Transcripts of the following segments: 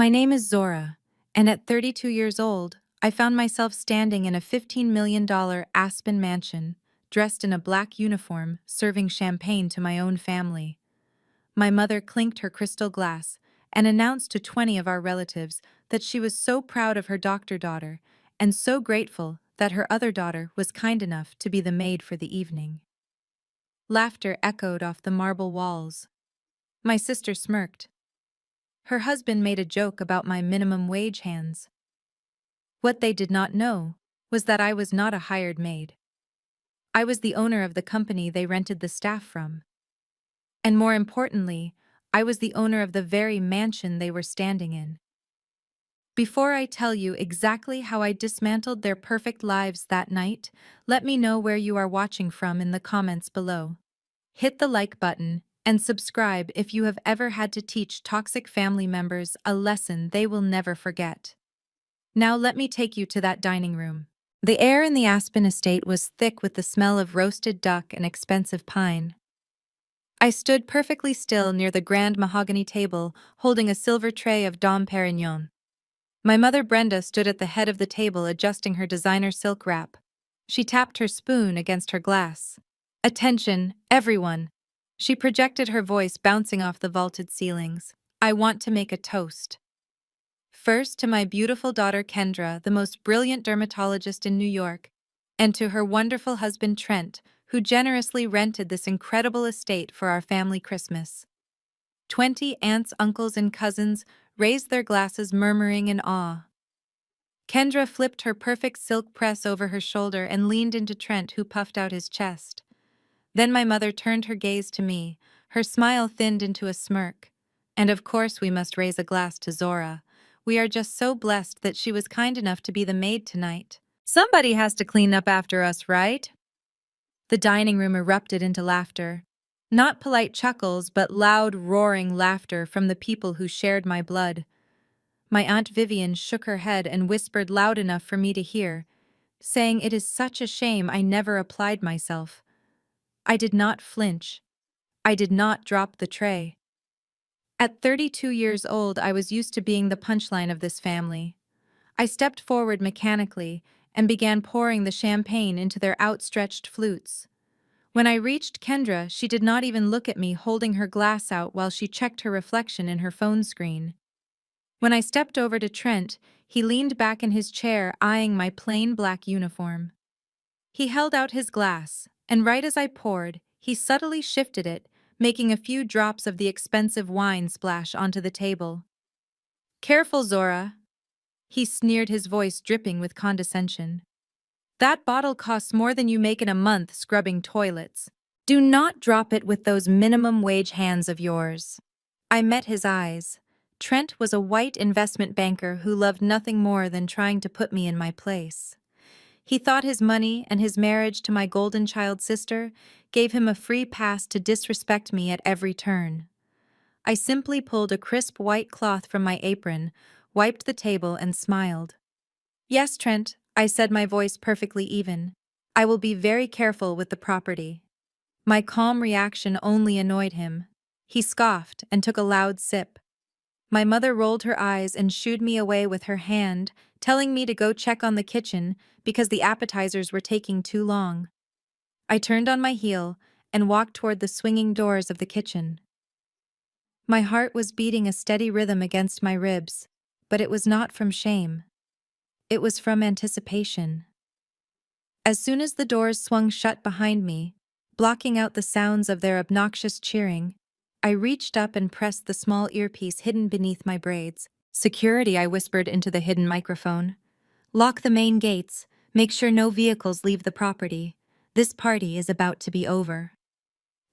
My name is Zora, and at 32 years old, I found myself standing in a $15 million Aspen mansion, dressed in a black uniform, serving champagne to my own family. My mother clinked her crystal glass and announced to 20 of our relatives that she was so proud of her doctor daughter and so grateful that her other daughter was kind enough to be the maid for the evening. Laughter echoed off the marble walls. My sister smirked. Her husband made a joke about my minimum wage hands. What they did not know was that I was not a hired maid. I was the owner of the company they rented the staff from. And more importantly, I was the owner of the very mansion they were standing in. Before I tell you exactly how I dismantled their perfect lives that night, let me know where you are watching from in the comments below. Hit the like button and subscribe if you have ever had to teach toxic family members a lesson they will never forget. Now let me take you to that dining room. The air in the Aspen estate was thick with the smell of roasted duck and expensive pine. I stood perfectly still near the grand mahogany table, holding a silver tray of Dom Perignon. My mother Brenda stood at the head of the table adjusting her designer silk wrap. She tapped her spoon against her glass. "Attention, everyone!" She projected her voice bouncing off the vaulted ceilings. "I want to make a toast. First, to my beautiful daughter Kendra, the most brilliant dermatologist in New York, and to her wonderful husband Trent, who generously rented this incredible estate for our family Christmas." 20 aunts, uncles, and cousins raised their glasses, murmuring in awe. Kendra flipped her perfect silk press over her shoulder and leaned into Trent, who puffed out his chest. Then my mother turned her gaze to me, her smile thinned into a smirk. "And of course we must raise a glass to Zora. We are just so blessed that she was kind enough to be the maid tonight. Somebody has to clean up after us, right?" The dining room erupted into laughter. Not polite chuckles, but loud, roaring laughter from the people who shared my blood. My Aunt Vivian shook her head and whispered loud enough for me to hear, saying it is such a shame I never applied myself. I did not flinch. I did not drop the tray. At 32 years old, I was used to being the punchline of this family. I stepped forward mechanically and began pouring the champagne into their outstretched flutes. When I reached Kendra, she did not even look at me, holding her glass out while she checked her reflection in her phone screen. When I stepped over to Trent, he leaned back in his chair, eyeing my plain black uniform. He held out his glass, and right as I poured, he subtly shifted it, making a few drops of the expensive wine splash onto the table. "Careful, Zora," he sneered, his voice dripping with condescension. "That bottle costs more than you make in a month scrubbing toilets. Do not drop it with those minimum wage hands of yours." I met his eyes. Trent was a white investment banker who loved nothing more than trying to put me in my place. He thought his money and his marriage to my golden child sister gave him a free pass to disrespect me at every turn. I simply pulled a crisp white cloth from my apron, wiped the table, and smiled. "Yes, Trent," I said, my voice perfectly even. "I will be very careful with the property." My calm reaction only annoyed him. He scoffed and took a loud sip. My mother rolled her eyes and shooed me away with her hand, telling me to go check on the kitchen because the appetizers were taking too long. I turned on my heel and walked toward the swinging doors of the kitchen. My heart was beating a steady rhythm against my ribs, but it was not from shame. It was from anticipation. As soon as the doors swung shut behind me, blocking out the sounds of their obnoxious cheering, I reached up and pressed the small earpiece hidden beneath my braids. "Security," I whispered into the hidden microphone. "Lock the main gates. Make sure no vehicles leave the property. This party is about to be over."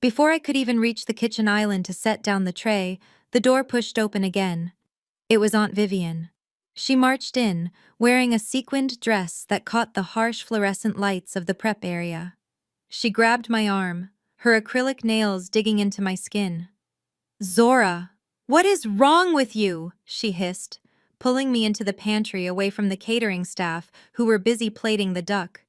Before I could even reach the kitchen island to set down the tray, the door pushed open again. It was Aunt Vivian. She marched in, wearing a sequined dress that caught the harsh fluorescent lights of the prep area. She grabbed my arm, her acrylic nails digging into my skin. "Zora, what is wrong with you?" she hissed, pulling me into the pantry away from the catering staff who were busy plating the duck.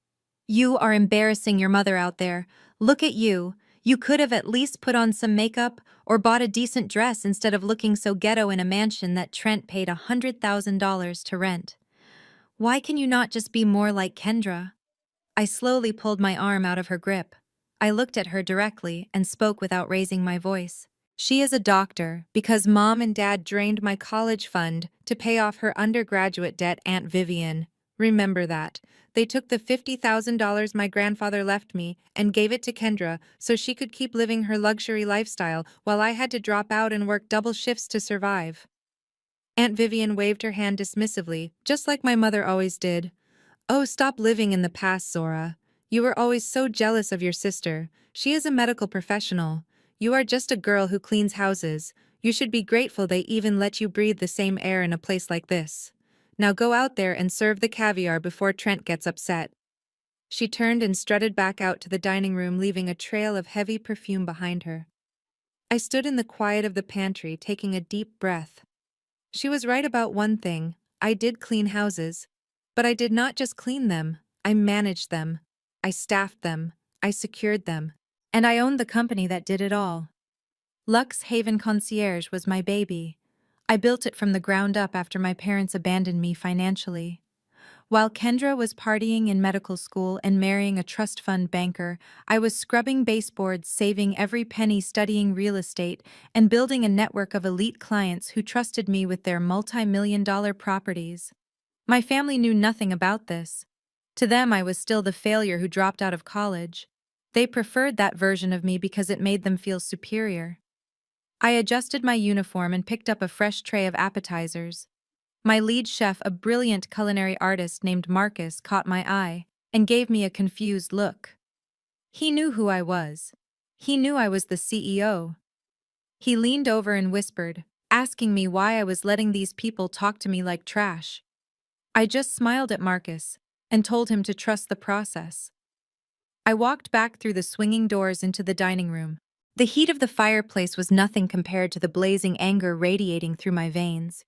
"You are embarrassing your mother out there. Look at you. You could have at least put on some makeup or bought a decent dress instead of looking so ghetto in a mansion that Trent paid $100,000 to rent. Why can you not just be more like Kendra? I slowly pulled my arm out of her grip. I looked at her directly and spoke without raising my voice. She is a doctor because Mom and Dad drained my college fund to pay off her undergraduate debt, Aunt Vivian. Remember that. They took the $50,000 my grandfather left me and gave it to Kendra so she could keep living her luxury lifestyle while I had to drop out and work double shifts to survive. Aunt Vivian waved her hand dismissively, just like my mother always did. Oh, stop living in the past, Zora. You were always so jealous of your sister. She is a medical professional. You are just a girl who cleans houses. You should be grateful they even let you breathe the same air in a place like this. Now go out there and serve the caviar before Trent gets upset. She turned and strutted back out to the dining room, leaving a trail of heavy perfume behind her. I stood in the quiet of the pantry, taking a deep breath. She was right about one thing. I did clean houses. But I did not just clean them, I managed them. I staffed them. I secured them. And I owned the company that did it all. Lux Haven Concierge was my baby. I built it from the ground up after my parents abandoned me financially. While Kendra was partying in medical school and marrying a trust fund banker, I was scrubbing baseboards, saving every penny, studying real estate, and building a network of elite clients who trusted me with their multi-million-dollar properties. My family knew nothing about this. To them, I was still the failure who dropped out of college. They preferred that version of me because it made them feel superior. I adjusted my uniform and picked up a fresh tray of appetizers. My lead chef, a brilliant culinary artist named Marcus, caught my eye and gave me a confused look. He knew who I was. He knew I was the CEO. He leaned over and whispered, asking me why I was letting these people talk to me like trash. I just smiled at Marcus and told him to trust the process. I walked back through the swinging doors into the dining room. The heat of the fireplace was nothing compared to the blazing anger radiating through my veins.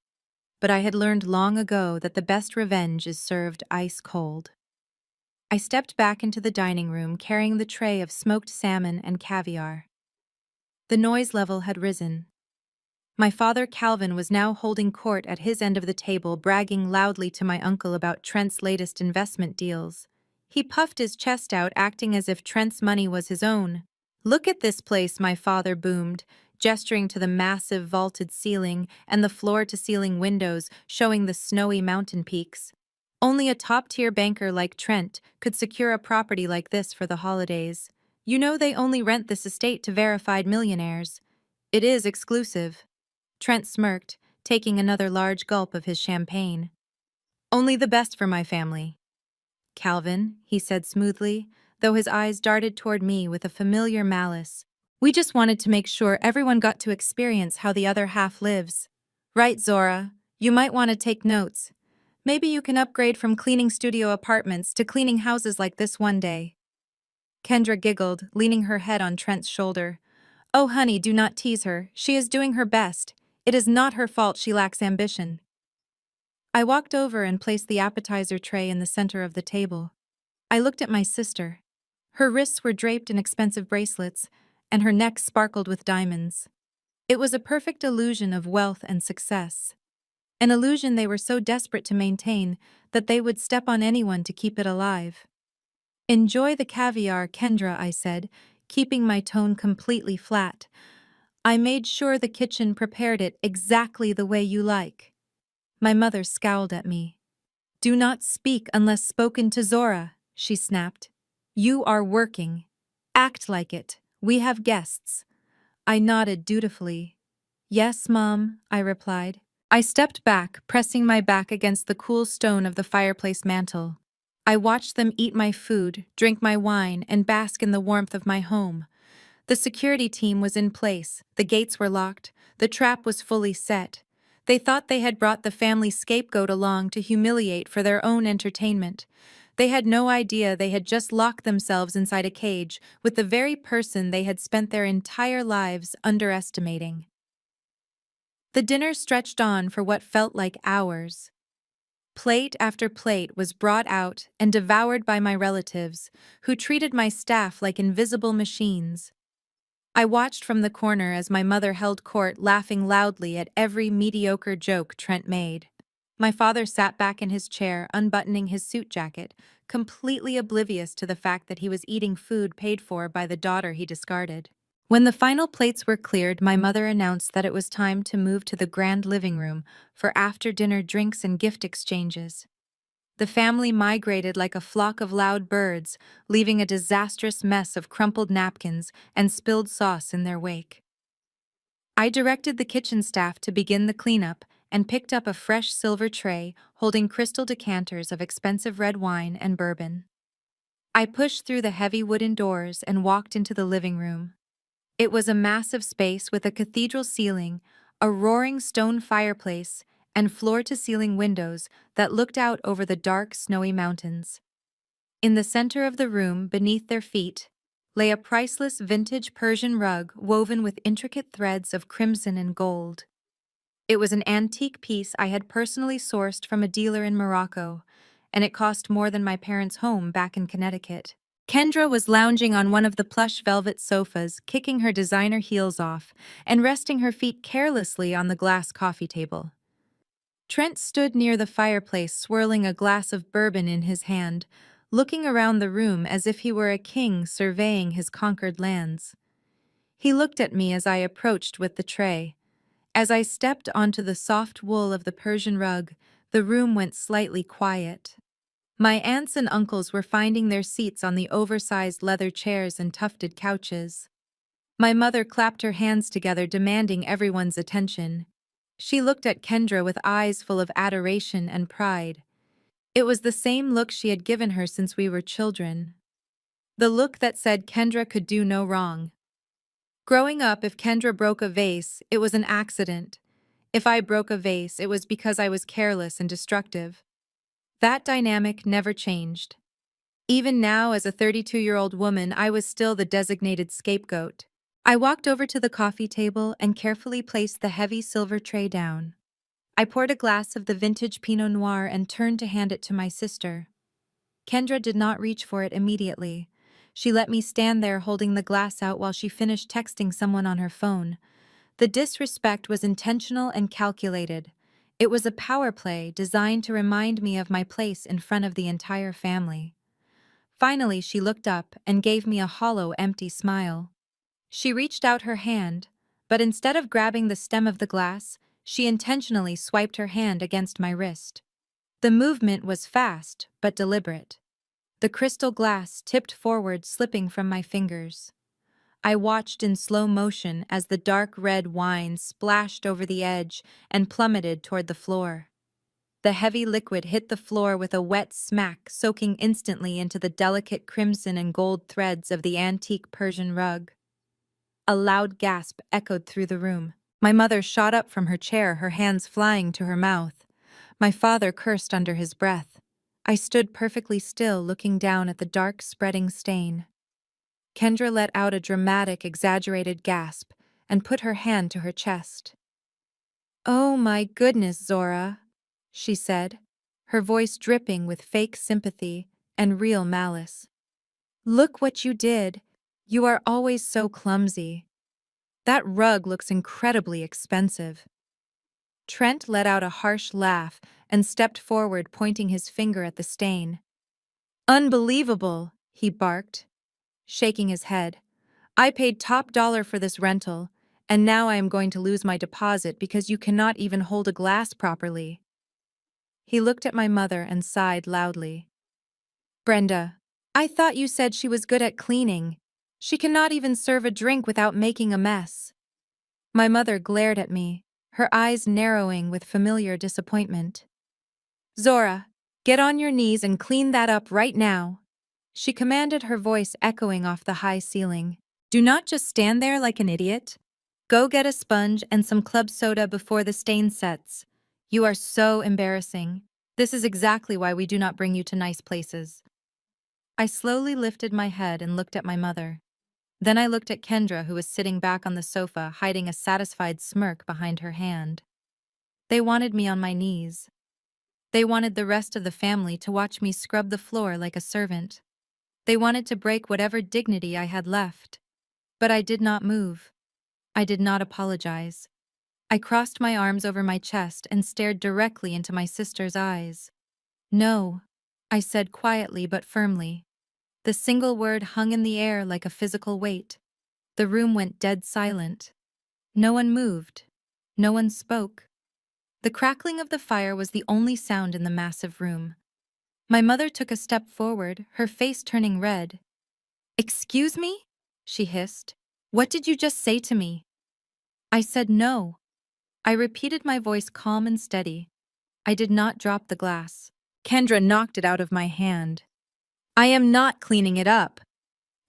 But I had learned long ago that the best revenge is served ice cold. I stepped back into the dining room carrying the tray of smoked salmon and caviar. The noise level had risen. My father Calvin was now holding court at his end of the table, bragging loudly to my uncle about Trent's latest investment deals. He puffed his chest out, acting as if Trent's money was his own. "Look at this place," my father boomed, gesturing to the massive vaulted ceiling and the floor-to-ceiling windows showing the snowy mountain peaks. Only a top-tier banker like Trent could secure a property like this for the holidays. You know they only rent this estate to verified millionaires. It is exclusive. Trent smirked, taking another large gulp of his champagne. "Only the best for my family." "Calvin," he said smoothly, though his eyes darted toward me with a familiar malice. "We just wanted to make sure everyone got to experience how the other half lives. Right, Zora? You might want to take notes. Maybe you can upgrade from cleaning studio apartments to cleaning houses like this one day." Kendra giggled, leaning her head on Trent's shoulder. "Oh, honey, do not tease her. She is doing her best. It is not her fault she lacks ambition." I walked over and placed the appetizer tray in the center of the table. I looked at my sister. Her wrists were draped in expensive bracelets, and her neck sparkled with diamonds. It was a perfect illusion of wealth and success. An illusion they were so desperate to maintain that they would step on anyone to keep it alive. "Enjoy the caviar, Kendra," I said, keeping my tone completely flat. "I made sure the kitchen prepared it exactly the way you like." My mother scowled at me. "Do not speak unless spoken to, Zora," she snapped. "You are working. Act like it. We have guests." I nodded dutifully. "Yes, Mom," I replied. I stepped back, pressing my back against the cool stone of the fireplace mantel. I watched them eat my food, drink my wine, and bask in the warmth of my home. The security team was in place, the gates were locked, the trap was fully set. They thought they had brought the family scapegoat along to humiliate for their own entertainment. They had no idea they had just locked themselves inside a cage with the very person they had spent their entire lives underestimating. The dinner stretched on for what felt like hours. Plate after plate was brought out and devoured by my relatives, who treated my staff like invisible machines. I watched from the corner as my mother held court, laughing loudly at every mediocre joke Trent made. My father sat back in his chair, unbuttoning his suit jacket, completely oblivious to the fact that he was eating food paid for by the daughter he discarded. When the final plates were cleared, my mother announced that it was time to move to the grand living room for after-dinner drinks and gift exchanges. The family migrated like a flock of loud birds, leaving a disastrous mess of crumpled napkins and spilled sauce in their wake. I directed the kitchen staff to begin the cleanup and picked up a fresh silver tray holding crystal decanters of expensive red wine and bourbon. I pushed through the heavy wooden doors and walked into the living room. It was a massive space with a cathedral ceiling, a roaring stone fireplace, and floor-to-ceiling windows that looked out over the dark, snowy mountains. In the center of the room, beneath their feet, lay a priceless vintage Persian rug woven with intricate threads of crimson and gold. It was an antique piece I had personally sourced from a dealer in Morocco, and it cost more than my parents' home back in Connecticut. Kendra was lounging on one of the plush velvet sofas, kicking her designer heels off and resting her feet carelessly on the glass coffee table. Trent stood near the fireplace, swirling a glass of bourbon in his hand, looking around the room as if he were a king surveying his conquered lands. He looked at me as I approached with the tray. As I stepped onto the soft wool of the Persian rug, the room went slightly quiet. My aunts and uncles were finding their seats on the oversized leather chairs and tufted couches. My mother clapped her hands together, demanding everyone's attention. She looked at Kendra with eyes full of adoration and pride. It was the same look she had given her since we were children. The look that said Kendra could do no wrong. Growing up, if Kendra broke a vase, it was an accident. If I broke a vase, it was because I was careless and destructive. That dynamic never changed. Even now, as a 32-year-old woman, I was still the designated scapegoat. I walked over to the coffee table and carefully placed the heavy silver tray down. I poured a glass of the vintage Pinot Noir and turned to hand it to my sister. Kendra did not reach for it immediately. She let me stand there holding the glass out while she finished texting someone on her phone. The disrespect was intentional and calculated. It was a power play designed to remind me of my place in front of the entire family. Finally, she looked up and gave me a hollow, empty smile. She reached out her hand, but instead of grabbing the stem of the glass, she intentionally swiped her hand against my wrist. The movement was fast, but deliberate. The crystal glass tipped forward, slipping from my fingers. I watched in slow motion as the dark red wine splashed over the edge and plummeted toward the floor. The heavy liquid hit the floor with a wet smack, soaking instantly into the delicate crimson and gold threads of the antique Persian rug. A loud gasp echoed through the room. My mother shot up from her chair, her hands flying to her mouth. My father cursed under his breath. I stood perfectly still, looking down at the dark, spreading stain. Kendra let out a dramatic, exaggerated gasp and put her hand to her chest. "Oh my goodness, Zora," she said, her voice dripping with fake sympathy and real malice. "Look what you did. You are always so clumsy. That rug looks incredibly expensive." Trent let out a harsh laugh and stepped forward, pointing his finger at the stain. "Unbelievable," he barked, shaking his head. "I paid top dollar for this rental, and now I am going to lose my deposit because you cannot even hold a glass properly." He looked at my mother and sighed loudly. "Brenda, I thought you said she was good at cleaning. She cannot even serve a drink without making a mess." My mother glared at me, her eyes narrowing with familiar disappointment. "Zora, get on your knees and clean that up right now," she commanded, her voice echoing off the high ceiling. "Do not just stand there like an idiot. Go get a sponge and some club soda before the stain sets. You are so embarrassing. This is exactly why we do not bring you to nice places." I slowly lifted my head and looked at my mother. Then I looked at Kendra, who was sitting back on the sofa, hiding a satisfied smirk behind her hand. They wanted me on my knees. They wanted the rest of the family to watch me scrub the floor like a servant. They wanted to break whatever dignity I had left. But I did not move. I did not apologize. I crossed my arms over my chest and stared directly into my sister's eyes. No, I said quietly but firmly. The single word hung in the air like a physical weight. The room went dead silent. No one moved. No one spoke. The crackling of the fire was the only sound in the massive room. My mother took a step forward, her face turning red. "Excuse me?" she hissed. "What did you just say to me?" I said no. I repeated, my voice calm and steady. I did not drop the glass. Kendra knocked it out of my hand. "I am not cleaning it up."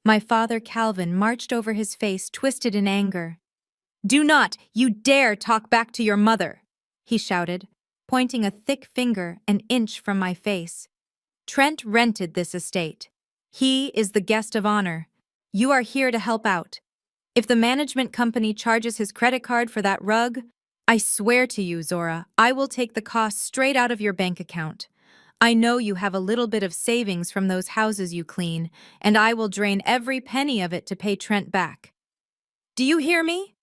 My father, Calvin, marched over, his face twisted in anger. "Do not, you dare talk back to your mother," he shouted, pointing a thick finger an inch from my face. "Trent rented this estate. He is the guest of honor. You are here to help out. If the management company charges his credit card for that rug, I swear to you, Zora, I will take the cost straight out of your bank account. I know you have a little bit of savings from those houses you clean, and I will drain every penny of it to pay Trent back. Do you hear me?"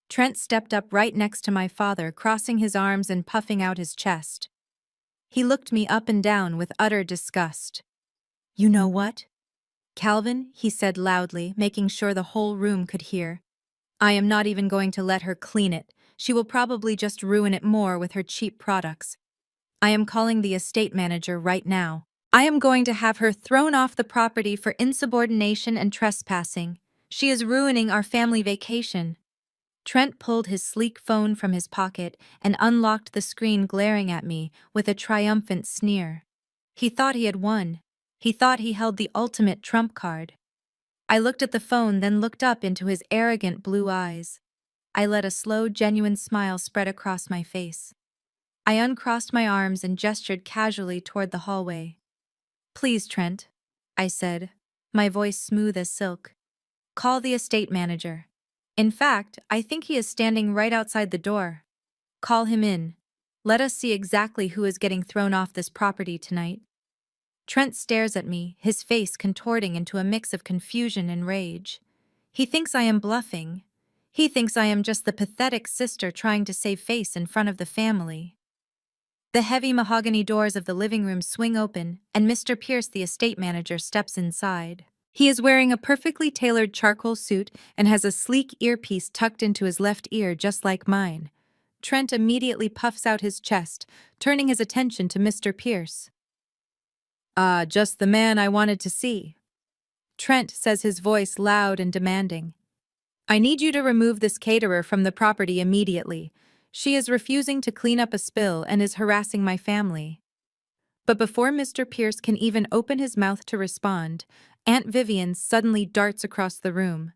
Trent stepped up right next to my father, crossing his arms and puffing out his chest. He looked me up and down with utter disgust. "You know what, Calvin," he said loudly, making sure the whole room could hear. "I am not even going to let her clean it. She will probably just ruin it more with her cheap products. I am calling the estate manager right now. I am going to have her thrown off the property for insubordination and trespassing. She is ruining our family vacation." Trent pulled his sleek phone from his pocket and unlocked the screen, glaring at me with a triumphant sneer. He thought he had won. He thought he held the ultimate trump card. I looked at the phone, then looked up into his arrogant blue eyes. I let a slow, genuine smile spread across my face. I uncrossed my arms and gestured casually toward the hallway. "Please, Trent," I said, my voice smooth as silk. "Call the estate manager. In fact, I think he is standing right outside the door. Call him in. Let us see exactly who is getting thrown off this property tonight." Trent stares at me, his face contorting into a mix of confusion and rage. He thinks I am bluffing. He thinks I am just the pathetic sister trying to save face in front of the family. The heavy mahogany doors of the living room swing open, and Mr. Pierce, the estate manager, steps inside. He is wearing a perfectly tailored charcoal suit and has a sleek earpiece tucked into his left ear just like mine. Trent immediately puffs out his chest, turning his attention to Mr. Pierce. Just the man I wanted to see," Trent says, his voice loud and demanding. "I need you to remove this caterer from the property immediately. She is refusing to clean up a spill and is harassing my family." But before Mr. Pierce can even open his mouth to respond, Aunt Vivian suddenly darts across the room.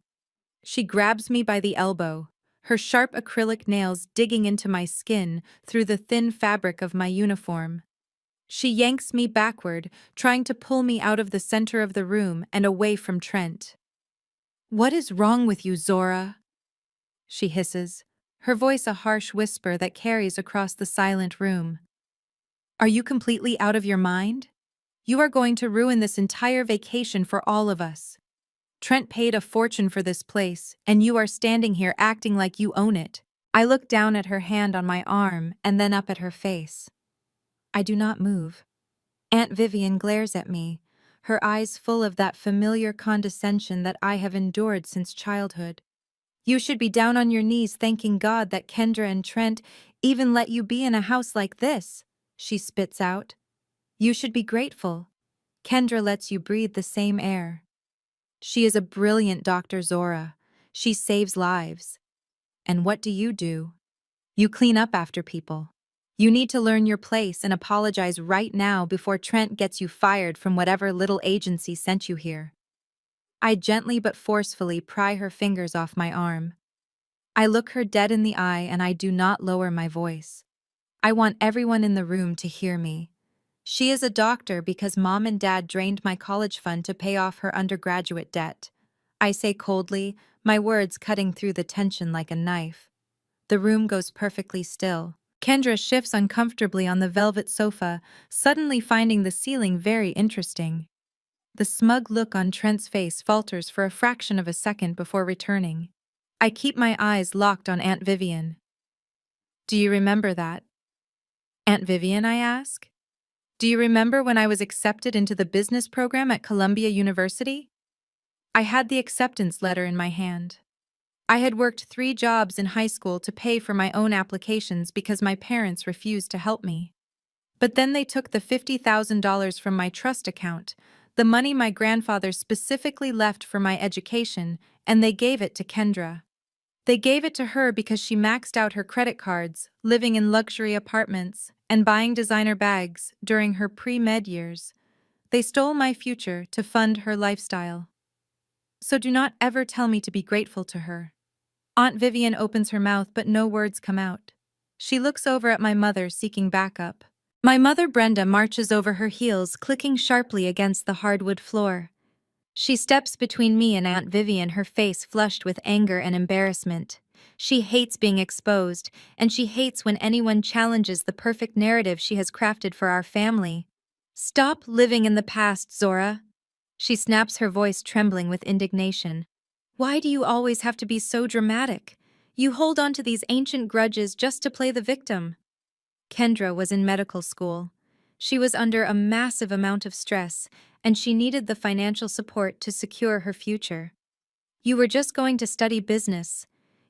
She grabs me by the elbow, her sharp acrylic nails digging into my skin through the thin fabric of my uniform. She yanks me backward, trying to pull me out of the center of the room and away from Trent. "What is wrong with you, Zora?" she hisses, her voice a harsh whisper that carries across the silent room. "Are you completely out of your mind? You are going to ruin this entire vacation for all of us. Trent paid a fortune for this place, and you are standing here acting like you own it." I look down at her hand on my arm and then up at her face. I do not move. Aunt Vivian glares at me, her eyes full of that familiar condescension that I have endured since childhood. "You should be down on your knees thanking God that Kendra and Trent even let you be in a house like this," she spits out. "You should be grateful. Kendra lets you breathe the same air. She is a brilliant doctor, Zora. She saves lives. And what do? You clean up after people. You need to learn your place and apologize right now before Trent gets you fired from whatever little agency sent you here." I gently but forcefully pry her fingers off my arm. I look her dead in the eye and I do not lower my voice. I want everyone in the room to hear me. She is a doctor because Mom and Dad drained my college fund to pay off her undergraduate debt. I say coldly, my words cutting through the tension like a knife. The room goes perfectly still. Kendra shifts uncomfortably on the velvet sofa, suddenly finding the ceiling very interesting. The smug look on Trent's face falters for a fraction of a second before returning. I keep my eyes locked on Aunt Vivian. Do you remember that? Aunt Vivian, I ask. Do you remember when I was accepted into the business program at Columbia University? I had the acceptance letter in my hand. I had worked 3 jobs in high school to pay for my own applications because my parents refused to help me. But then they took the $50,000 from my trust account, the money my grandfather specifically left for my education, and they gave it to Kendra. They gave it to her because she maxed out her credit cards, living in luxury apartments, and buying designer bags during her pre-med years. They stole my future to fund her lifestyle. So do not ever tell me to be grateful to her. Aunt Vivian opens her mouth but no words come out. She looks over at my mother seeking backup. My mother Brenda marches over her heels, clicking sharply against the hardwood floor. She steps between me and Aunt Vivian, her face flushed with anger and embarrassment. She hates being exposed, and she hates when anyone challenges the perfect narrative she has crafted for our family. Stop living in the past, Zora. She snaps, her voice trembling with indignation. Why do you always have to be so dramatic? You hold on to these ancient grudges just to play the victim. Kendra was in medical school. She was under a massive amount of stress, and she needed the financial support to secure her future. You were just going to study business.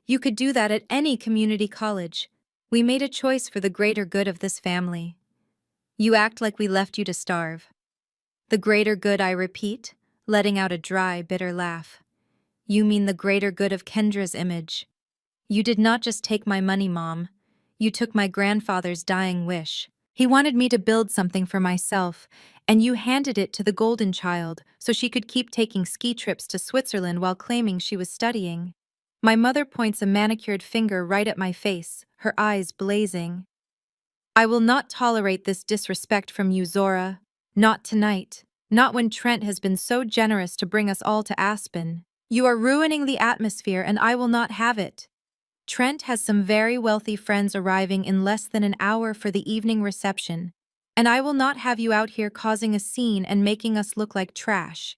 You could do that at any community college. We made a choice for the greater good of this family. You act like we left you to starve. The greater good, I repeat, letting out a dry, bitter laugh. You mean the greater good of Kendra's image. You did not just take my money, Mom. You took my grandfather's dying wish. He wanted me to build something for myself, and you handed it to the golden child so she could keep taking ski trips to Switzerland while claiming she was studying. My mother points a manicured finger right at my face, her eyes blazing. I will not tolerate this disrespect from you, Zora. Not tonight. Not when Trent has been so generous to bring us all to Aspen. You are ruining the atmosphere, and I will not have it. Trent has some very wealthy friends arriving in less than an hour for the evening reception, and I will not have you out here causing a scene and making us look like trash.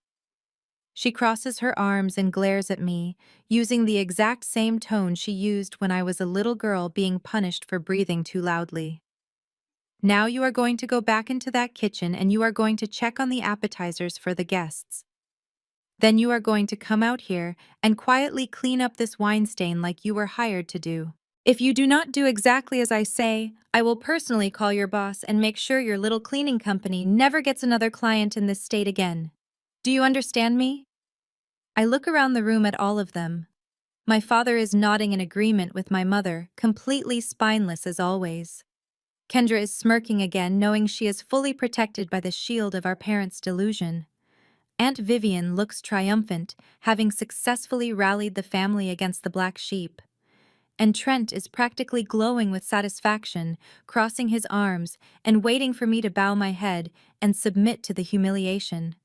She crosses her arms and glares at me, using the exact same tone she used when I was a little girl being punished for breathing too loudly. Now you are going to go back into that kitchen and you are going to check on the appetizers for the guests. Then you are going to come out here and quietly clean up this wine stain like you were hired to do. If you do not do exactly as I say, I will personally call your boss and make sure your little cleaning company never gets another client in this state again. Do you understand me? I look around the room at all of them. My father is nodding in agreement with my mother, completely spineless as always. Kendra is smirking again, knowing she is fully protected by the shield of our parents' delusion. Aunt Vivian looks triumphant, having successfully rallied the family against the black sheep. And Trent is practically glowing with satisfaction, crossing his arms and waiting for me to bow my head and submit to the humiliation.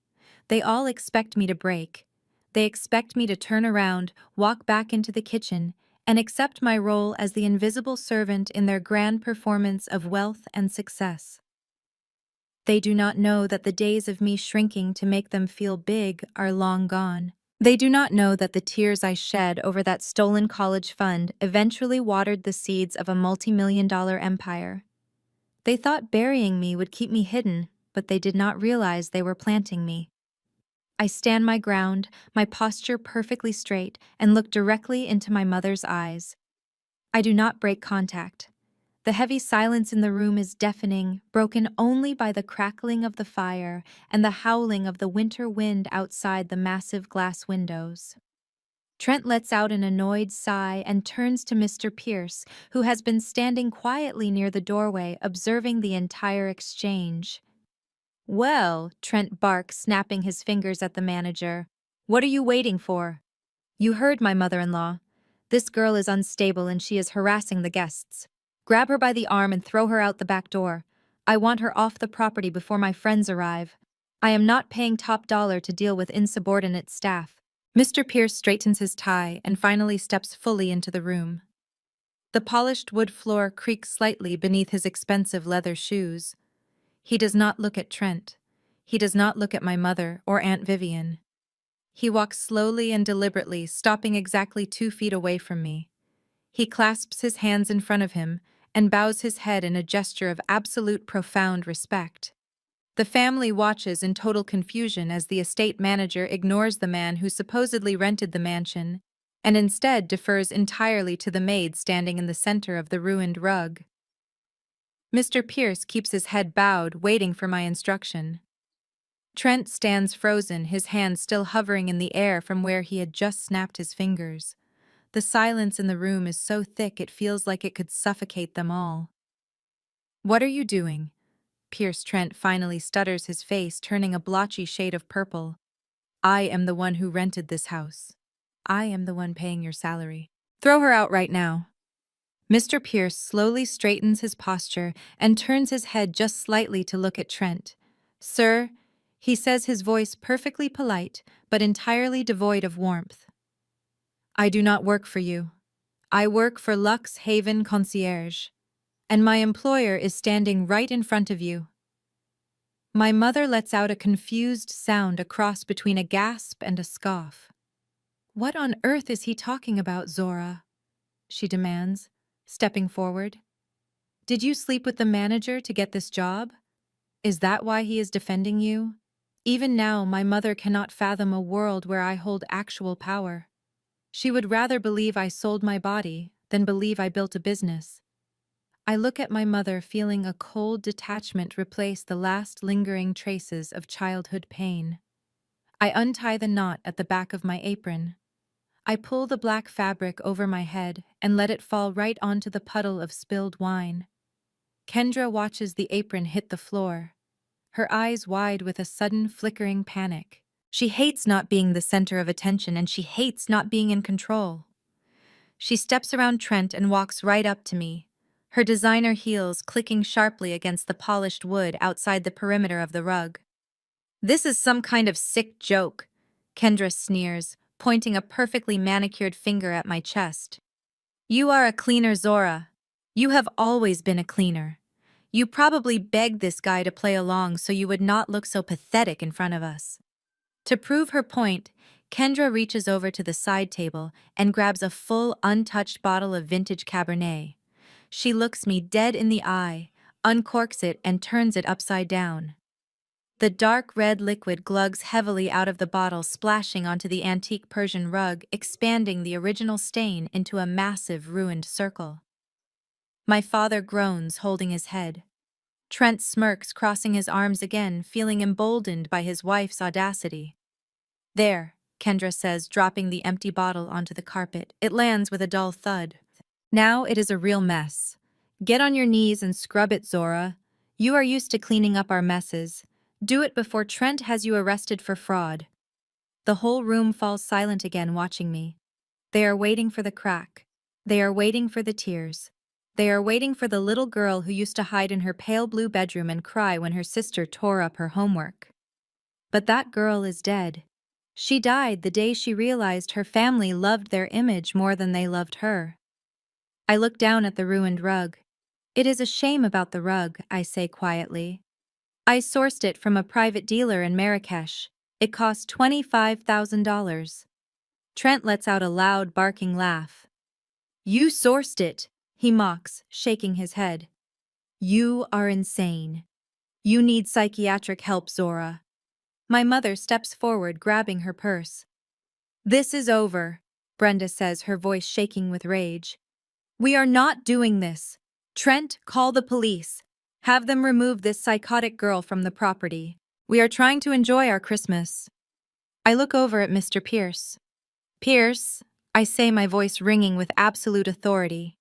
They all expect me to break. They expect me to turn around, walk back into the kitchen, and accept my role as the invisible servant in their grand performance of wealth and success. They do not know that the days of me shrinking to make them feel big are long gone. They do not know that the tears I shed over that stolen college fund eventually watered the seeds of a multi-million-dollar empire. They thought burying me would keep me hidden, but they did not realize they were planting me. I stand my ground, my posture perfectly straight, and look directly into my mother's eyes. I do not break contact. The heavy silence in the room is deafening, broken only by the crackling of the fire and the howling of the winter wind outside the massive glass windows. Trent lets out an annoyed sigh and turns to Mr. Pierce, who has been standing quietly near the doorway, observing the entire exchange. "Well," Trent barks, snapping his fingers at the manager, "what are you waiting for? You heard my mother-in-law. This girl is unstable and she is harassing the guests. Grab her by the arm and throw her out the back door. I want her off the property before my friends arrive. I am not paying top dollar to deal with insubordinate staff." Mr. Pierce straightens his tie and finally steps fully into the room. The polished wood floor creaks slightly beneath his expensive leather shoes. He does not look at Trent. He does not look at my mother or Aunt Vivian. He walks slowly and deliberately, stopping exactly 2 feet away from me. He clasps his hands in front of him and bows his head in a gesture of absolute profound respect. The family watches in total confusion as the estate manager ignores the man who supposedly rented the mansion and instead defers entirely to the maid standing in the center of the ruined rug. Mr. Pierce keeps his head bowed, waiting for my instruction. Trent stands frozen, his hand still hovering in the air from where he had just snapped his fingers. The silence in the room is so thick it feels like it could suffocate them all. "What are you doing?" Pierce Trent finally stutters, his face turning a blotchy shade of purple. "I am the one who rented this house. I am the one paying your salary. Throw her out right now." Mr. Pierce slowly straightens his posture and turns his head just slightly to look at Trent. "Sir," he says, his voice perfectly polite but entirely devoid of warmth, "I do not work for you. I work for Lux Haven Concierge, and my employer is standing right in front of you." My mother lets out a confused sound, a cross between a gasp and a scoff. "What on earth is he talking about, Zora?" she demands, stepping forward. "Did you sleep with the manager to get this job? Is that why he is defending you?" Even now, my mother cannot fathom a world where I hold actual power. She would rather believe I sold my body than believe I built a business. I look at my mother, feeling a cold detachment replace the last lingering traces of childhood pain. I untie the knot at the back of my apron. I pull the black fabric over my head and let it fall right onto the puddle of spilled wine. Kendra watches the apron hit the floor, her eyes wide with a sudden flickering panic. She hates not being the center of attention, and she hates not being in control. She steps around Trent and walks right up to me, her designer heels clicking sharply against the polished wood outside the perimeter of the rug. "This is some kind of sick joke," Kendra sneers, pointing a perfectly manicured finger at my chest. "You are a cleaner, Zora. You have always been a cleaner. You probably begged this guy to play along so you would not look so pathetic in front of us." To prove her point, Kendra reaches over to the side table and grabs a full, untouched bottle of vintage Cabernet. She looks me dead in the eye, uncorks it, and turns it upside down. The dark red liquid glugs heavily out of the bottle, splashing onto the antique Persian rug, expanding the original stain into a massive, ruined circle. My father groans, holding his head. Trent smirks, crossing his arms again, feeling emboldened by his wife's audacity. "There," Kendra says, dropping the empty bottle onto the carpet. It lands with a dull thud. "Now it is a real mess. Get on your knees and scrub it, Zora. You are used to cleaning up our messes. Do it before Trent has you arrested for fraud." The whole room falls silent again, watching me. They are waiting for the crack. They are waiting for the tears. They are waiting for the little girl who used to hide in her pale blue bedroom and cry when her sister tore up her homework. But that girl is dead. She died the day she realized her family loved their image more than they loved her. I look down at the ruined rug. "It is a shame about the rug," I say quietly. "I sourced it from a private dealer in Marrakesh. It cost $25,000. Trent lets out a loud, barking laugh. "You sourced it," he mocks, shaking his head. "You are insane. You need psychiatric help, Zora." My mother steps forward, grabbing her purse. "This is over," Brenda says, her voice shaking with rage. "We are not doing this. Trent, call the police. Have them remove this psychotic girl from the property. We are trying to enjoy our Christmas." I look over at Mr. Pierce. "Pierce," I say, my voice ringing with absolute authority.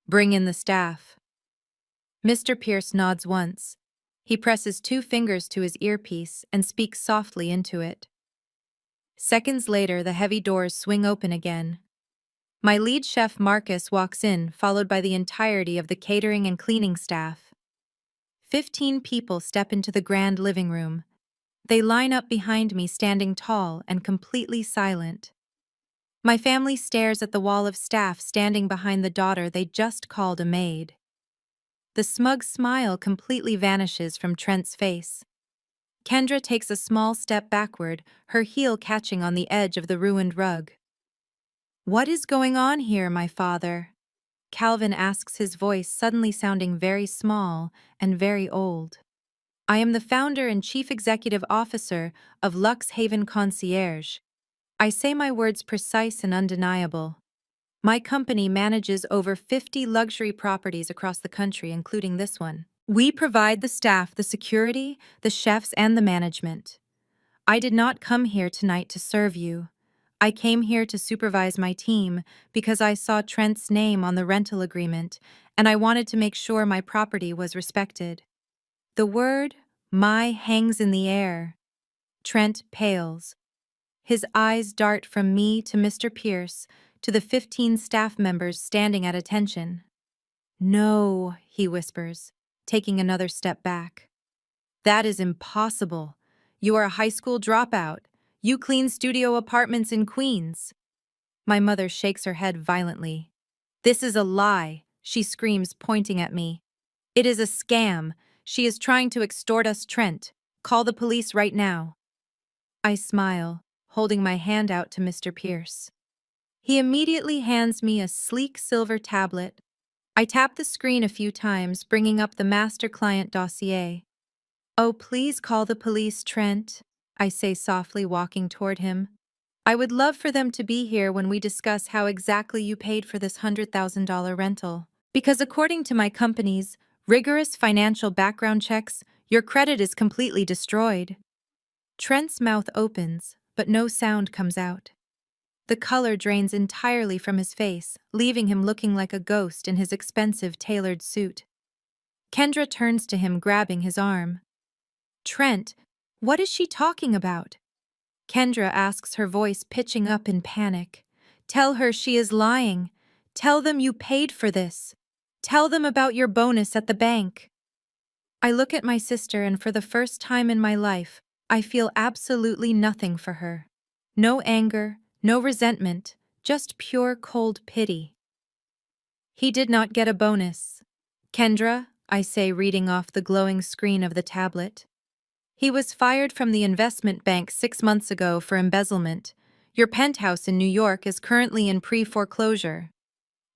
"Bring in the staff." Mr. Pierce nods once. He presses 2 fingers to his earpiece and speaks softly into it. Seconds later, the heavy doors swing open again. My lead chef, Marcus, walks in, followed by the entirety of the catering and cleaning staff. 15 people step into the grand living room. They line up behind me, standing tall and completely silent. My family stares at the wall of staff standing behind the daughter they just called a maid. The smug smile completely vanishes from Trent's face. Kendra takes a small step backward, her heel catching on the edge of the ruined rug. "What is going on here, my father?" Calvin asks, his voice suddenly sounding very small and very old. "I am the founder and chief executive officer of Lux Haven Concierge." I say my words precise and undeniable. My company manages over 50 luxury properties across the country, including this one. We provide the staff, the security, the chefs, and the management. I did not come here tonight to serve you. I came here to supervise my team because I saw Trent's name on the rental agreement and I wanted to make sure my property was respected. The word "my" hangs in the air. Trent pales. His eyes dart from me to Mr. Pierce to the 15 staff members standing at attention. "No," he whispers, taking another step back. "That is impossible. You are a high school dropout. You clean studio apartments in Queens." My mother shakes her head violently. "This is a lie," she screams, pointing at me. "It is a scam. She is trying to extort us, Trent. Call the police right now." I smile, holding my hand out to Mr. Pierce. He immediately hands me a sleek silver tablet. I tap the screen a few times, bringing up the master client dossier. "Oh, please call the police, Trent," I say softly, walking toward him. "I would love for them to be here when we discuss how exactly you paid for this $100,000 rental. Because according to my company's rigorous financial background checks, your credit is completely destroyed." Trent's mouth opens, but no sound comes out. The color drains entirely from his face, leaving him looking like a ghost in his expensive tailored suit. Kendra turns to him, grabbing his arm. "Trent, what is she talking about?" Kendra asks, her voice pitching up in panic. "Tell her she is lying. Tell them you paid for this. Tell them about your bonus at the bank." I look at my sister, and for the first time in my life, I feel absolutely nothing for her. No anger, no resentment, just pure cold pity. "He did not get a bonus." "Kendra," I say, reading off the glowing screen of the tablet. "He was fired from the investment bank 6 months ago for embezzlement. Your penthouse in New York is currently in pre-foreclosure.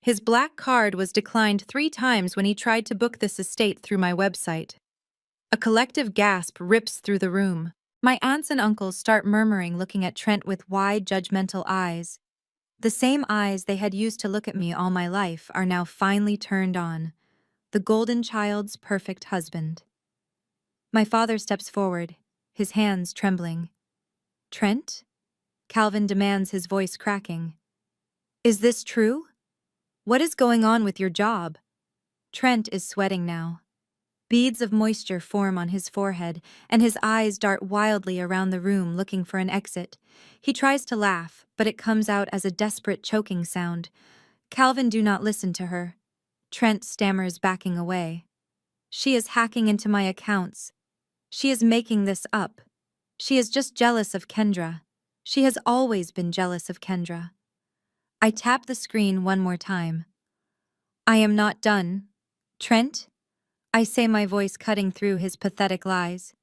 His black card was declined 3 times when he tried to book this estate through my website." A collective gasp rips through the room. My aunts and uncles start murmuring, looking at Trent with wide, judgmental eyes. The same eyes they had used to look at me all my life are now finally turned on. The golden child's perfect husband. My father steps forward, his hands trembling. "Trent?" Calvin demands, his voice cracking. "Is this true? What is going on with your job?" Trent is sweating now. Beads of moisture form on his forehead, and his eyes dart wildly around the room, looking for an exit. He tries to laugh, but it comes out as a desperate choking sound. "Calvin, do not listen to her." Trent stammers, backing away. "She is hacking into my accounts. She is making this up. She is just jealous of Kendra. She has always been jealous of Kendra." I tap the screen one more time. "I am not done. Trent?" I say, my voice cutting through his pathetic lies.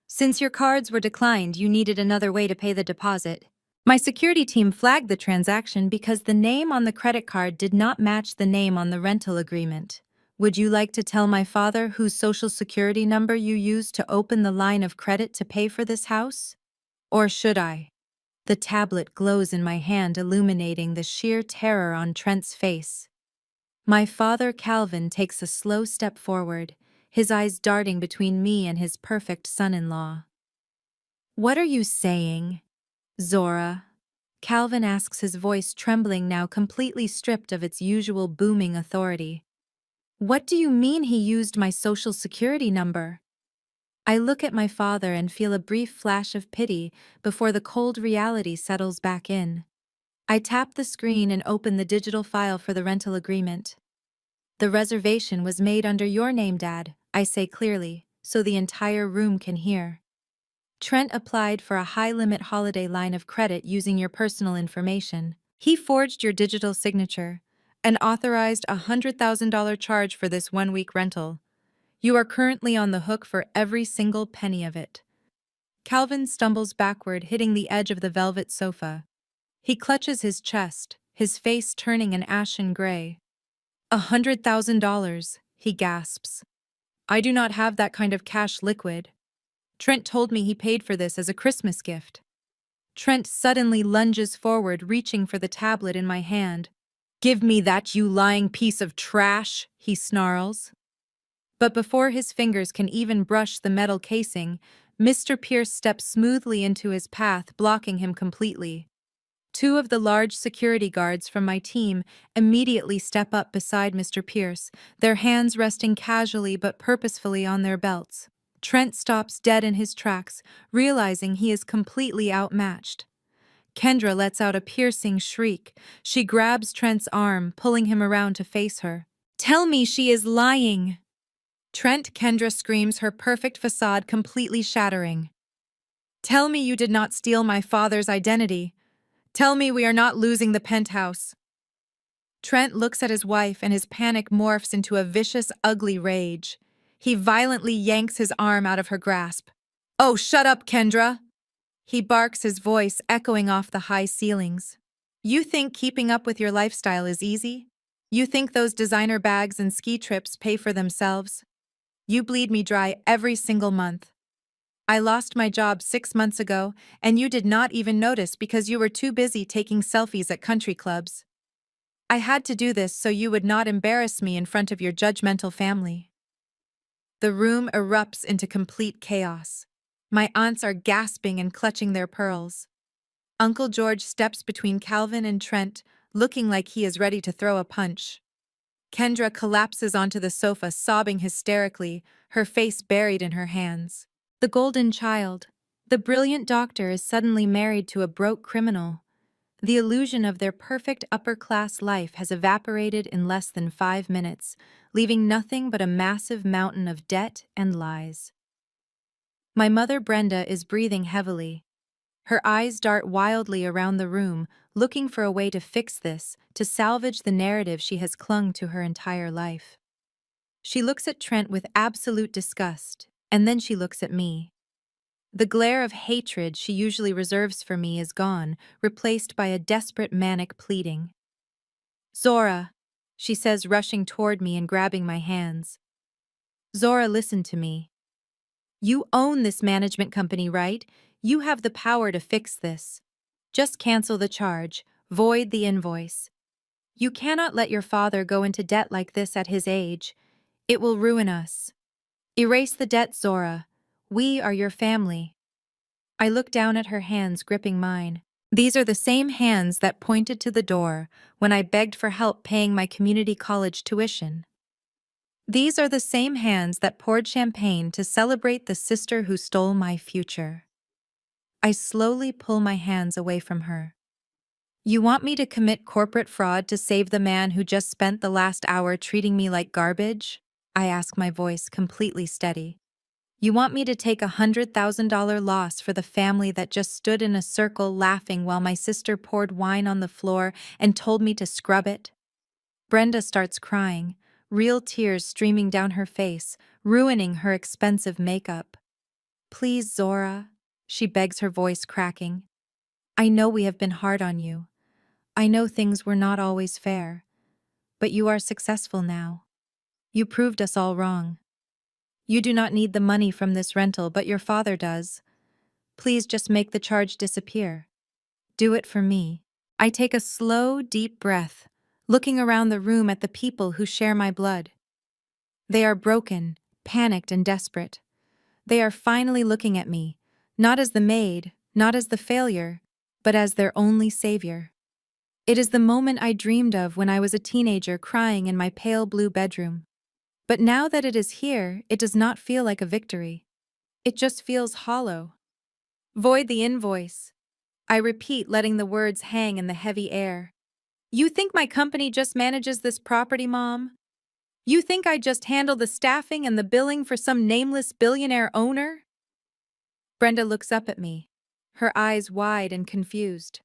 "Since your cards were declined, you needed another way to pay the deposit. My security team flagged the transaction because the name on the credit card did not match the name on the rental agreement. Would you like to tell my father whose social security number you used to open the line of credit to pay for this house? Or should I?" The tablet glows in my hand, illuminating the sheer terror on Trent's face. My father, Calvin, takes a slow step forward, his eyes darting between me and his perfect son-in-law. "What are you saying, Zora?" Calvin asks, his voice trembling, now completely stripped of its usual booming authority. "What do you mean he used my social security number?" I look at my father and feel a brief flash of pity before the cold reality settles back in. I tap the screen and open the digital file for the rental agreement. "The reservation was made under your name, Dad," I say clearly, so the entire room can hear. "Trent applied for a high-limit holiday line of credit using your personal information. He forged your digital signature and authorized a $100,000 charge for this 1-week rental. You are currently on the hook for every single penny of it." Calvin stumbles backward, hitting the edge of the velvet sofa. He clutches his chest, his face turning an ashen gray. $100,000, he gasps. I do not have that kind of cash liquid. Trent told me he paid for this as a Christmas gift. Trent suddenly lunges forward, reaching for the tablet in my hand. Give me that, you lying piece of trash, he snarls. But before his fingers can even brush the metal casing, Mr. Pierce steps smoothly into his path, blocking him completely. Two of the large security guards from my team immediately step up beside Mr. Pierce, their hands resting casually but purposefully on their belts. Trent stops dead in his tracks, realizing he is completely outmatched. Kendra lets out a piercing shriek. She grabs Trent's arm, pulling him around to face her. Tell me she is lying! Kendra screams, her perfect facade completely shattering. Tell me you did not steal my father's identity. Tell me we are not losing the penthouse. Trent looks at his wife and his panic morphs into a vicious, ugly rage. He violently yanks his arm out of her grasp. Oh, shut up, Kendra! He barks, his voice echoing off the high ceilings. You think keeping up with your lifestyle is easy? You think those designer bags and ski trips pay for themselves? You bleed me dry every single month. I lost my job 6 months ago, and you did not even notice because you were too busy taking selfies at country clubs. I had to do this so you would not embarrass me in front of your judgmental family. The room erupts into complete chaos. My aunts are gasping and clutching their pearls. Uncle George steps between Calvin and Trent, looking like he is ready to throw a punch. Kendra collapses onto the sofa, sobbing hysterically, her face buried in her hands. The golden child, the brilliant doctor, is suddenly married to a broke criminal. The illusion of their perfect upper-class life has evaporated in less than 5 minutes, leaving nothing but a massive mountain of debt and lies. My mother Brenda is breathing heavily. Her eyes dart wildly around the room, looking for a way to fix this, to salvage the narrative she has clung to her entire life. She looks at Trent with absolute disgust, and then she looks at me. The glare of hatred she usually reserves for me is gone, replaced by a desperate manic pleading. Zora, she says, rushing toward me and grabbing my hands. Zora, listen to me. You own this management company, right? You have the power to fix this. Just cancel the charge, void the invoice. You cannot let your father go into debt like this at his age. It will ruin us. Erase the debt, Zora. We are your family. I look down at her hands gripping mine. These are the same hands that pointed to the door when I begged for help paying my community college tuition. These are the same hands that poured champagne to celebrate the sister who stole my future. I slowly pull my hands away from her. You want me to commit corporate fraud to save the man who just spent the last hour treating me like garbage? I ask, my voice completely steady. You want me to take $100,000 loss for the family that just stood in a circle laughing while my sister poured wine on the floor and told me to scrub it? Brenda starts crying, real tears streaming down her face, ruining her expensive makeup. Please, Zora, she begs, her voice cracking. I know we have been hard on you. I know things were not always fair. But you are successful now. You proved us all wrong. You do not need the money from this rental, but your father does. Please just make the charge disappear. Do it for me. I take a slow, deep breath, looking around the room at the people who share my blood. They are broken, panicked, and desperate. They are finally looking at me, not as the maid, not as the failure, but as their only savior. It is the moment I dreamed of when I was a teenager crying in my pale blue bedroom. But now that it is here, it does not feel like a victory. It just feels hollow. Void the invoice. I repeat, letting the words hang in the heavy air. You think my company just manages this property, Mom? You think I just handle the staffing and the billing for some nameless billionaire owner? Brenda looks up at me, her eyes wide and confused.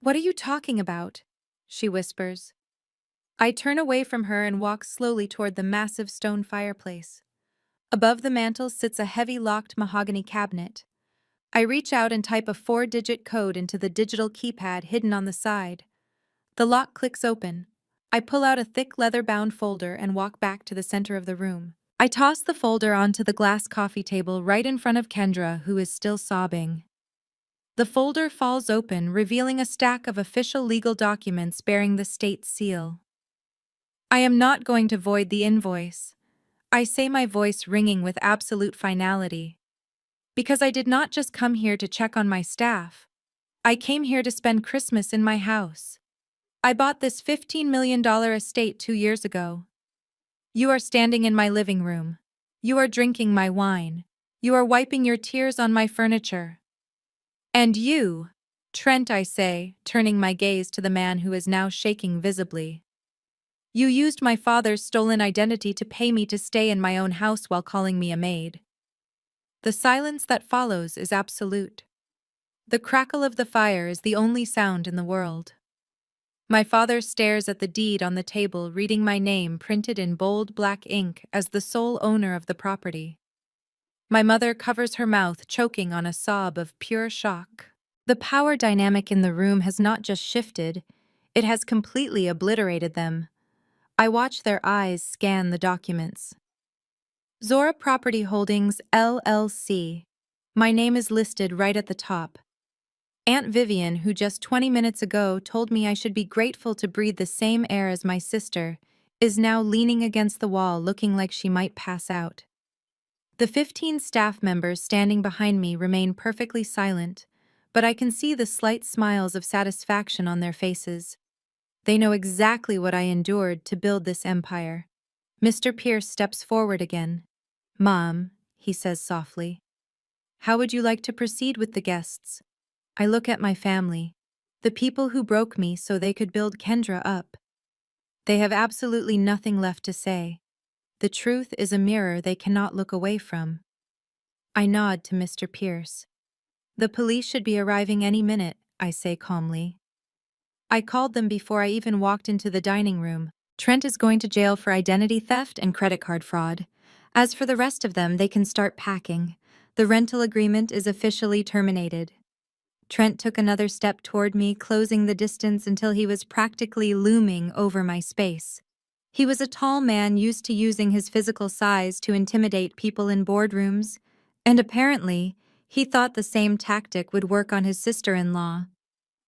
What are you talking about? She whispers. I turn away from her and walk slowly toward the massive stone fireplace. Above the mantel sits a heavy locked mahogany cabinet. I reach out and type a 4-digit code into the digital keypad hidden on the side. The lock clicks open. I pull out a thick leather-bound folder and walk back to the center of the room. I toss the folder onto the glass coffee table right in front of Kendra, who is still sobbing. The folder falls open, revealing a stack of official legal documents bearing the state seal. I am not going to void the invoice. I say, my voice ringing with absolute finality. Because I did not just come here to check on my staff. I came here to spend Christmas in my house. I bought this $15 million estate 2 years ago. You are standing in my living room. You are drinking my wine. You are wiping your tears on my furniture. And you, Trent, I say, turning my gaze to the man who is now shaking visibly. You used my father's stolen identity to pay me to stay in my own house while calling me a maid. The silence that follows is absolute. The crackle of the fire is the only sound in the world. My father stares at the deed on the table, reading my name printed in bold black ink as the sole owner of the property. My mother covers her mouth, choking on a sob of pure shock. The power dynamic in the room has not just shifted, it has completely obliterated them. I watch their eyes scan the documents. Zora Property Holdings, LLC. My name is listed right at the top. Aunt Vivian, who just 20 minutes ago told me I should be grateful to breathe the same air as my sister, is now leaning against the wall looking like she might pass out. The 15 staff members standing behind me remain perfectly silent, but I can see the slight smiles of satisfaction on their faces. They know exactly what I endured to build this empire. Mr. Pierce steps forward again. "Mom," he says softly, "how would you like to proceed with the guests?" I look at my family, the people who broke me so they could build Kendra up. They have absolutely nothing left to say. The truth is a mirror they cannot look away from. I nod to Mr. Pierce. "The police should be arriving any minute," I say calmly. I called them before I even walked into the dining room. Trent is going to jail for identity theft and credit card fraud. As for the rest of them, they can start packing. The rental agreement is officially terminated. Trent took another step toward me, closing the distance until he was practically looming over my space. He was a tall man used to using his physical size to intimidate people in boardrooms, and apparently, he thought the same tactic would work on his sister-in-law.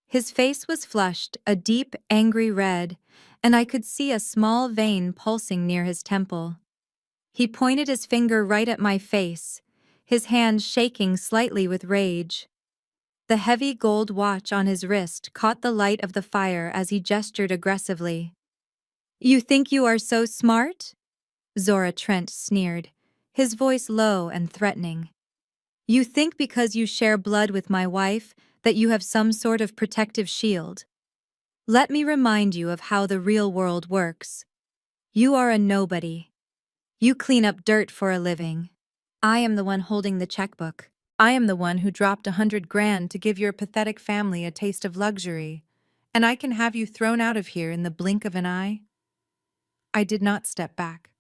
His face was flushed, a deep, angry red, and I could see a small vein pulsing near his temple. He pointed his finger right at my face, his hand shaking slightly with rage. The heavy gold watch on his wrist caught the light of the fire as he gestured aggressively. "You think you are so smart?" Zora Trent sneered, his voice low and threatening. "You think because you share blood with my wife that you have some sort of protective shield? Let me remind you of how the real world works. You are a nobody. You clean up dirt for a living. I am the one holding the checkbook. I am the one who dropped 100 grand to give your pathetic family a taste of luxury, and I can have you thrown out of here in the blink of an eye." I did not step back.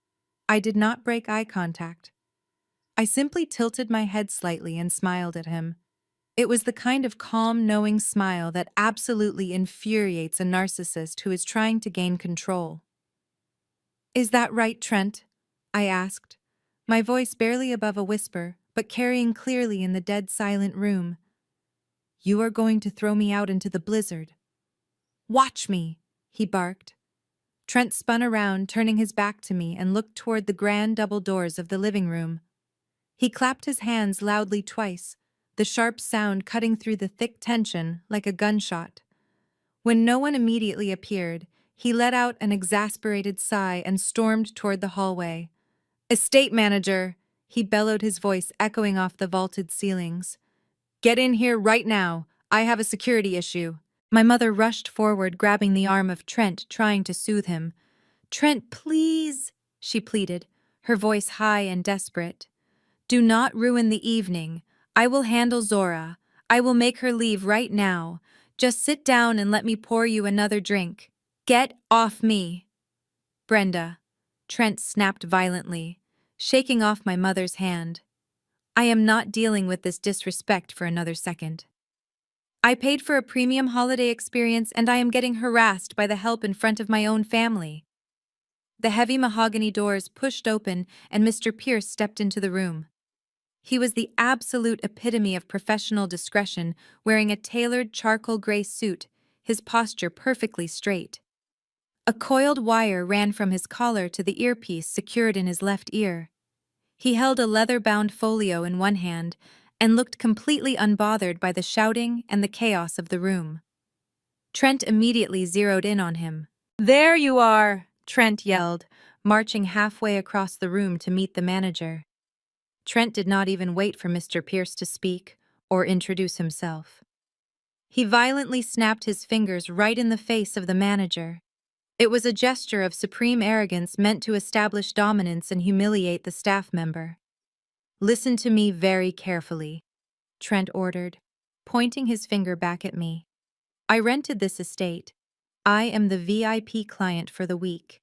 I did not break eye contact. I simply tilted my head slightly and smiled at him. It was the kind of calm, knowing smile that absolutely infuriates a narcissist who is trying to gain control. "Is that right, Trent?" I asked, my voice barely above a whisper, but carrying clearly in the dead silent room. "You are going to throw me out into the blizzard." "Watch me," he barked. Trent spun around, turning his back to me, and looked toward the grand double doors of the living room. He clapped his hands loudly twice, the sharp sound cutting through the thick tension like a gunshot. When no one immediately appeared, he let out an exasperated sigh and stormed toward the hallway. "Estate manager," he bellowed, his voice echoing off the vaulted ceilings. "Get in here right now. I have a security issue." My mother rushed forward, grabbing the arm of Trent, trying to soothe him. "Trent, please," she pleaded, her voice high and desperate. "Do not ruin the evening. I will handle Zora. I will make her leave right now. Just sit down and let me pour you another drink. Get off me." "Brenda," Trent snapped violently. shaking off my mother's hand. I am not dealing with this disrespect for another second. I paid for a premium holiday experience and I am getting harassed by the help in front of my own family. The heavy mahogany doors pushed open and Mr. Pierce stepped into the room. He was the absolute epitome of professional discretion, wearing a tailored charcoal gray suit, his posture perfectly straight. A coiled wire ran from his collar to the earpiece secured in his left ear. He held a leather-bound folio in one hand and looked completely unbothered by the shouting and the chaos of the room. Trent immediately zeroed in on him. "There you are!" Trent yelled, marching halfway across the room to meet the manager. Trent did not even wait for Mr. Pierce to speak or introduce himself. He violently snapped his fingers right in the face of the manager. It was a gesture of supreme arrogance meant to establish dominance and humiliate the staff member. "Listen to me very carefully," Trent ordered, pointing his finger back at me. "I rented this estate. I am the VIP client for the week.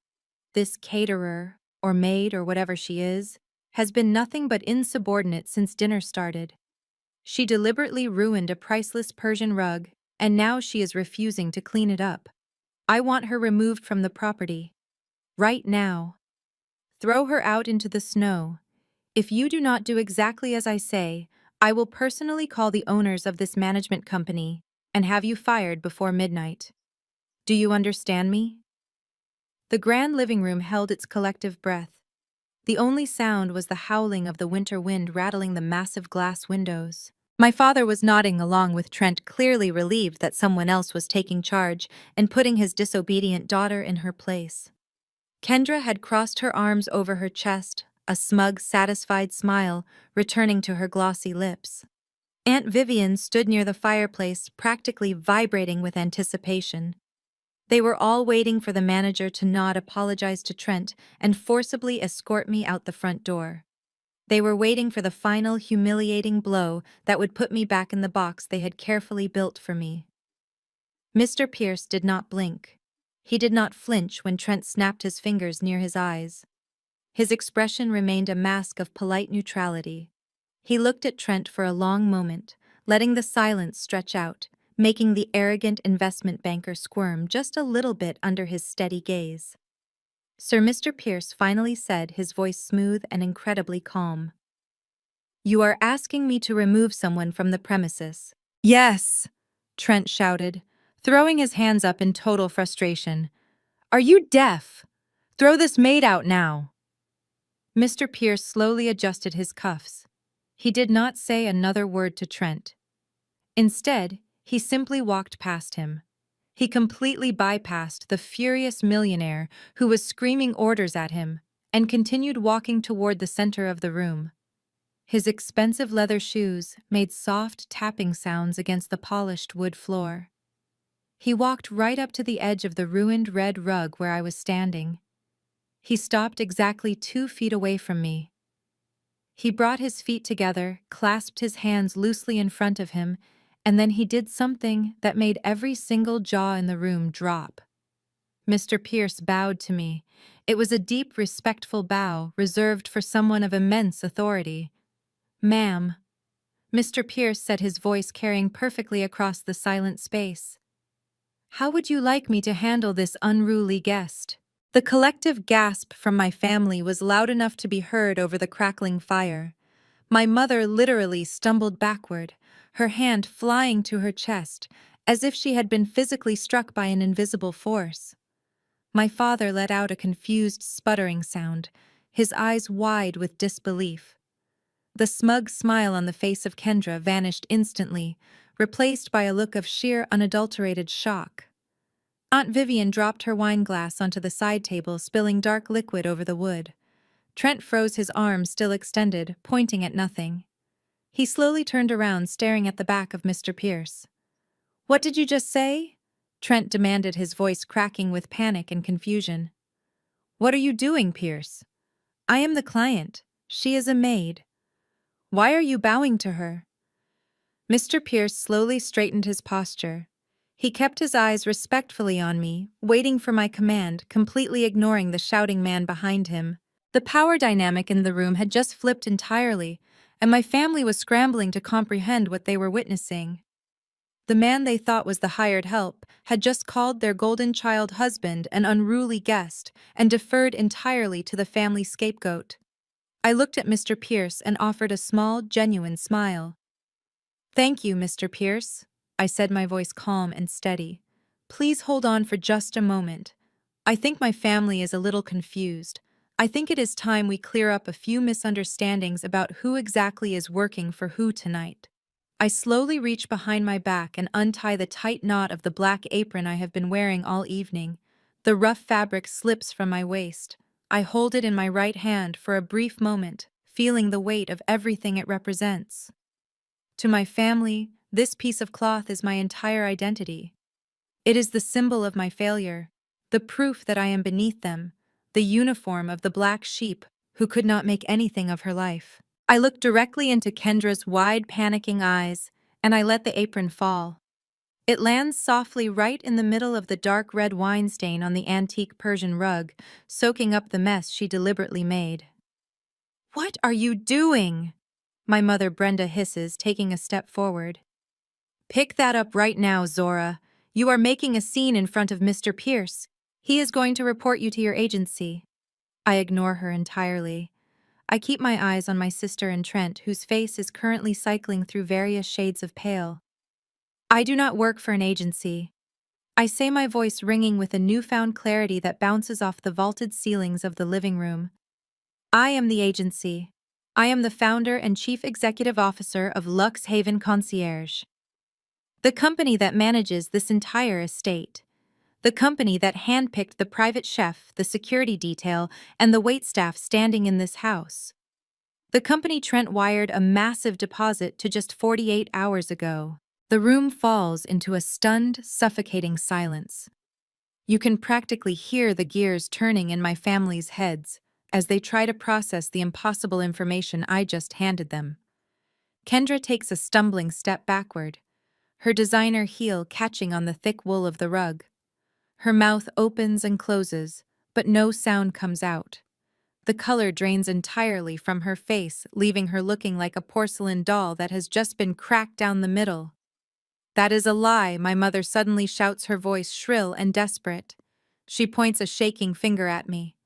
This caterer, or maid or whatever she is, has been nothing but insubordinate since dinner started. She deliberately ruined a priceless Persian rug, and now she is refusing to clean it up. I want her removed from the property. Right now. Throw her out into the snow. If you do not do exactly as I say, I will personally call the owners of this management company and have you fired before midnight. Do you understand me?" The grand living room held its collective breath. The only sound was the howling of the winter wind rattling the massive glass windows. My father was nodding along with Trent, clearly relieved that someone else was taking charge and putting his disobedient daughter in her place. Kendra had crossed her arms over her chest, a smug, satisfied smile returning to her glossy lips. Aunt Vivian stood near the fireplace, practically vibrating with anticipation. They were all waiting for the manager to nod, apologize to Trent, and forcibly escort me out the front door. They were waiting for the final humiliating blow that would put me back in the box they had carefully built for me. Mr. Pierce did not blink. He did not flinch when Trent snapped his fingers near his eyes. His expression remained a mask of polite neutrality. He looked at Trent for a long moment, letting the silence stretch out, making the arrogant investment banker squirm just a little bit under his steady gaze. Sir Mr. Pierce finally said, his voice smooth and incredibly calm. "You are asking me to remove someone from the premises." "Yes," Trent shouted, throwing his hands up in total frustration. "Are you deaf? Throw this maid out now." Mr. Pierce slowly adjusted his cuffs. He did not say another word to Trent. Instead, he simply walked past him. He completely bypassed the furious millionaire who was screaming orders at him and continued walking toward the center of the room. His expensive leather shoes made soft tapping sounds against the polished wood floor. He walked right up to the edge of the ruined red rug where I was standing. He stopped exactly 2 feet away from me. He brought his feet together, clasped his hands loosely in front of him, and then he did something that made every single jaw in the room drop. Mr. Pierce bowed to me. It was a deep, respectful bow reserved for someone of immense authority. "Ma'am," Mr. Pierce said, his voice carrying perfectly across the silent space. "How would you like me to handle this unruly guest?" The collective gasp from my family was loud enough to be heard over the crackling fire. My mother literally stumbled backward, her hand flying to her chest, as if she had been physically struck by an invisible force. My father let out a confused, sputtering sound, his eyes wide with disbelief. The smug smile on the face of Kendra vanished instantly, replaced by a look of sheer, unadulterated shock. Aunt Vivian dropped her wine glass onto the side table, spilling dark liquid over the wood. Trent froze, his arms still extended, pointing at nothing. He slowly turned around, staring at the back of Mr. Pierce. "What did you just say?" Trent demanded, his voice cracking with panic and confusion. "What are you doing, Pierce?" "I am the client. She is a maid." "Why are you bowing to her?" Mr. Pierce slowly straightened his posture. He kept his eyes respectfully on me, waiting for my command, completely ignoring the shouting man behind him. The power dynamic in the room had just flipped entirely, and my family was scrambling to comprehend what they were witnessing. The man they thought was the hired help had just called their golden child husband an unruly guest and deferred entirely to the family scapegoat. I looked at Mr. Pierce and offered a small, genuine smile. "Thank you, Mr. Pierce," I said, my voice calm and steady. "Please hold on for just a moment. I think my family is a little confused. I think it is time we clear up a few misunderstandings about who exactly is working for who tonight." I slowly reach behind my back and untie the tight knot of the black apron I have been wearing all evening. The rough fabric slips from my waist. I hold it in my right hand for a brief moment, feeling the weight of everything it represents. To my family, this piece of cloth is my entire identity. It is the symbol of my failure, the proof that I am beneath them, the uniform of the black sheep who could not make anything of her life. I looked directly into Kendra's wide, panicking eyes, and I let the apron fall. It lands softly right in the middle of the dark red wine stain on the antique Persian rug, soaking up the mess she deliberately made. "What are you doing?" my mother Brenda hisses, taking a step forward. "Pick that up right now, Zora. You are making a scene in front of Mr. Pierce. He is going to report you to your agency." I ignore her entirely. I keep my eyes on my sister and Trent, whose face is currently cycling through various shades of pale. "I do not work for an agency." I say, my voice ringing with a newfound clarity that bounces off the vaulted ceilings of the living room. "I am the agency. I am the founder and chief executive officer of Lux Haven Concierge, the company that manages this entire estate. The company that handpicked the private chef, the security detail, and the waitstaff standing in this house. The company Trent wired a massive deposit to just 48 hours ago." The room falls into a stunned, suffocating silence. You can practically hear the gears turning in my family's heads as they try to process the impossible information I just handed them. Kendra takes a stumbling step backward, her designer heel catching on the thick wool of the rug. Her mouth opens and closes, but no sound comes out. The color drains entirely from her face, leaving her looking like a porcelain doll that has just been cracked down the middle. "That is a lie," my mother suddenly shouts, her voice shrill and desperate. She points a shaking finger at me.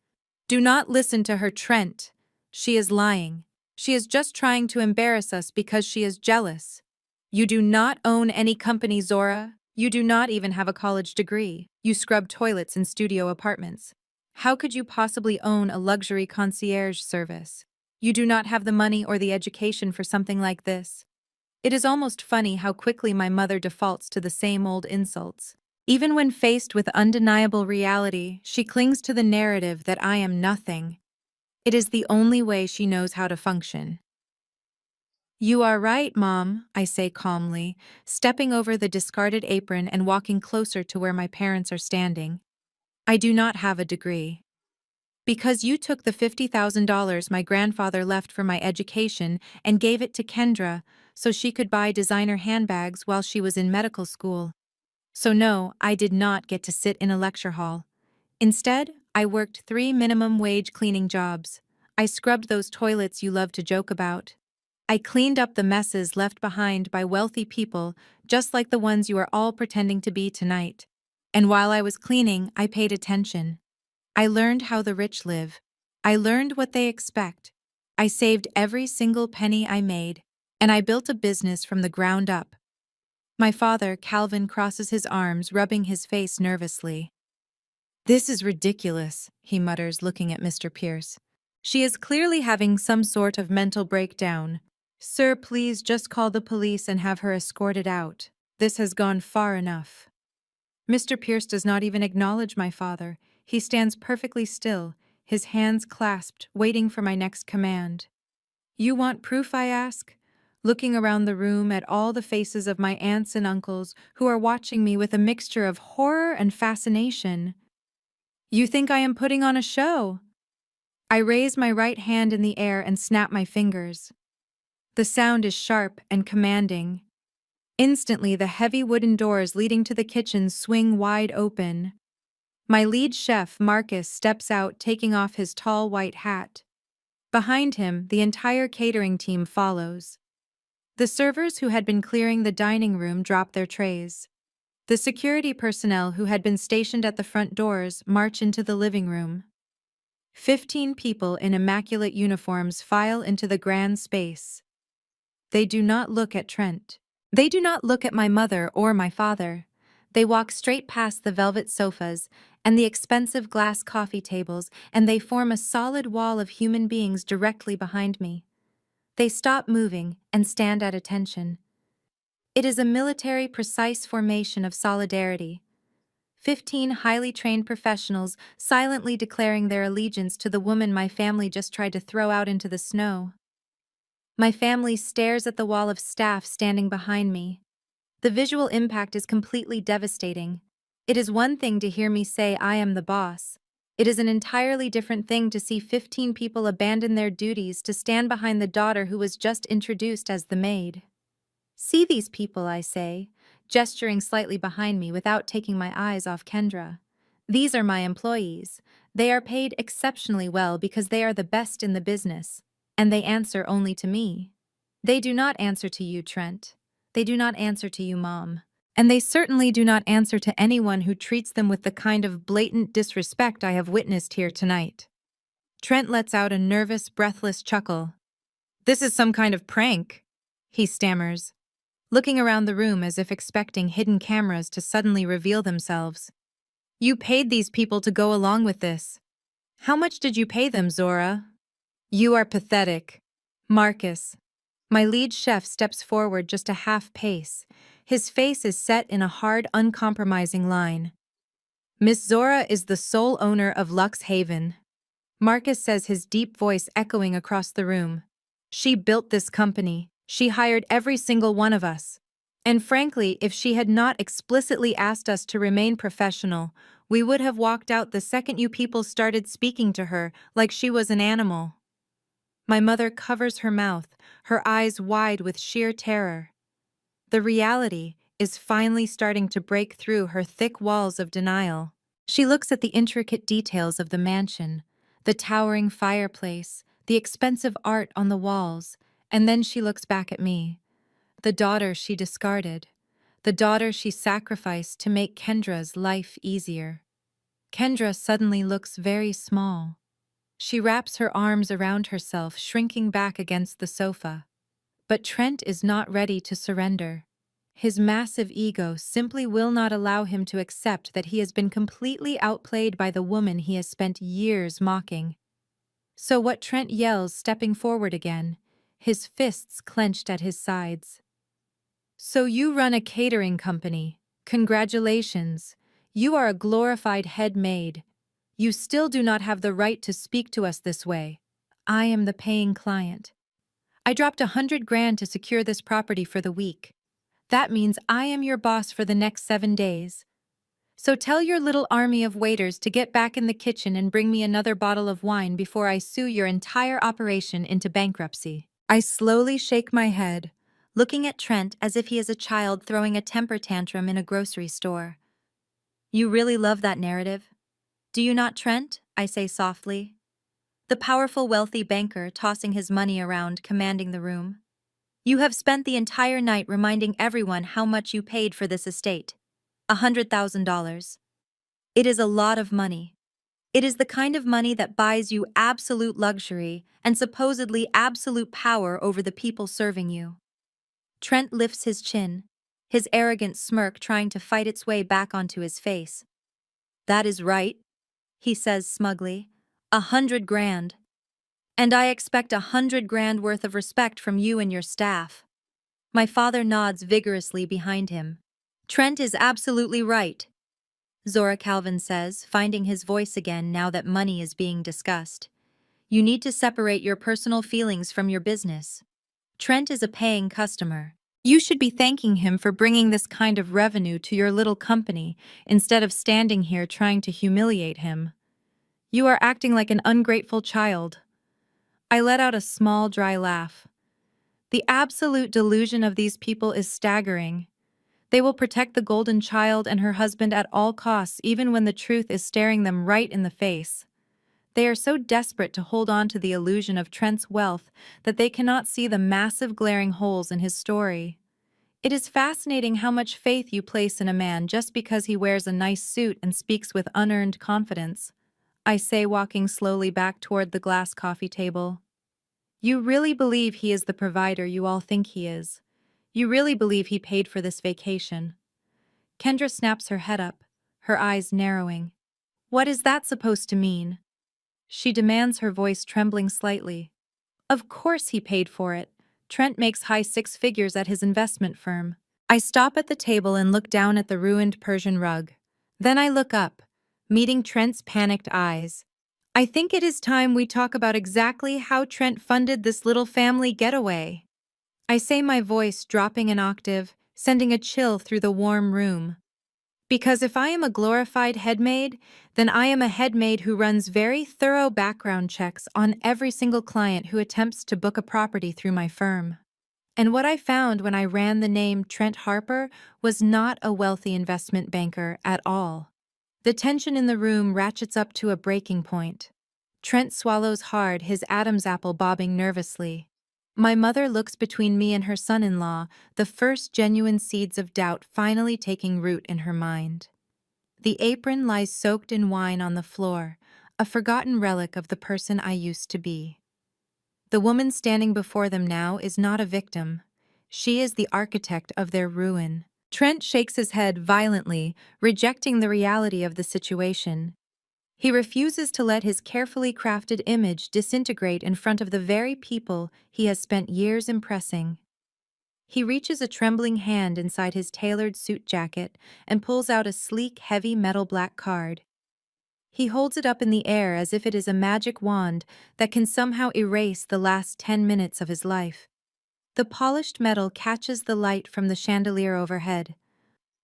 "Do not listen to her, Trent. She is lying. She is just trying to embarrass us because she is jealous. You do not own any company, Zora. You do not even have a college degree. You scrub toilets in studio apartments. How could you possibly own a luxury concierge service? You do not have the money or the education for something like this." It is almost funny how quickly my mother defaults to the same old insults. Even when faced with undeniable reality, she clings to the narrative that I am nothing. It is the only way she knows how to function. "You are right, Mom," I say calmly, stepping over the discarded apron and walking closer to where my parents are standing. "I do not have a degree. Because you took the $50,000 my grandfather left for my education and gave it to Kendra so she could buy designer handbags while she was in medical school. So no, I did not get to sit in a lecture hall. Instead, I worked 3 minimum wage cleaning jobs. I scrubbed those toilets you love to joke about. I cleaned up the messes left behind by wealthy people, just like the ones you are all pretending to be tonight. And while I was cleaning, I paid attention. I learned how the rich live. I learned what they expect. I saved every single penny I made, and I built a business from the ground up." My father, Calvin, crosses his arms, rubbing his face nervously. "This is ridiculous," he mutters, looking at Mr. Pierce. "She is clearly having some sort of mental breakdown. Sir, please just call the police and have her escorted out. This has gone far enough." Mr. Pierce does not even acknowledge my father. He stands perfectly still, his hands clasped, waiting for my next command. "You want proof?" I ask, looking around the room at all the faces of my aunts and uncles who are watching me with a mixture of horror and fascination. "You think I am putting on a show?" I raise my right hand in the air and snap my fingers. The sound is sharp and commanding. Instantly, the heavy wooden doors leading to the kitchen swing wide open. My lead chef, Marcus, steps out, taking off his tall white hat. Behind him, the entire catering team follows. The servers who had been clearing the dining room drop their trays. The security personnel who had been stationed at the front doors march into the living room. 15 people in immaculate uniforms file into the grand space. They do not look at Trent. They do not look at my mother or my father. They walk straight past the velvet sofas and the expensive glass coffee tables, and they form a solid wall of human beings directly behind me. They stop moving and stand at attention. It is a military precise formation of solidarity. 15 highly trained professionals silently declaring their allegiance to the woman my family just tried to throw out into the snow. My family stares at the wall of staff standing behind me. The visual impact is completely devastating. It is one thing to hear me say I am the boss. It is an entirely different thing to see 15 people abandon their duties to stand behind the daughter who was just introduced as the maid. See these people, I say, gesturing slightly behind me without taking my eyes off Kendra. These are my employees. They are paid exceptionally well because they are the best in the business, and they answer only to me. They do not answer to you, Trent. They do not answer to you, Mom. And they certainly do not answer to anyone who treats them with the kind of blatant disrespect I have witnessed here tonight. Trent lets out a nervous, breathless chuckle. This is some kind of prank, he stammers, looking around the room as if expecting hidden cameras to suddenly reveal themselves. You paid these people to go along with this. How much did you pay them, Zora? You are pathetic. Marcus. My lead chef steps forward just a half pace. His face is set in a hard, uncompromising line. Miss Zora is the sole owner of Lux Haven. Marcus says, his deep voice echoing across the room. She built this company. She hired every single one of us. And frankly, if she had not explicitly asked us to remain professional, we would have walked out the second you people started speaking to her like she was an animal. My mother covers her mouth, her eyes wide with sheer terror. The reality is finally starting to break through her thick walls of denial. She looks at the intricate details of the mansion, the towering fireplace, the expensive art on the walls, and then she looks back at me, the daughter she discarded, the daughter she sacrificed to make Kendra's life easier. Kendra suddenly looks very small. She wraps her arms around herself, shrinking back against the sofa. But Trent is not ready to surrender. His massive ego simply will not allow him to accept that he has been completely outplayed by the woman he has spent years mocking. So what Trent yells, stepping forward again, his fists clenched at his sides. So you run a catering company. Congratulations. You are a glorified head maid. You still do not have the right to speak to us this way. I am the paying client. I dropped $100,000 to secure this property for the week. That means I am your boss for the next 7 days. So tell your little army of waiters to get back in the kitchen and bring me another bottle of wine before I sue your entire operation into bankruptcy. I slowly shake my head, looking at Trent as if he is a child throwing a temper tantrum in a grocery store. You really love that narrative? Do you not, Trent? I say softly. The powerful, wealthy banker tossing his money around, commanding the room. You have spent the entire night reminding everyone how much you paid for this estate. $100,000. It is a lot of money. It is the kind of money that buys you absolute luxury and supposedly absolute power over the people serving you. Trent lifts his chin, his arrogant smirk trying to fight its way back onto his face. That is right, he says smugly. $100,000. And I expect $100,000 worth of respect from you and your staff. My father nods vigorously behind him. Trent is absolutely right, Zora Calvin says, finding his voice again now that money is being discussed. You need to separate your personal feelings from your business. Trent is a paying customer. You should be thanking him for bringing this kind of revenue to your little company instead of standing here trying to humiliate him. You are acting like an ungrateful child. I let out a small, dry laugh. The absolute delusion of these people is staggering. They will protect the golden child and her husband at all costs, even when the truth is staring them right in the face. They are so desperate to hold on to the illusion of Trent's wealth that they cannot see the massive glaring holes in his story. It is fascinating how much faith you place in a man just because he wears a nice suit and speaks with unearned confidence, I say, walking slowly back toward the glass coffee table. You really believe he is the provider you all think he is. You really believe he paid for this vacation. Kendra snaps her head up, her eyes narrowing. What is that supposed to mean? She demands, her voice trembling slightly. Of course he paid for it. Trent makes high six figures at his investment firm. I stop at the table and look down at the ruined Persian rug. Then I look up, meeting Trent's panicked eyes. I think it is time we talk about exactly how Trent funded this little family getaway. I say, my voice dropping an octave, sending a chill through the warm room. Because if I am a glorified head maid, then I am a head maid who runs very thorough background checks on every single client who attempts to book a property through my firm. And what I found when I ran the name Trent Harper was not a wealthy investment banker at all. The tension in the room ratchets up to a breaking point. Trent swallows hard, his Adam's apple bobbing nervously. My mother looks between me and her son-in-law, the first genuine seeds of doubt finally taking root in her mind. The apron lies soaked in wine on the floor, a forgotten relic of the person I used to be. The woman standing before them now is not a victim. She is the architect of their ruin. Trent shakes his head violently, rejecting the reality of the situation. He refuses to let his carefully crafted image disintegrate in front of the very people he has spent years impressing. He reaches a trembling hand inside his tailored suit jacket and pulls out a sleek, heavy metal black card. He holds it up in the air as if it is a magic wand that can somehow erase the last 10 minutes of his life. The polished metal catches the light from the chandelier overhead.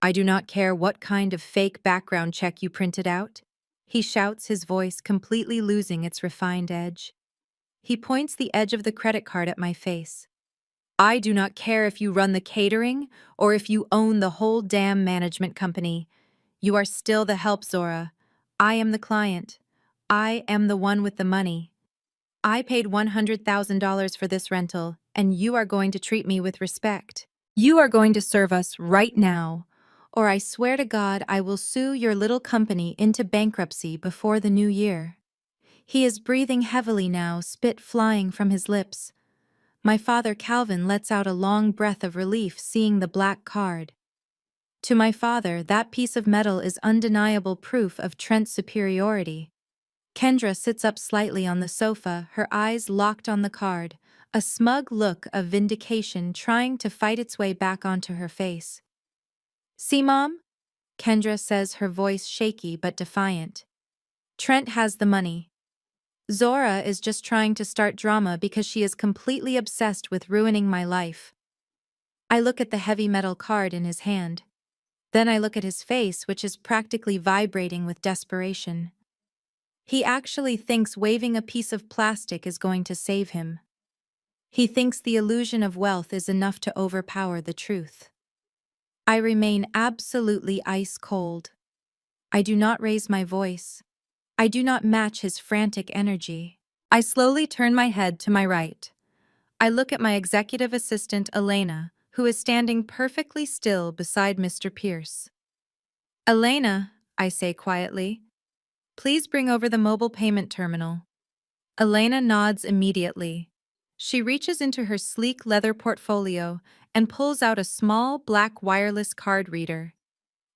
I do not care what kind of fake background check you printed out, he shouts, his voice completely losing its refined edge. He points the edge of the credit card at my face. I do not care if you run the catering or if you own the whole damn management company. You are still the help, Zora. I am the client. I am the one with the money. I paid $100,000 for this rental, and you are going to treat me with respect. You are going to serve us right now, or I swear to God I will sue your little company into bankruptcy before the new year. He is breathing heavily now, spit flying from his lips. My father Calvin lets out a long breath of relief seeing the black card. To my father, that piece of metal is undeniable proof of Trent's superiority. Kendra sits up slightly on the sofa, her eyes locked on the card, a smug look of vindication trying to fight its way back onto her face. See, Mom? Kendra says, her voice shaky but defiant. Trent has the money. Zora is just trying to start drama because she is completely obsessed with ruining my life. I look at the heavy metal card in his hand. Then I look at his face, which is practically vibrating with desperation. He actually thinks waving a piece of plastic is going to save him. He thinks the illusion of wealth is enough to overpower the truth. I remain absolutely ice cold. I do not raise my voice. I do not match his frantic energy. I slowly turn my head to my right. I look at my executive assistant, Elena, who is standing perfectly still beside Mr. Pierce. Elena, I say quietly, please bring over the mobile payment terminal. Elena nods immediately. She reaches into her sleek leather portfolio and pulls out a small black wireless card reader.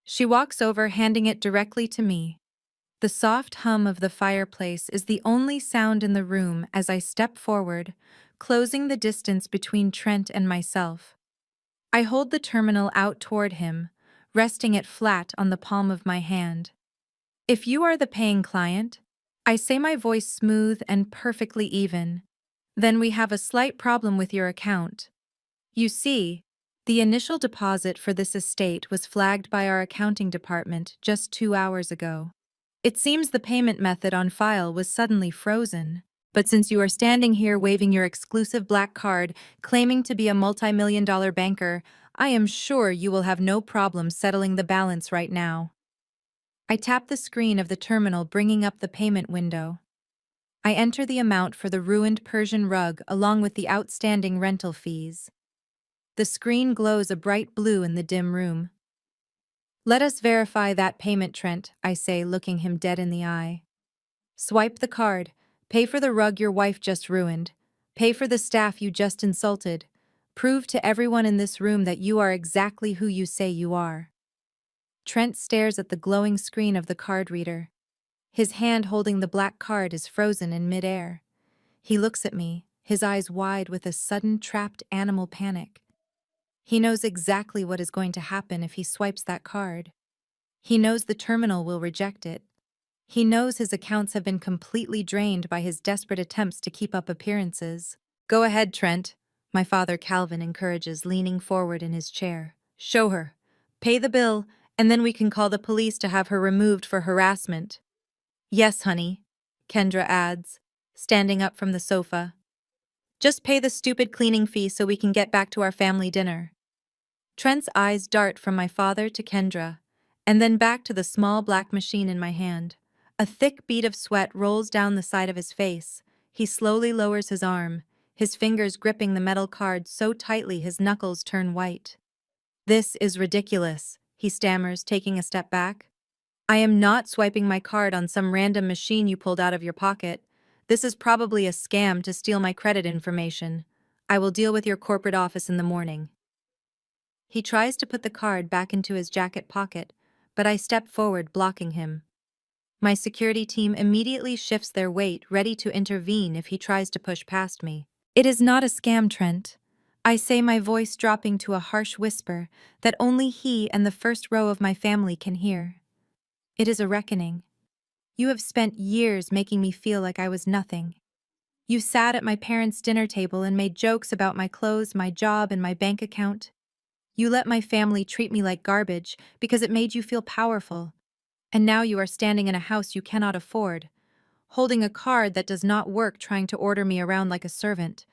She walks over, handing it directly to me. The soft hum of the fireplace is the only sound in the room as I step forward, closing the distance between Trent and myself. I hold the terminal out toward him, resting it flat on the palm of my hand. If you are the paying client, I say, my voice smooth and perfectly even, then we have a slight problem with your account. You see, the initial deposit for this estate was flagged by our accounting department just 2 hours ago. It seems the payment method on file was suddenly frozen. But since you are standing here waving your exclusive black card, claiming to be a multi-million-dollar banker, I am sure you will have no problem settling the balance right now. I tap the screen of the terminal, bringing up the payment window. I enter the amount for the ruined Persian rug along with the outstanding rental fees. The screen glows a bright blue in the dim room. Let us verify that payment, Trent, I say, looking him dead in the eye. Swipe the card. Pay for the rug your wife just ruined. Pay for the staff you just insulted. Prove to everyone in this room that you are exactly who you say you are. Trent stares at the glowing screen of the card reader. His hand holding the black card is frozen in midair. He looks at me, his eyes wide with a sudden trapped animal panic. He knows exactly what is going to happen if he swipes that card. He knows the terminal will reject it. He knows his accounts have been completely drained by his desperate attempts to keep up appearances. Go ahead, Trent, my father Calvin encourages, leaning forward in his chair. Show her. Pay the bill, and then we can call the police to have her removed for harassment. Yes, honey, Kendra adds, standing up from the sofa. Just pay the stupid cleaning fee so we can get back to our family dinner. Trent's eyes dart from my father to Kendra, and then back to the small black machine in my hand. A thick bead of sweat rolls down the side of his face. He slowly lowers his arm, his fingers gripping the metal card so tightly his knuckles turn white. This is ridiculous, he stammers, taking a step back. I am not swiping my card on some random machine you pulled out of your pocket. This is probably a scam to steal my credit information. I will deal with your corporate office in the morning. He tries to put the card back into his jacket pocket, but I step forward, blocking him. My security team immediately shifts their weight, ready to intervene if he tries to push past me. It is not a scam, Trent. I say, my voice dropping to a harsh whisper that only he and the first row of my family can hear. It is a reckoning. You have spent years making me feel like I was nothing. You sat at my parents' dinner table and made jokes about my clothes, my job, and my bank account. You let my family treat me like garbage because it made you feel powerful. And now you are standing in a house you cannot afford, holding a card that does not work, trying to order me around like a servant.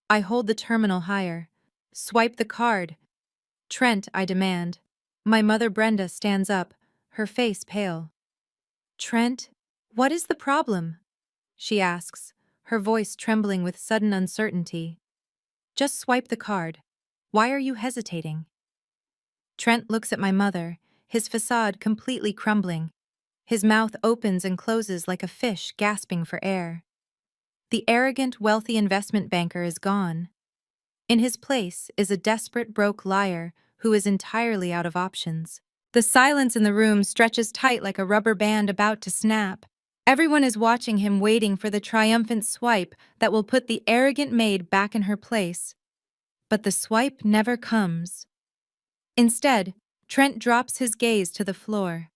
I hold the terminal higher. Swipe the card. Trent, I demand. My mother Brenda stands up, her face pale. Trent, what is the problem? She asks, her voice trembling with sudden uncertainty. Just swipe the card. Why are you hesitating? Trent looks at my mother, his facade completely crumbling. His mouth opens and closes like a fish gasping for air. The arrogant, wealthy investment banker is gone. In his place is a desperate, broke liar who is entirely out of options. The silence in the room stretches tight like a rubber band about to snap. Everyone is watching him, waiting for the triumphant swipe that will put the arrogant maid back in her place. But the swipe never comes. Instead, Trent drops his gaze to the floor.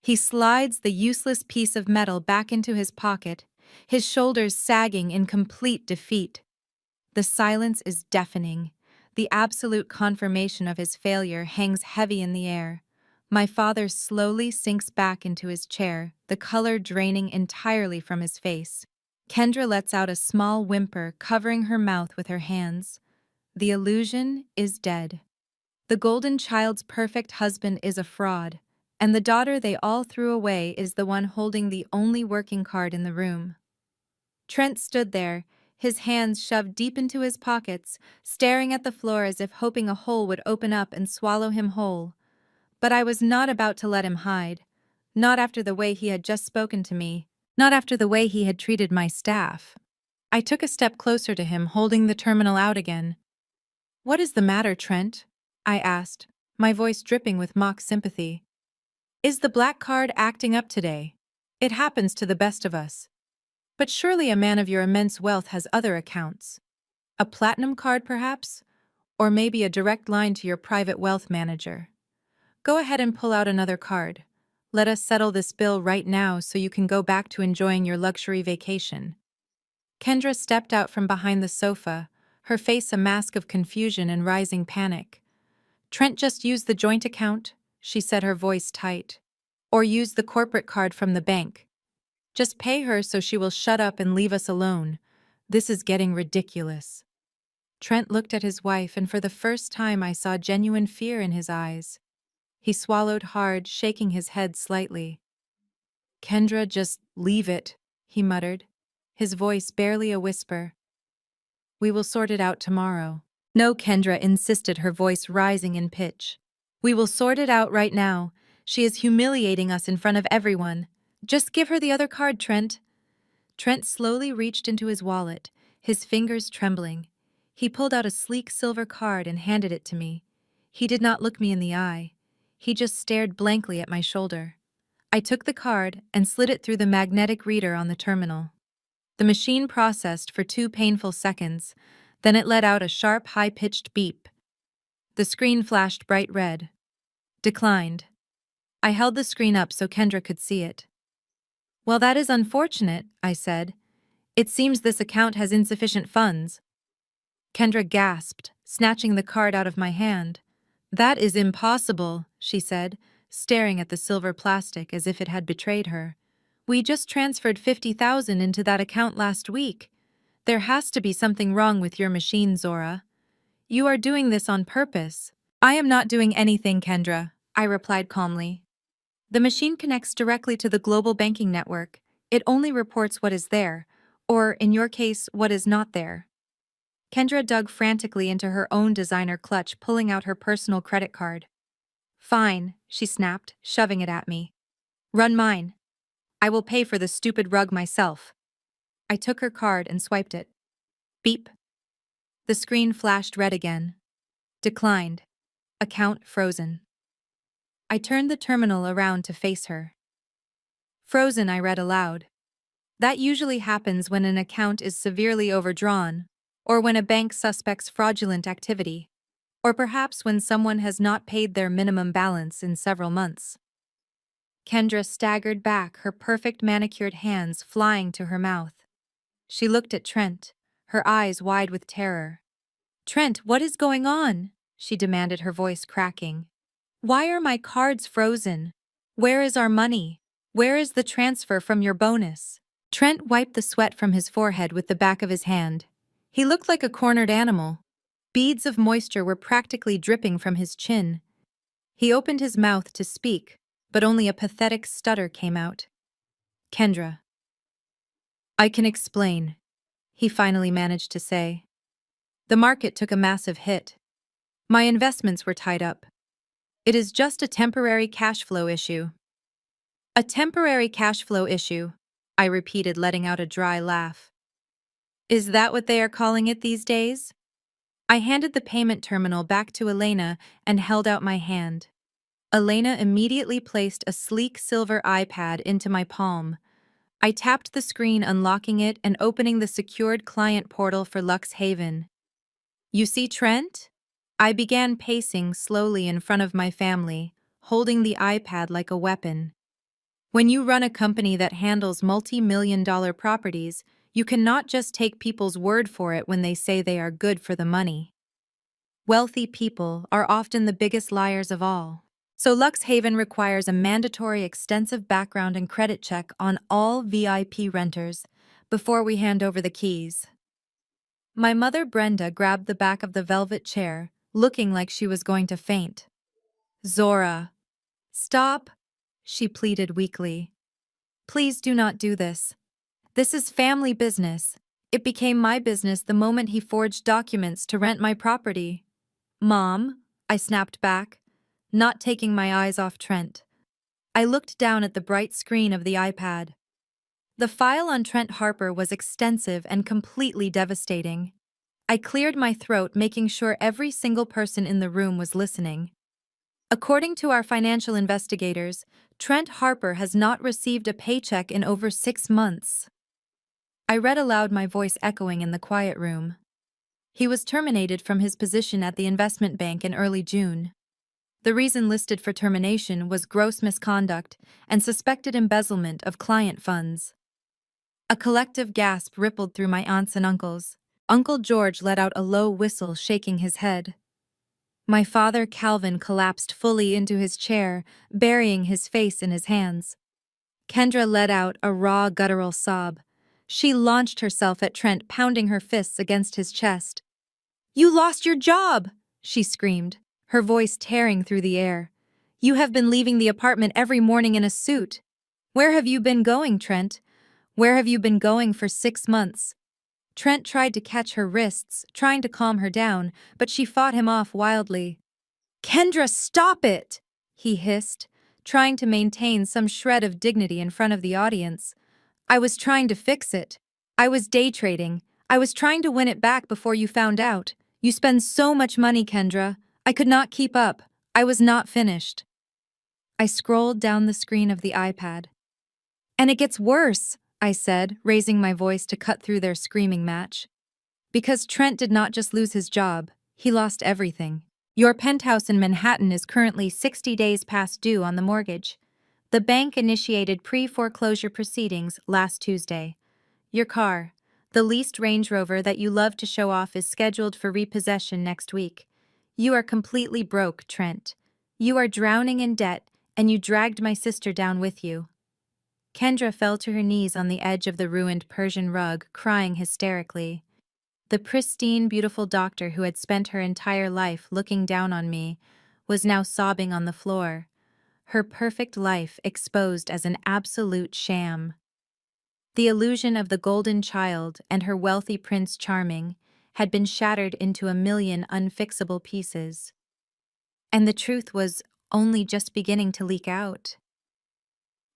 He slides the useless piece of metal back into his pocket, his shoulders sagging in complete defeat. The silence is deafening. The absolute confirmation of his failure hangs heavy in the air. My father slowly sinks back into his chair, the color draining entirely from his face. Kendra lets out a small whimper, covering her mouth with her hands. The illusion is dead. The golden child's perfect husband is a fraud, and the daughter they all threw away is the one holding the only working card in the room. Trent stood there, his hands shoved deep into his pockets, staring at the floor as if hoping a hole would open up and swallow him whole. But I was not about to let him hide. Not after the way he had just spoken to me. Not after the way he had treated my staff. I took a step closer to him, holding the terminal out again. What is the matter, Trent? I asked, my voice dripping with mock sympathy. Is the black card acting up today? It happens to the best of us. But surely a man of your immense wealth has other accounts. A platinum card, perhaps? Or maybe a direct line to your private wealth manager. Go ahead and pull out another card. Let us settle this bill right now so you can go back to enjoying your luxury vacation. Kendra stepped out from behind the sofa, her face a mask of confusion and rising panic. Trent just used the joint account, she said, her voice tight. Or use the corporate card from the bank. Just pay her so she will shut up and leave us alone. This is getting ridiculous. Trent looked at his wife, and for the first time I saw genuine fear in his eyes. He swallowed hard, shaking his head slightly. "Kendra, just leave it," he muttered, his voice barely a whisper. "We will sort it out tomorrow." "No," Kendra insisted, her voice rising in pitch. "We will sort it out right now. She is humiliating us in front of everyone. Just give her the other card, Trent." Trent slowly reached into his wallet, his fingers trembling. He pulled out a sleek silver card and handed it to me. He did not look me in the eye. He just stared blankly at my shoulder. I took the card and slid it through the magnetic reader on the terminal. The machine processed for 2 painful seconds, then it let out a sharp, high-pitched beep. The screen flashed bright red. "Declined." I held the screen up so Kendra could see it. "Well, that is unfortunate," I said. "It seems this account has insufficient funds." Kendra gasped, snatching the card out of my hand. "That is impossible," she said, staring at the silver plastic as if it had betrayed her. "We just transferred 50,000 into that account last week. There has to be something wrong with your machine, Zora. You are doing this on purpose." "I am not doing anything, Kendra," I replied calmly. "The machine connects directly to the global banking network. It only reports what is there, or, in your case, what is not there." Kendra dug frantically into her own designer clutch, pulling out her personal credit card. "Fine," she snapped, shoving it at me. "Run mine. I will pay for the stupid rug myself." I took her card and swiped it. Beep. The screen flashed red again. "Declined. Account frozen." I turned the terminal around to face her. "Frozen," I read aloud. "That usually happens when an account is severely overdrawn, or when a bank suspects fraudulent activity, or perhaps when someone has not paid their minimum balance in several months." Kendra staggered back, her perfect manicured hands flying to her mouth. She looked at Trent, her eyes wide with terror. "Trent, what is going on?" she demanded, her voice cracking. "Why are my cards frozen? Where is our money? Where is the transfer from your bonus?" Trent wiped the sweat from his forehead with the back of his hand. He looked like a cornered animal. Beads of moisture were practically dripping from his chin. He opened his mouth to speak, but only a pathetic stutter came out. "Kendra." "I can explain," he finally managed to say. "The market took a massive hit. My investments were tied up. It is just a temporary cash flow issue." "A temporary cash flow issue," I repeated, letting out a dry laugh. "Is that what they are calling it these days?" I handed the payment terminal back to Elena and held out my hand. Elena immediately placed a sleek silver iPad into my palm. I tapped the screen, unlocking it and opening the secured client portal for Lux Haven. "You see, Trent?" I began pacing slowly in front of my family, holding the iPad like a weapon. "When you run a company that handles multi-million-dollar properties, you cannot just take people's word for it when they say they are good for the money. Wealthy people are often the biggest liars of all. So Lux Haven requires a mandatory extensive background and credit check on all VIP renters before we hand over the keys." My mother Brenda grabbed the back of the velvet chair, looking like she was going to faint. "Zora, stop," she pleaded weakly. "Please do not do this. This is family business. It became my business the moment he forged documents to rent my property." "Mom," I snapped back, not taking my eyes off Trent. I looked down at the bright screen of the iPad. The file on Trent Harper was extensive and completely devastating. I cleared my throat, making sure every single person in the room was listening. "According to our financial investigators, Trent Harper has not received a paycheck in over 6 months." I read aloud, my voice echoing in the quiet room. "He was terminated from his position at the investment bank in early June. The reason listed for termination was gross misconduct and suspected embezzlement of client funds." A collective gasp rippled through my aunts and uncles. Uncle George let out a low whistle, shaking his head. My father, Calvin, collapsed fully into his chair, burying his face in his hands. Kendra let out a raw, guttural sob. She launched herself at Trent, pounding her fists against his chest. You lost your job, she screamed, her voice tearing through the air. You have been leaving the apartment every morning in a suit. Where have you been going, Trent? Where have you been going for 6 months? Trent tried to catch her wrists, trying to calm her down, but she fought him off wildly. Kendra, stop it! He hissed, trying to maintain some shred of dignity in front of the audience. I was trying to fix it. I was day trading. I was trying to win it back before you found out. You spend so much money, Kendra. I could not keep up. I was not finished. I scrolled down the screen of the iPad. And it gets worse, I said, raising my voice to cut through their screaming match. Because Trent did not just lose his job, he lost everything. Your penthouse in Manhattan is currently 60 days past due on the mortgage. The bank initiated pre-foreclosure proceedings last Tuesday. Your car, the leased Range Rover that you love to show off, is scheduled for repossession next week. You are completely broke, Trent. You are drowning in debt, and you dragged my sister down with you. Kendra fell to her knees on the edge of the ruined Persian rug, crying hysterically. The pristine, beautiful doctor who had spent her entire life looking down on me was now sobbing on the floor, her perfect life exposed as an absolute sham. The illusion of the golden child and her wealthy Prince Charming had been shattered into a million unfixable pieces. And the truth was only just beginning to leak out.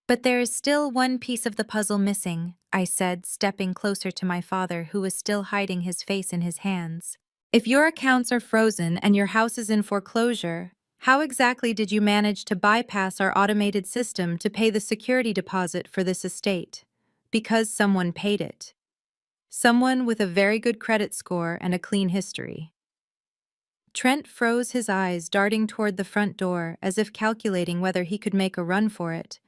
But there is still one piece of the puzzle missing, I said, stepping closer to my father, who was still hiding his face in his hands. If your accounts are frozen and your house is in foreclosure, how exactly did you manage to bypass our automated system to pay the security deposit for this estate? Because someone paid it. Someone with a very good credit score and a clean history. Trent froze his eyes, darting toward the front door as if calculating whether he could make a run for it.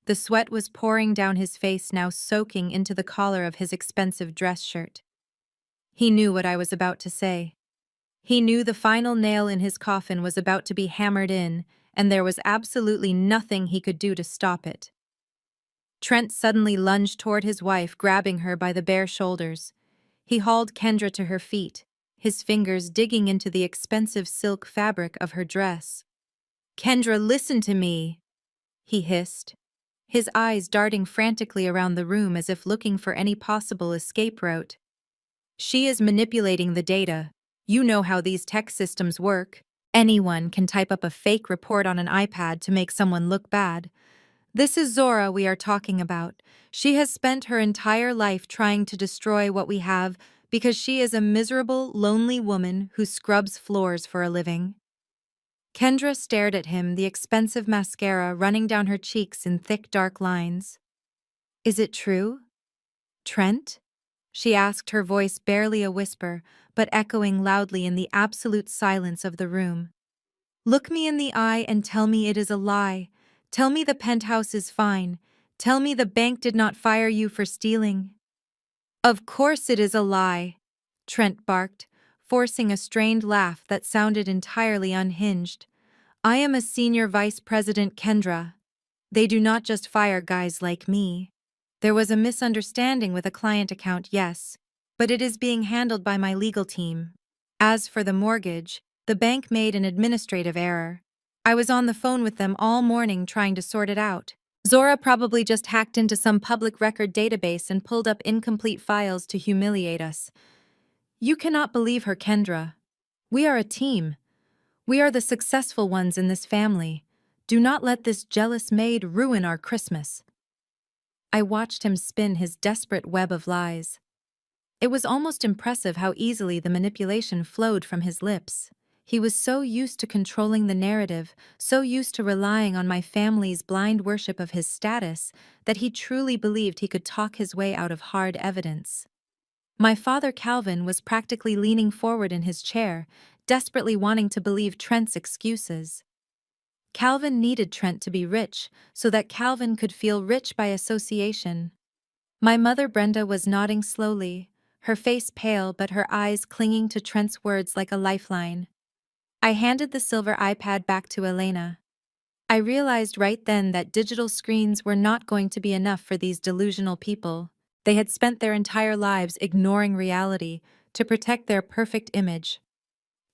The sweat was pouring down his face, now soaking into the collar of his expensive dress shirt. He knew what I was about to say. He knew the final nail in his coffin was about to be hammered in, and there was absolutely nothing he could do to stop it. Trent suddenly lunged toward his wife, grabbing her by the bare shoulders. He hauled Kendra to her feet, his fingers digging into the expensive silk fabric of her dress. Kendra, listen to me, he hissed, his eyes darting frantically around the room as if looking for any possible escape route. She is manipulating the data. You know how these tech systems work. Anyone can type up a fake report on an iPad to make someone look bad. This is Zora we are talking about. She has spent her entire life trying to destroy what we have because she is a miserable, lonely woman who scrubs floors for a living. Kendra stared at him, the expensive mascara running down her cheeks in thick, dark lines. Is it true, Trent? She asked, her voice barely a whisper, but echoing loudly in the absolute silence of the room. Look me in the eye and tell me it is a lie. Tell me the penthouse is fine. Tell me the bank did not fire you for stealing. Of course it is a lie, Trent barked, forcing a strained laugh that sounded entirely unhinged. I am a senior vice president, Kendra. They do not just fire guys like me. There was a misunderstanding with a client account, yes, but it is being handled by my legal team. As for the mortgage, the bank made an administrative error. I was on the phone with them all morning trying to sort it out. Zora probably just hacked into some public record database and pulled up incomplete files to humiliate us. You cannot believe her, Kendra. We are a team. We are the successful ones in this family. Do not let this jealous maid ruin our Christmas. I watched him spin his desperate web of lies. It was almost impressive how easily the manipulation flowed from his lips. He was so used to controlling the narrative, so used to relying on my family's blind worship of his status, that he truly believed he could talk his way out of hard evidence. My father Calvin was practically leaning forward in his chair, desperately wanting to believe Trent's excuses. Calvin needed Trent to be rich so that Calvin could feel rich by association. My mother Brenda was nodding slowly, her face pale but her eyes clinging to Trent's words like a lifeline. I handed the silver iPad back to Elena. I realized right then that digital screens were not going to be enough for these delusional people. They had spent their entire lives ignoring reality to protect their perfect image.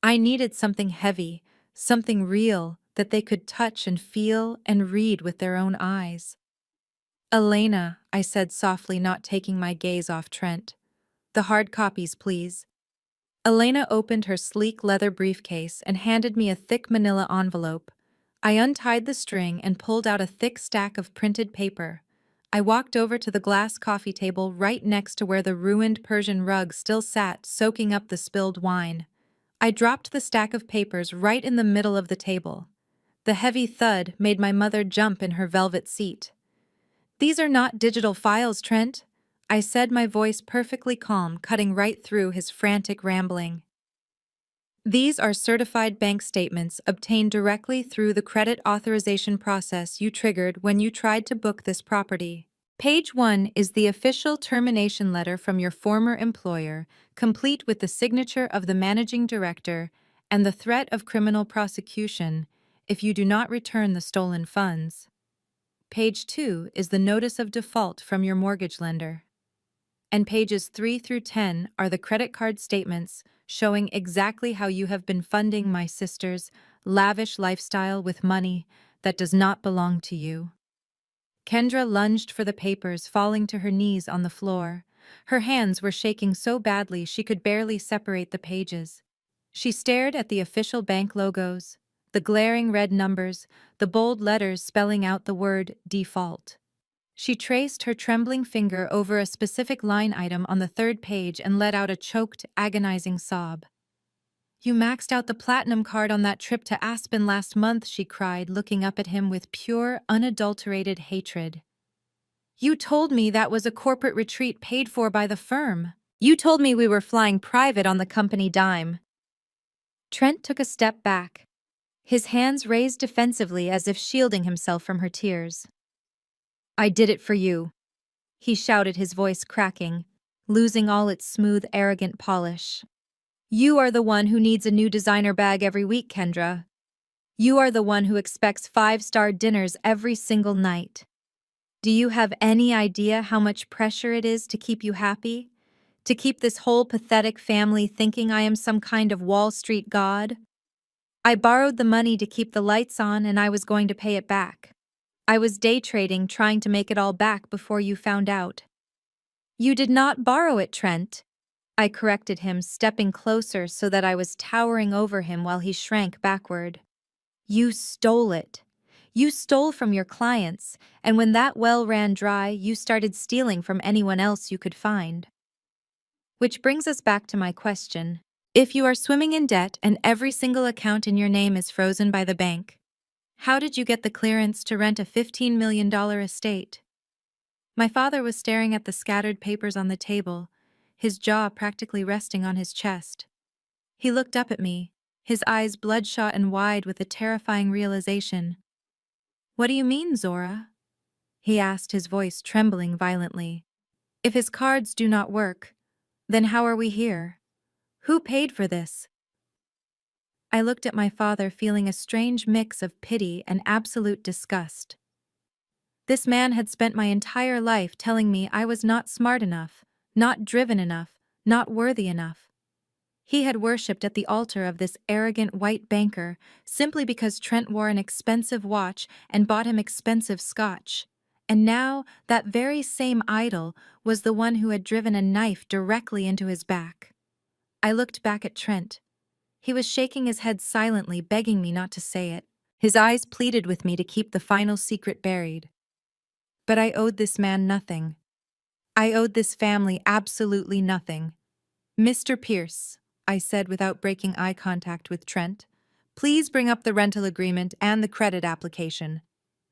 I needed something heavy, something real that they could touch and feel and read with their own eyes. Elena, I said softly, not taking my gaze off Trent. The hard copies, please. Elena opened her sleek leather briefcase and handed me a thick manila envelope. I untied the string and pulled out a thick stack of printed paper. I walked over to the glass coffee table right next to where the ruined Persian rug still sat, soaking up the spilled wine. I dropped the stack of papers right in the middle of the table. The heavy thud made my mother jump in her velvet seat. "These are not digital files, Trent," I said, my voice perfectly calm, cutting right through his frantic rambling. "These are certified bank statements obtained directly through the credit authorization process you triggered when you tried to book this property. Page 1 is the official termination letter from your former employer, complete with the signature of the managing director and the threat of criminal prosecution if you do not return the stolen funds. Page 2 is the notice of default from your mortgage lender. And pages 3 through 10 are the credit card statements showing exactly how you have been funding my sister's lavish lifestyle with money that does not belong to you." Kendra lunged for the papers, falling to her knees on the floor. Her hands were shaking so badly she could barely separate the pages. She stared at the official bank logos, the glaring red numbers, the bold letters spelling out the word default. She traced her trembling finger over a specific line item on the third page and let out a choked, agonizing sob. "You maxed out the platinum card on that trip to Aspen last month," she cried, looking up at him with pure, unadulterated hatred. "You told me that was a corporate retreat paid for by the firm. You told me we were flying private on the company dime." Trent took a step back, his hands raised defensively as if shielding himself from her tears. "I did it for you," he shouted, his voice cracking, losing all its smooth, arrogant polish. "You are the one who needs a new designer bag every week, Kendra. You are the one who expects 5-star dinners every single night. Do you have any idea how much pressure it is to keep you happy? To keep this whole pathetic family thinking I am some kind of Wall Street god? I borrowed the money to keep the lights on and I was going to pay it back. I was day trading, trying to make it all back before you found out." "You did not borrow it, Trent," I corrected him, stepping closer so that I was towering over him while he shrank backward. "You stole it. You stole from your clients, and when that well ran dry, you started stealing from anyone else you could find." Which brings us back to my question. If you are swimming in debt and every single account in your name is frozen by the bank, how did you get the clearance to rent a $15 million estate? My father was staring at the scattered papers on the table, his jaw practically resting on his chest. He looked up at me, his eyes bloodshot and wide with a terrifying realization. "What do you mean, Zora?" he asked, his voice trembling violently. "If his cards do not work, then how are we here? Who paid for this?" I looked at my father, feeling a strange mix of pity and absolute disgust. This man had spent my entire life telling me I was not smart enough, not driven enough, not worthy enough. He had worshipped at the altar of this arrogant white banker simply because Trent wore an expensive watch and bought him expensive scotch. And now that very same idol was the one who had driven a knife directly into his back. I looked back at Trent. He was shaking his head silently, begging me not to say it. His eyes pleaded with me to keep the final secret buried. But I owed this man nothing. I owed this family absolutely nothing. "Mr. Pierce," I said without breaking eye contact with Trent, "please bring up the rental agreement and the credit application."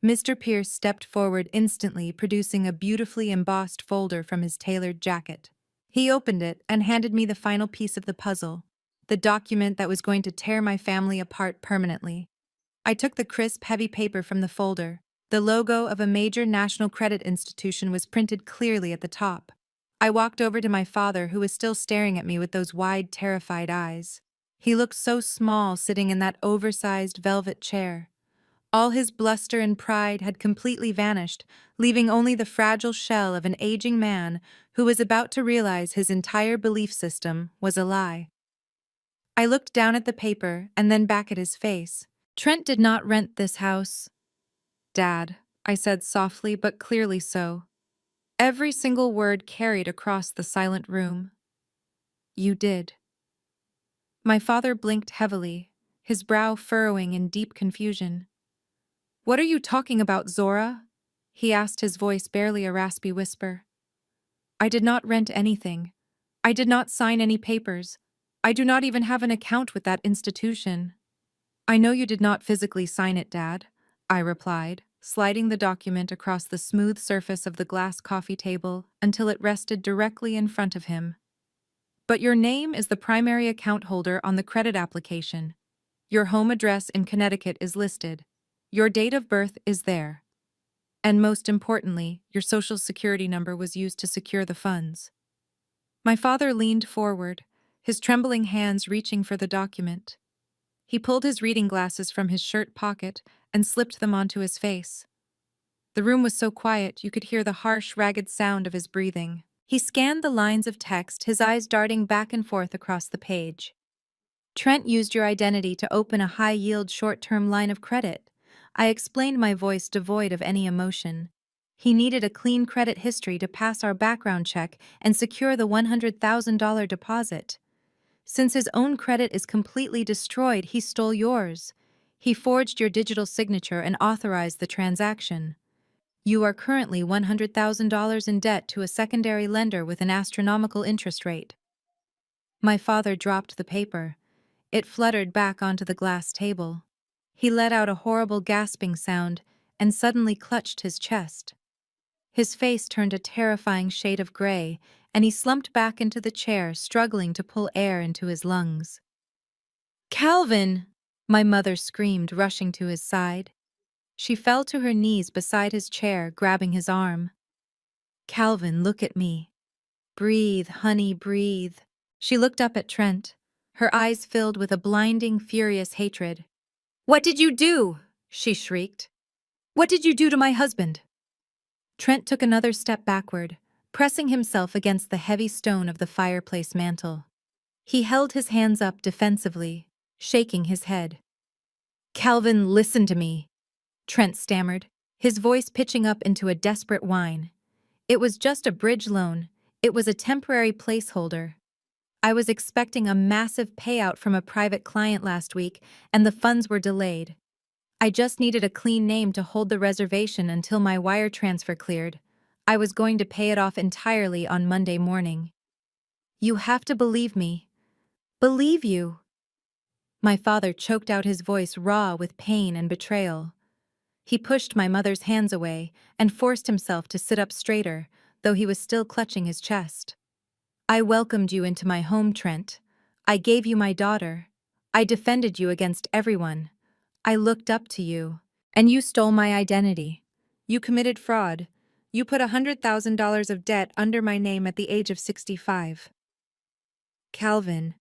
Mr. Pierce stepped forward instantly, producing a beautifully embossed folder from his tailored jacket. He opened it and handed me the final piece of the puzzle, the document that was going to tear my family apart permanently. I took the crisp, heavy paper from the folder. The logo of a major national credit institution was printed clearly at the top. I walked over to my father, who was still staring at me with those wide, terrified eyes. He looked so small sitting in that oversized velvet chair. All his bluster and pride had completely vanished, leaving only the fragile shell of an aging man who was about to realize his entire belief system was a lie. I looked down at the paper and then back at his face. Trent did not rent this house. Dad, I said softly but clearly so. Every single word carried across the silent room. You did. My father blinked heavily, his brow furrowing in deep confusion. What are you talking about, Zora? He asked, his voice barely a raspy whisper. I did not rent anything. I did not sign any papers. I do not even have an account with that institution. I know you did not physically sign it, Dad, I replied, sliding the document across the smooth surface of the glass coffee table until it rested directly in front of him. But your name is the primary account holder on the credit application. Your home address in Connecticut is listed. Your date of birth is there. And most importantly, your social security number was used to secure the funds. My father leaned forward, his trembling hands reaching for the document. He pulled his reading glasses from his shirt pocket and slipped them onto his face. The room was so quiet you could hear the harsh, ragged sound of his breathing. He scanned the lines of text, his eyes darting back and forth across the page. Trent used your identity to open a high-yield short-term line of credit. I explained, my voice devoid of any emotion. He needed a clean credit history to pass our background check and secure the $100,000 deposit. Since his own credit is completely destroyed, he stole yours. He forged your digital signature and authorized the transaction. You are currently $100,000 in debt to a secondary lender with an astronomical interest rate. My father dropped the paper. It fluttered back onto the glass table. He let out a horrible gasping sound and suddenly clutched his chest. His face turned a terrifying shade of gray, and he slumped back into the chair, struggling to pull air into his lungs. Calvin! My mother screamed, rushing to his side. She fell to her knees beside his chair, grabbing his arm. Calvin, look at me. Breathe, honey, breathe. She looked up at Trent, her eyes filled with a blinding, furious hatred. What did you do? She shrieked. What did you do to my husband? Trent took another step backward, pressing himself against the heavy stone of the fireplace mantel. He held his hands up defensively, shaking his head. Calvin, listen to me, Trent stammered, his voice pitching up into a desperate whine. It was just a bridge loan. It was a temporary placeholder. I was expecting a massive payout from a private client last week, and the funds were delayed. I just needed a clean name to hold the reservation until my wire transfer cleared. I was going to pay it off entirely on Monday morning. You have to believe me. Believe you. My father choked out, his voice raw with pain and betrayal. He pushed my mother's hands away and forced himself to sit up straighter, though he was still clutching his chest. I welcomed you into my home, Trent. I gave you my daughter. I defended you against everyone. I looked up to you. And you stole my identity. You committed fraud. You put $100,000 of debt under my name at the age of 65. Calvin.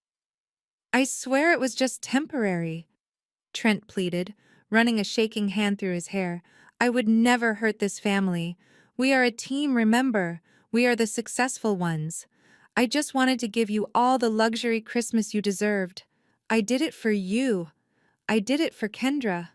I swear it was just temporary, Trent pleaded, running a shaking hand through his hair. I would never hurt this family. We are a team, remember. We are the successful ones. I just wanted to give you all the luxury Christmas you deserved. I did it for you. I did it for Kendra.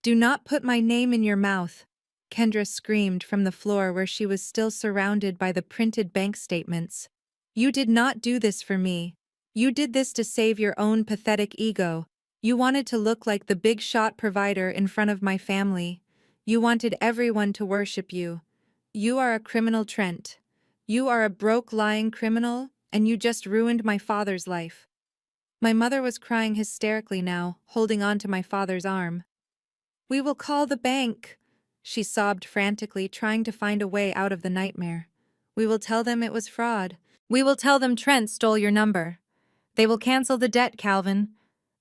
Do not put my name in your mouth, Kendra screamed from the floor where she was still surrounded by the printed bank statements. You did not do this for me. You did this to save your own pathetic ego. You wanted to look like the big shot provider in front of my family. You wanted everyone to worship you. You are a criminal, Trent. You are a broke, lying criminal, and you just ruined my father's life. My mother was crying hysterically now, holding on to my father's arm. We will call the bank, she sobbed frantically, trying to find a way out of the nightmare. We will tell them it was fraud. We will tell them Trent stole your number. They will cancel the debt, Calvin.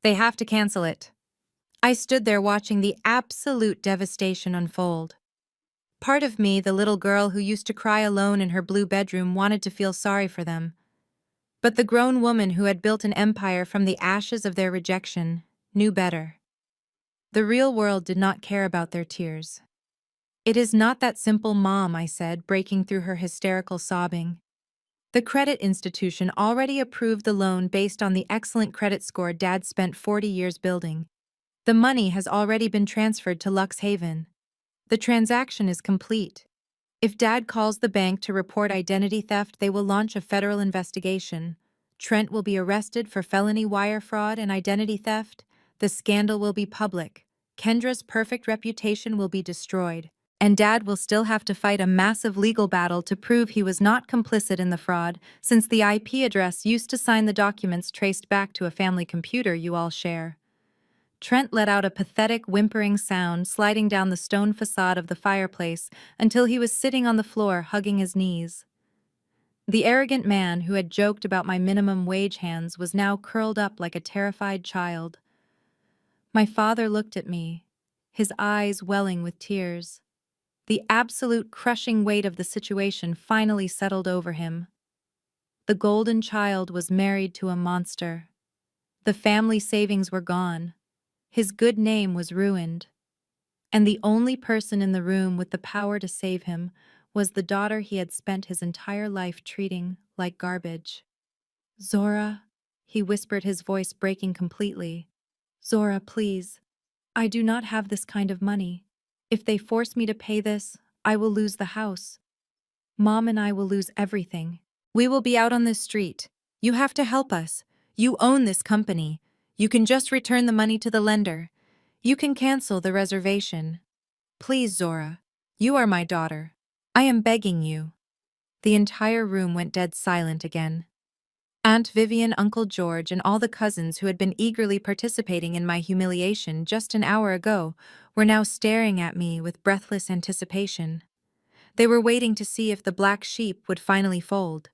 They have to cancel it. I stood there watching the absolute devastation unfold. Part of me, the little girl who used to cry alone in her blue bedroom, wanted to feel sorry for them. But the grown woman who had built an empire from the ashes of their rejection knew better. The real world did not care about their tears. It is not that simple, Mom, I said, breaking through her hysterical sobbing. The credit institution already approved the loan based on the excellent credit score Dad spent 40 years building. The money has already been transferred to Lux Haven. The transaction is complete. If Dad calls the bank to report identity theft, they will launch a federal investigation. Trent will be arrested for felony wire fraud and identity theft. The scandal will be public. Kendra's perfect reputation will be destroyed. And Dad will still have to fight a massive legal battle to prove he was not complicit in the fraud, since the IP address used to sign the documents traced back to a family computer you all share. Trent let out a pathetic, whimpering sound, sliding down the stone facade of the fireplace until he was sitting on the floor, hugging his knees. The arrogant man who had joked about my minimum wage hands was now curled up like a terrified child. My father looked at me, his eyes welling with tears. The absolute crushing weight of the situation finally settled over him. The golden child was married to a monster. The family savings were gone. His good name was ruined. And the only person in the room with the power to save him was the daughter he had spent his entire life treating like garbage. "Zora," he whispered, his voice breaking completely. "Zora, please. I do not have this kind of money. If they force me to pay this, I will lose the house. Mom and I will lose everything. We will be out on the street. You have to help us. You own this company. You can just return the money to the lender. You can cancel the reservation. Please, Zora. You are my daughter. I am begging you." The entire room went dead silent again. Aunt Vivian, Uncle George, and all the cousins who had been eagerly participating in my humiliation just an hour ago were now staring at me with breathless anticipation. They were waiting to see if the black sheep would finally fold.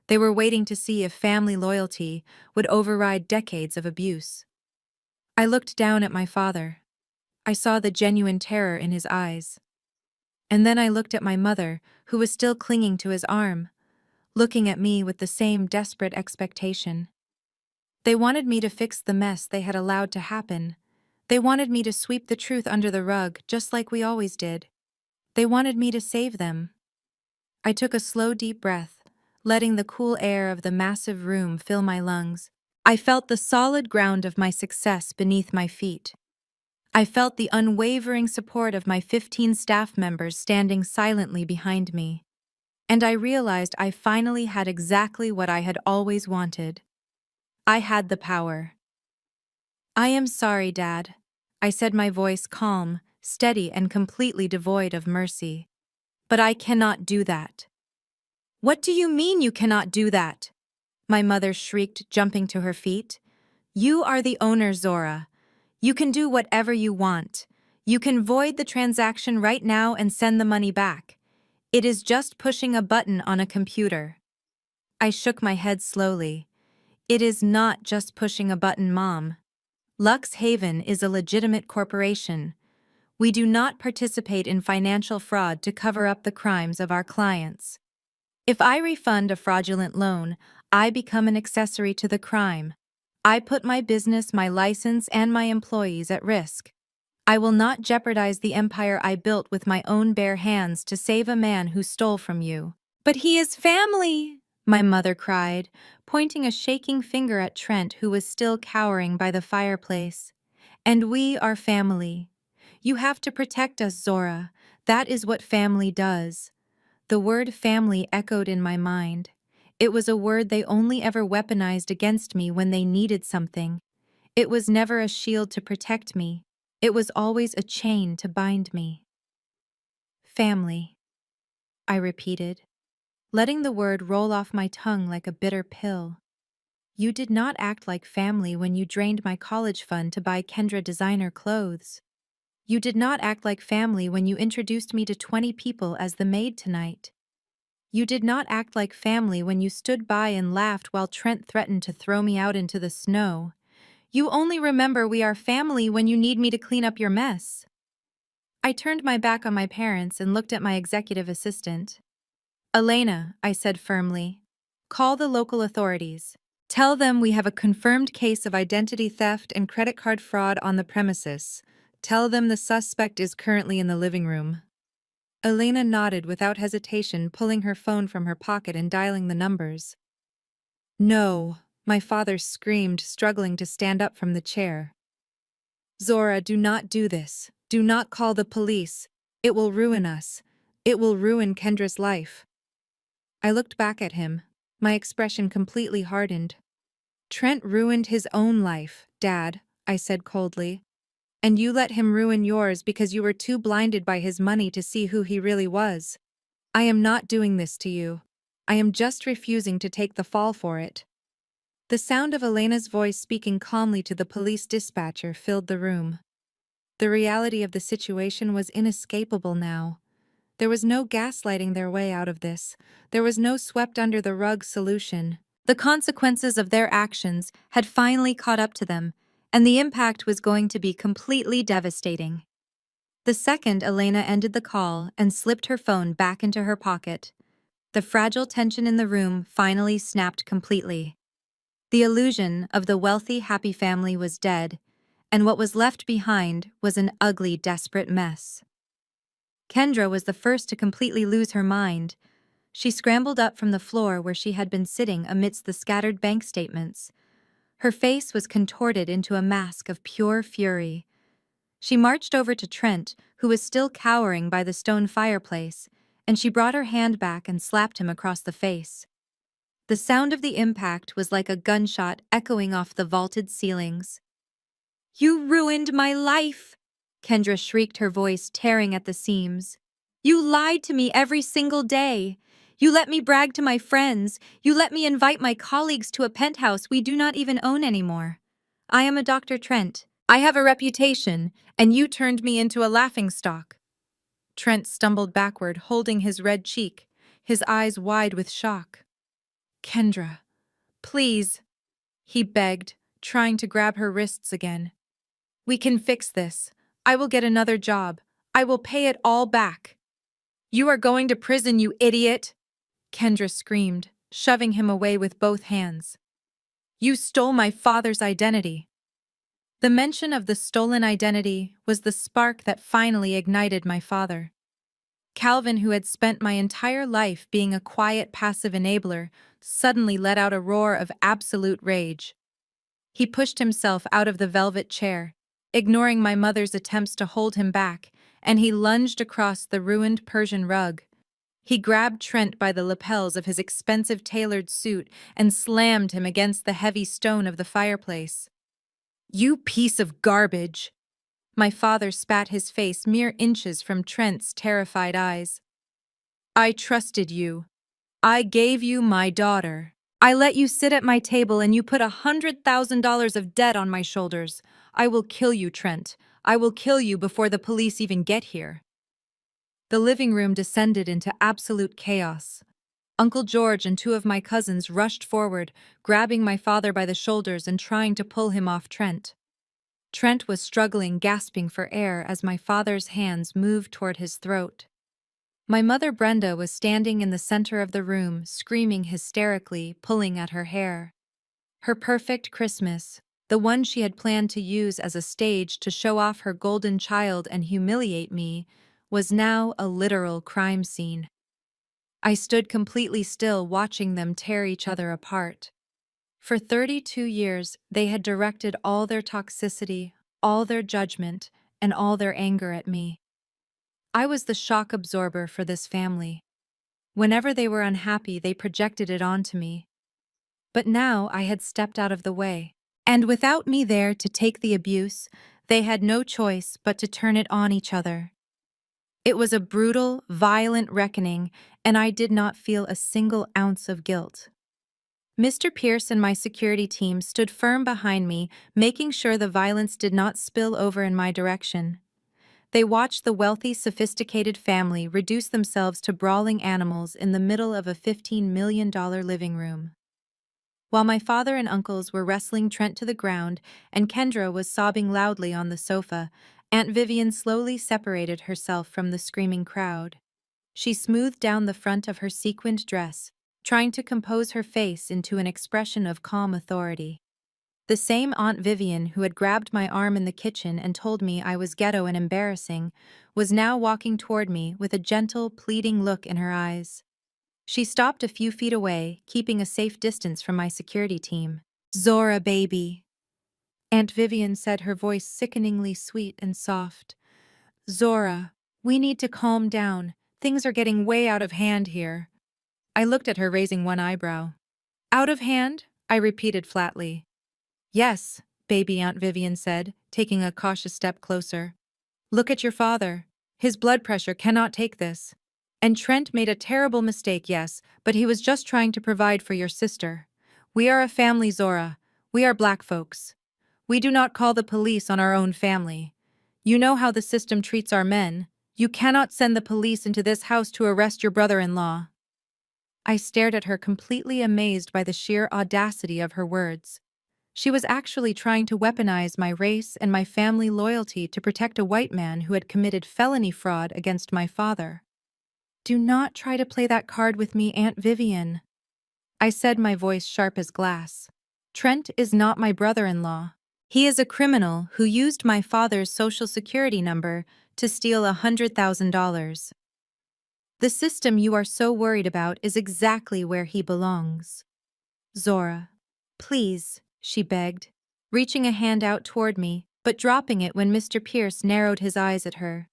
They were waiting to see if family loyalty would override decades of abuse. I looked down at my father. I saw the genuine terror in his eyes. And then I looked at my mother, who was still clinging to his arm, looking at me with the same desperate expectation. They wanted me to fix the mess they had allowed to happen. They wanted me to sweep the truth under the rug, just like we always did. They wanted me to save them. I took a slow, deep breath, letting the cool air of the massive room fill my lungs. I felt the solid ground of my success beneath my feet. I felt the unwavering support of my 15 staff members standing silently behind me. And I realized I finally had exactly what I had always wanted. I had the power. "I am sorry, Dad," I said, my voice calm, steady, and completely devoid of mercy. "But I cannot do that." "What do you mean you cannot do that?" my mother shrieked, jumping to her feet. "You are the owner, Zora. You can do whatever you want. You can void the transaction right now and send the money back. It is just pushing a button on a computer." I shook my head slowly. "It is not just pushing a button, Mom. Lux Haven is a legitimate corporation. We do not participate in financial fraud to cover up the crimes of our clients. If I refund a fraudulent loan, I become an accessory to the crime. I put my business, my license, and my employees at risk. I will not jeopardize the empire I built with my own bare hands to save a man who stole from you." "But he is family," my mother cried, pointing a shaking finger at Trent, who was still cowering by the fireplace. "And we are family. You have to protect us, Zora. That is what family does." The word family echoed in my mind. It was a word they only ever weaponized against me when they needed something. It was never a shield to protect me. It was always a chain to bind me. "Family," I repeated, letting the word roll off my tongue like a bitter pill. "You did not act like family when you drained my college fund to buy Kendra designer clothes. You did not act like family when you introduced me to 20 people as the maid tonight. You did not act like family when you stood by and laughed while Trent threatened to throw me out into the snow. You only remember we are family when you need me to clean up your mess." I turned my back on my parents and looked at my executive assistant. "Elena," I said firmly, "call the local authorities. Tell them we have a confirmed case of identity theft and credit card fraud on the premises. Tell them the suspect is currently in the living room." Elena nodded without hesitation, pulling her phone from her pocket and dialing the numbers. No, my father screamed, struggling to stand up from the chair. Zora, do not do this. Do not call the police. It will ruin us. It will ruin Kendra's life. I looked back at him, my expression completely hardened. Trent ruined his own life, Dad, I said coldly. And you let him ruin yours because you were too blinded by his money to see who he really was. I am not doing this to you. I am just refusing to take the fall for it. The sound of Elena's voice speaking calmly to the police dispatcher filled the room. The reality of the situation was inescapable now. There was no gaslighting their way out of this. There was no swept-under-the-rug solution. The consequences of their actions had finally caught up to them, and the impact was going to be completely devastating. The second Elena ended the call and slipped her phone back into her pocket, the fragile tension in the room finally snapped completely. The illusion of the wealthy, happy family was dead, and what was left behind was an ugly, desperate mess. Kendra was the first to completely lose her mind. She scrambled up from the floor where she had been sitting amidst the scattered bank statements. Her face was contorted into a mask of pure fury. She marched over to Trent, who was still cowering by the stone fireplace, and she brought her hand back and slapped him across the face. The sound of the impact was like a gunshot echoing off the vaulted ceilings. "You ruined my life!" Kendra shrieked, her voice tearing at the seams. "You lied to me every single day. You let me brag to my friends. You let me invite my colleagues to a penthouse we do not even own anymore. I am a Dr. Trent. I have a reputation, and you turned me into a laughingstock." Trent stumbled backward, holding his red cheek, his eyes wide with shock. "Kendra, please," he begged, trying to grab her wrists again. "We can fix this. I will get another job. I will pay it all back." "You are going to prison, you idiot!" Kendra screamed, shoving him away with both hands. "You stole my father's identity." The mention of the stolen identity was the spark that finally ignited my father. Calvin, who had spent my entire life being a quiet, passive enabler, suddenly let out a roar of absolute rage. He pushed himself out of the velvet chair, ignoring my mother's attempts to hold him back, and he lunged across the ruined Persian rug. He grabbed Trent by the lapels of his expensive tailored suit and slammed him against the heavy stone of the fireplace. "You piece of garbage!" My father spat his face mere inches from Trent's terrified eyes. "I trusted you. I gave you my daughter. I let you sit at my table and you put $100,000 of debt on my shoulders. I will kill you, Trent. I will kill you before the police even get here." The living room descended into absolute chaos. Uncle George and two of my cousins rushed forward, grabbing my father by the shoulders and trying to pull him off Trent. Trent was struggling, gasping for air as my father's hands moved toward his throat. My mother Brenda was standing in the center of the room, screaming hysterically, pulling at her hair. Her perfect Christmas, the one she had planned to use as a stage to show off her golden child and humiliate me, was now a literal crime scene. I stood completely still, watching them tear each other apart. For 32 years, they had directed all their toxicity, all their judgment, and all their anger at me. I was the shock absorber for this family. Whenever they were unhappy, they projected it onto me. But now I had stepped out of the way. And without me there to take the abuse, they had no choice but to turn it on each other. It was a brutal, violent reckoning, and I did not feel a single ounce of guilt. Mr. Pierce and my security team stood firm behind me, making sure the violence did not spill over in my direction. They watched the wealthy, sophisticated family reduce themselves to brawling animals in the middle of a $15 million living room. While my father and uncles were wrestling Trent to the ground and Kendra was sobbing loudly on the sofa, Aunt Vivian slowly separated herself from the screaming crowd. She smoothed down the front of her sequined dress, trying to compose her face into an expression of calm authority. The same Aunt Vivian who had grabbed my arm in the kitchen and told me I was ghetto and embarrassing was now walking toward me with a gentle, pleading look in her eyes. She stopped a few feet away, keeping a safe distance from my security team. "Zora, baby," Aunt Vivian said, her voice sickeningly sweet and soft. "Zora, we need to calm down. Things are getting way out of hand here." I looked at her, raising one eyebrow. "Out of hand?" I repeated flatly. "Yes," baby Aunt Vivian said, taking a cautious step closer. "Look at your father. His blood pressure cannot take this. And Trent made a terrible mistake, yes, but he was just trying to provide for your sister. We are a family, Zora. We are black folks. We do not call the police on our own family. You know how the system treats our men. You cannot send the police into this house to arrest your brother-in-law." I stared at her, completely amazed by the sheer audacity of her words. She was actually trying to weaponize my race and my family loyalty to protect a white man who had committed felony fraud against my father. "Do not try to play that card with me, Aunt Vivian," I said, my voice sharp as glass. "Trent is not my brother-in-law. He is a criminal who used my father's social security number to steal $100,000. The system you are so worried about is exactly where he belongs." "Zora, please," she begged, reaching a hand out toward me, but dropping it when Mr. Pierce narrowed his eyes at her.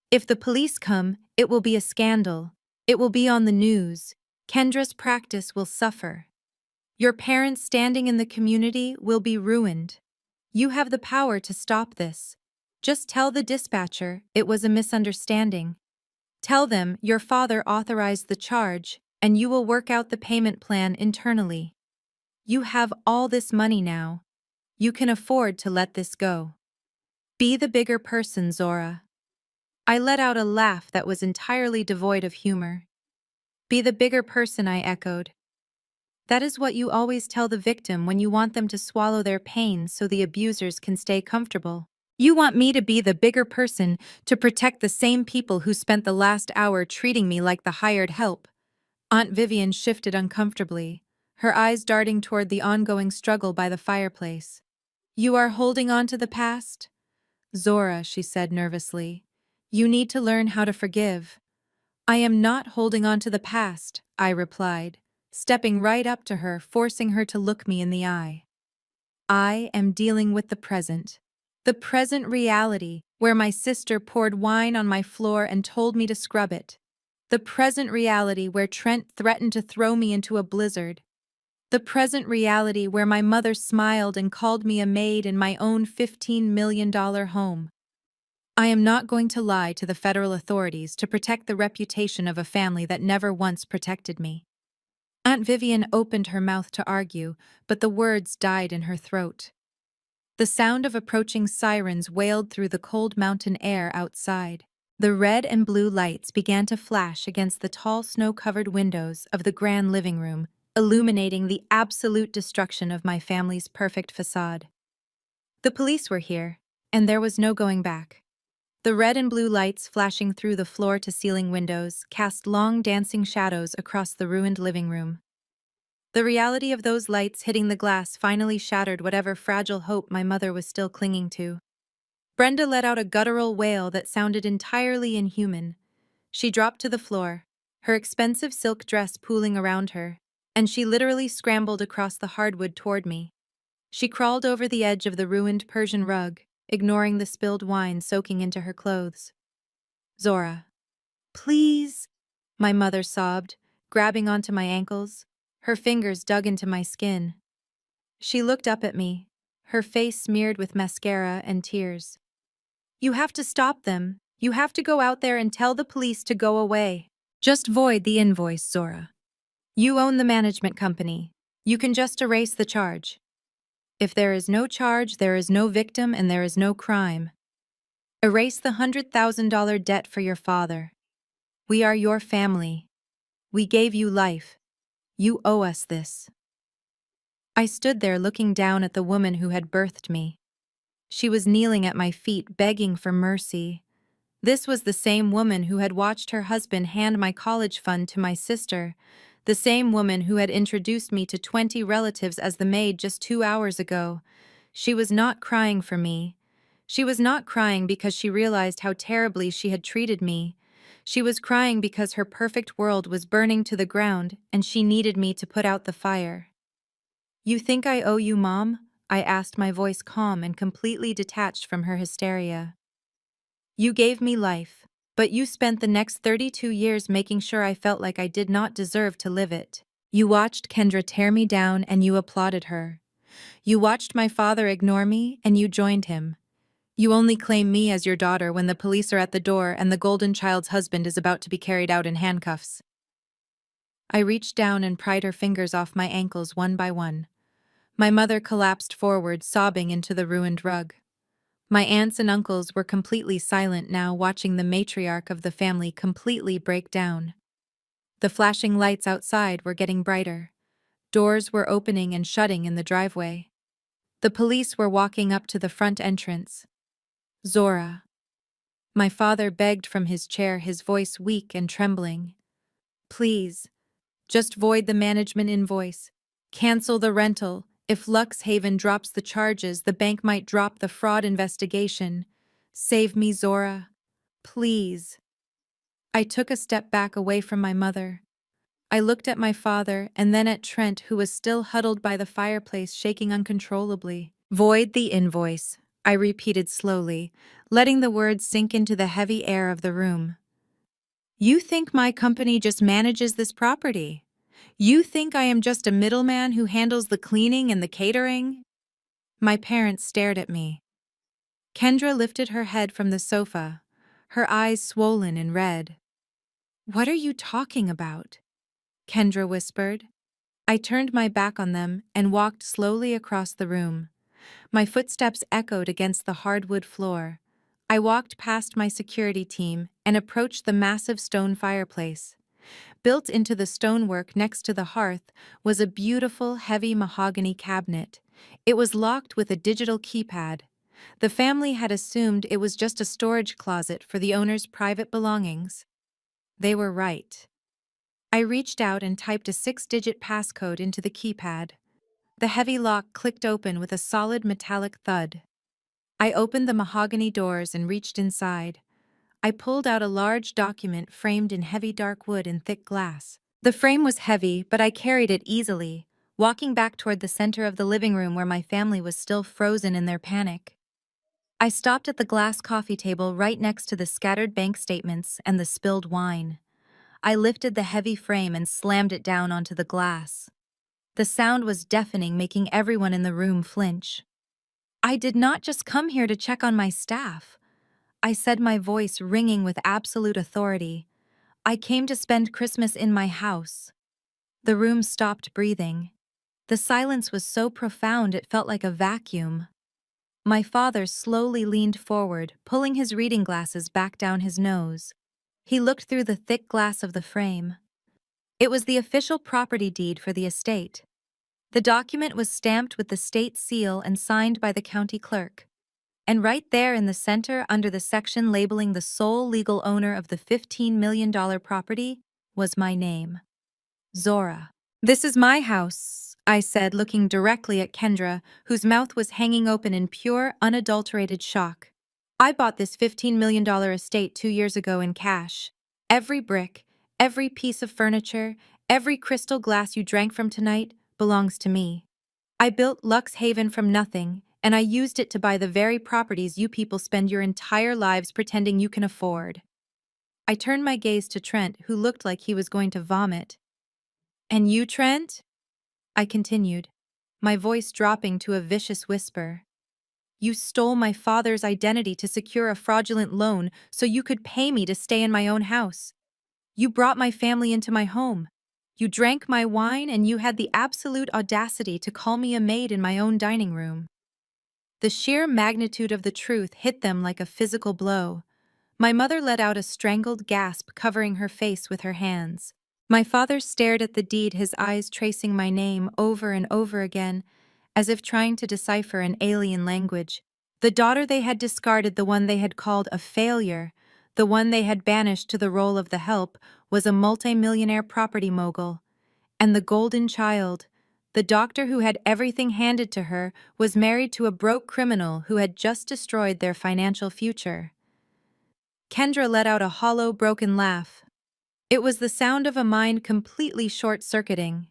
"If the police come, it will be a scandal. It will be on the news. Kendra's practice will suffer. Your parents standing in the community will be ruined. You have the power to stop this. Just tell the dispatcher it was a misunderstanding. Tell them your father authorized the charge, and you will work out the payment plan internally. You have all this money now. You can afford to let this go. Be the bigger person, Zora." I let out a laugh that was entirely devoid of humor. "Be the bigger person," I echoed. "That is what you always tell the victim when you want them to swallow their pain so the abusers can stay comfortable. You want me to be the bigger person to protect the same people who spent the last hour treating me like the hired help." Aunt Vivian shifted uncomfortably, her eyes darting toward the ongoing struggle by the fireplace. "You are holding on to the past?" "Zora," she said nervously, "you need to learn how to forgive." "I am not holding on to the past," I replied, stepping right up to her, forcing her to look me in the eye. "I am dealing with the present. The present reality, where my sister poured wine on my floor and told me to scrub it. The present reality where Trent threatened to throw me into a blizzard. The present reality where my mother smiled and called me a maid in my own $15 million home. I am not going to lie to the federal authorities to protect the reputation of a family that never once protected me." Aunt Vivian opened her mouth to argue, but the words died in her throat. The sound of approaching sirens wailed through the cold mountain air outside. The red and blue lights began to flash against the tall snow-covered windows of the grand living room, illuminating the absolute destruction of my family's perfect facade. The police were here, and there was no going back. The red and blue lights flashing through the floor-to-ceiling windows cast long dancing shadows across the ruined living room. The reality of those lights hitting the glass finally shattered whatever fragile hope my mother was still clinging to. Brenda let out a guttural wail that sounded entirely inhuman. She dropped to the floor, her expensive silk dress pooling around her, and she literally scrambled across the hardwood toward me. She crawled over the edge of the ruined Persian rug, ignoring the spilled wine soaking into her clothes. "Zora, please," my mother sobbed, grabbing onto my ankles. Her fingers dug into my skin. She looked up at me, her face smeared with mascara and tears. "You have to stop them. You have to go out there and tell the police to go away. Just void the invoice, Zora. You own the management company. You can just erase the charge. If there is no charge, there is no victim and there is no crime. Erase the $100,000 debt for your father. We are your family. We gave you life. You owe us this." I stood there looking down at the woman who had birthed me. She was kneeling at my feet, begging for mercy. This was the same woman who had watched her husband hand my college fund to my sister, The same woman who had introduced me to 20 relatives as the maid just 2 hours ago. She was not crying for me. She was not crying because she realized how terribly she had treated me. She was crying because her perfect world was burning to the ground and she needed me to put out the fire. "You think I owe you, Mom?" I asked, my voice calm and completely detached from her hysteria. "You gave me life, but you spent the next 32 years making sure I felt like I did not deserve to live it. You watched Kendra tear me down and you applauded her. You watched my father ignore me and you joined him. You only claim me as your daughter when the police are at the door and the golden child's husband is about to be carried out in handcuffs." I reached down and pried her fingers off my ankles one by one. My mother collapsed forward, sobbing into the ruined rug. My aunts and uncles were completely silent now, watching the matriarch of the family completely break down. The flashing lights outside were getting brighter. Doors were opening and shutting in the driveway. The police were walking up to the front entrance. "Zora." My father begged from his chair, his voice weak and trembling. "Please, just void the management invoice. Cancel the rental. If Luxhaven drops the charges, the bank might drop the fraud investigation. Save me, Zora. Please." I took a step back away from my mother. I looked at my father and then at Trent, who was still huddled by the fireplace, shaking uncontrollably. "Void the invoice," I repeated slowly, letting the words sink into the heavy air of the room. "You think my company just manages this property? You think I am just a middleman who handles the cleaning and the catering?" My parents stared at me. Kendra lifted her head from the sofa, her eyes swollen and red. "What are you talking about?" Kendra whispered. I turned my back on them and walked slowly across the room. My footsteps echoed against the hardwood floor. I walked past my security team and approached the massive stone fireplace. Built into the stonework next to the hearth was a beautiful, heavy mahogany cabinet. It was locked with a digital keypad. The family had assumed it was just a storage closet for the owner's private belongings. They were right. I reached out and typed a 6-digit passcode into the keypad. The heavy lock clicked open with a solid metallic thud. I opened the mahogany doors and reached inside. I pulled out a large document framed in heavy dark wood and thick glass. The frame was heavy, but I carried it easily, walking back toward the center of the living room where my family was still frozen in their panic. I stopped at the glass coffee table right next to the scattered bank statements and the spilled wine. I lifted the heavy frame and slammed it down onto the glass. The sound was deafening, making everyone in the room flinch. "I did not just come here to check on my staff," I said, my voice ringing with absolute authority. "I came to spend Christmas in my house." The room stopped breathing. The silence was so profound it felt like a vacuum. My father slowly leaned forward, pulling his reading glasses back down his nose. He looked through the thick glass of the frame. It was the official property deed for the estate. The document was stamped with the state seal and signed by the county clerk. And right there in the center, under the section labeling the sole legal owner of the $15 million property, was my name. Zora. "This is my house," I said, looking directly at Kendra, whose mouth was hanging open in pure, unadulterated shock. "I bought this $15 million estate 2 years ago in cash. Every brick, every piece of furniture, every crystal glass you drank from tonight belongs to me. I built Luxhaven from nothing, and I used it to buy the very properties you people spend your entire lives pretending you can afford." I turned my gaze to Trent, who looked like he was going to vomit. "And you, Trent?" I continued, my voice dropping to a vicious whisper. "You stole my father's identity to secure a fraudulent loan so you could pay me to stay in my own house. You brought my family into my home. You drank my wine, and you had the absolute audacity to call me a maid in my own dining room." The sheer magnitude of the truth hit them like a physical blow. My mother let out a strangled gasp, covering her face with her hands. My father stared at the deed, his eyes tracing my name over and over again, as if trying to decipher an alien language. The daughter they had discarded, the one they had called a failure, the one they had banished to the role of the help, was a multi-millionaire property mogul. And the golden child, the doctor who had everything handed to her, was married to a broke criminal who had just destroyed their financial future. Kendra let out a hollow, broken laugh. It was the sound of a mind completely short-circuiting.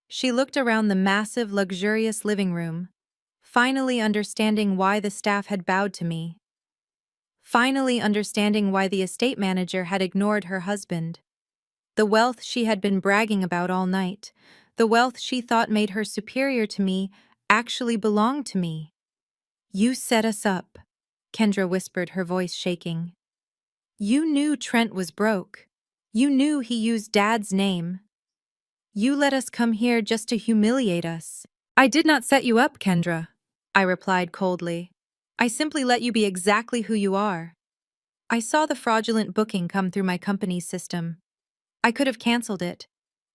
She looked around the massive, luxurious living room, finally understanding why the staff had bowed to me. Finally understanding why the estate manager had ignored her husband. The wealth she had been bragging about all night, the wealth she thought made her superior to me, actually belonged to me. "You set us up," Kendra whispered, her voice shaking. "You knew Trent was broke. You knew he used Dad's name. You let us come here just to humiliate us." "I did not set you up, Kendra," I replied coldly. "I simply let you be exactly who you are." I saw the fraudulent booking come through my company's system. I could have canceled it.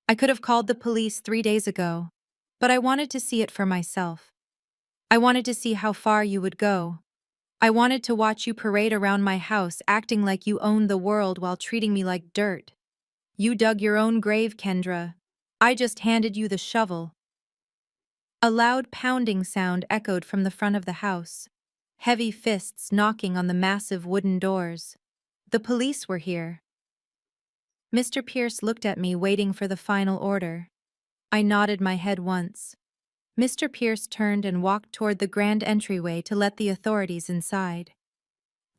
I could have called the police 3 days ago. But I wanted to see it for myself. I wanted to see how far you would go. I wanted to watch you parade around my house acting like you owned the world while treating me like dirt. You dug your own grave, Kendra. I just handed you the shovel. A loud pounding sound echoed from the front of the house. Heavy fists knocking on the massive wooden doors. The police were here. Mr. Pierce looked at me, waiting for the final order. I nodded my head once. Mr. Pierce turned and walked toward the grand entryway to let the authorities inside.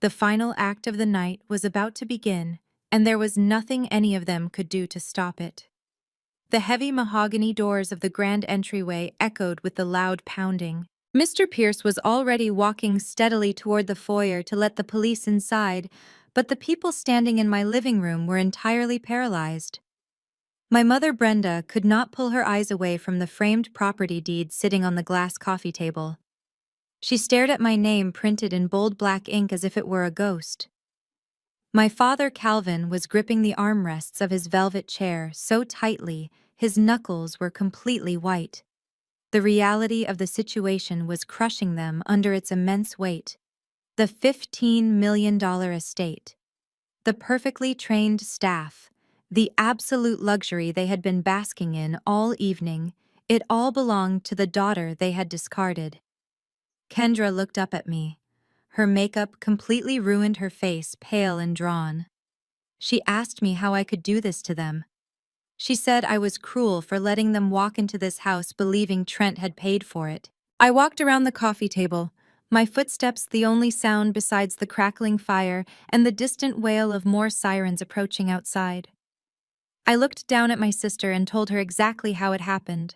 The final act of the night was about to begin, and there was nothing any of them could do to stop it. The heavy mahogany doors of the grand entryway echoed with the loud pounding. Mr. Pierce was already walking steadily toward the foyer to let the police inside, but the people standing in my living room were entirely paralyzed. My mother, Brenda, could not pull her eyes away from the framed property deed sitting on the glass coffee table. She stared at my name printed in bold black ink as if it were a ghost. My father, Calvin, was gripping the armrests of his velvet chair so tightly his knuckles were completely white. The reality of the situation was crushing them under its immense weight. The $15 million estate. The perfectly trained staff. The absolute luxury they had been basking in all evening. It all belonged to the daughter they had discarded. Kendra looked up at me. Her makeup completely ruined her face, pale and drawn. She asked me how I could do this to them. She said I was cruel for letting them walk into this house believing Trent had paid for it. I walked around the coffee table, my footsteps the only sound besides the crackling fire and the distant wail of more sirens approaching outside. I looked down at my sister and told her exactly how it happened.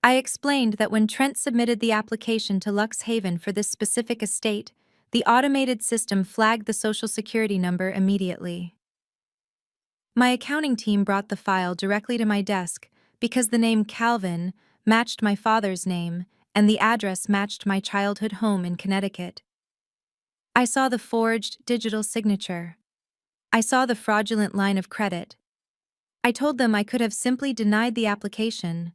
I explained that when Trent submitted the application to Lux Haven for this specific estate, the automated system flagged the Social Security number immediately. My accounting team brought the file directly to my desk because the name Calvin matched my father's name and the address matched my childhood home in Connecticut. I saw the forged digital signature. I saw the fraudulent line of credit. I told them I could have simply denied the application.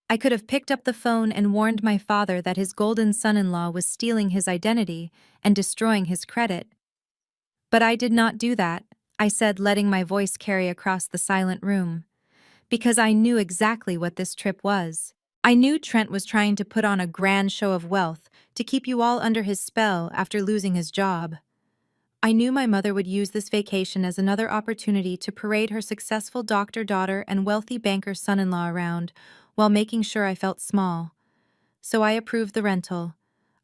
I could have picked up the phone and warned my father that his golden son-in-law was stealing his identity and destroying his credit. But I did not do that, I said, letting my voice carry across the silent room. Because I knew exactly what this trip was. I knew Trent was trying to put on a grand show of wealth to keep you all under his spell after losing his job. I knew my mother would use this vacation as another opportunity to parade her successful doctor-daughter and wealthy banker son-in-law around while making sure I felt small. So I approved the rental.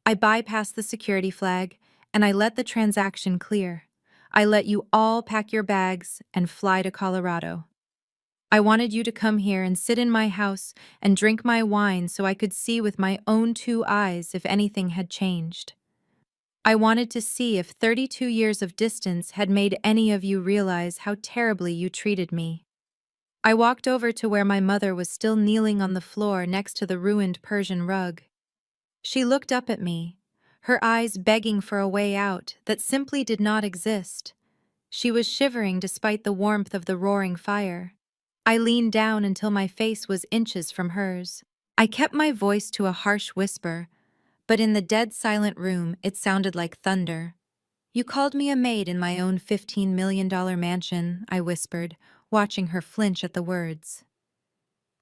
I bypassed the security flag, and I let the transaction clear. I let you all pack your bags and fly to Colorado. I wanted you to come here and sit in my house and drink my wine so I could see with my own 2 eyes if anything had changed. I wanted to see if 32 years of distance had made any of you realize how terribly you treated me. I walked over to where my mother was still kneeling on the floor next to the ruined Persian rug. She looked up at me, her eyes begging for a way out that simply did not exist. She was shivering despite the warmth of the roaring fire. I leaned down until my face was inches from hers. I kept my voice to a harsh whisper, but in the dead silent room it sounded like thunder. "You called me a maid in my own $15 million mansion," I whispered, watching her flinch at the words.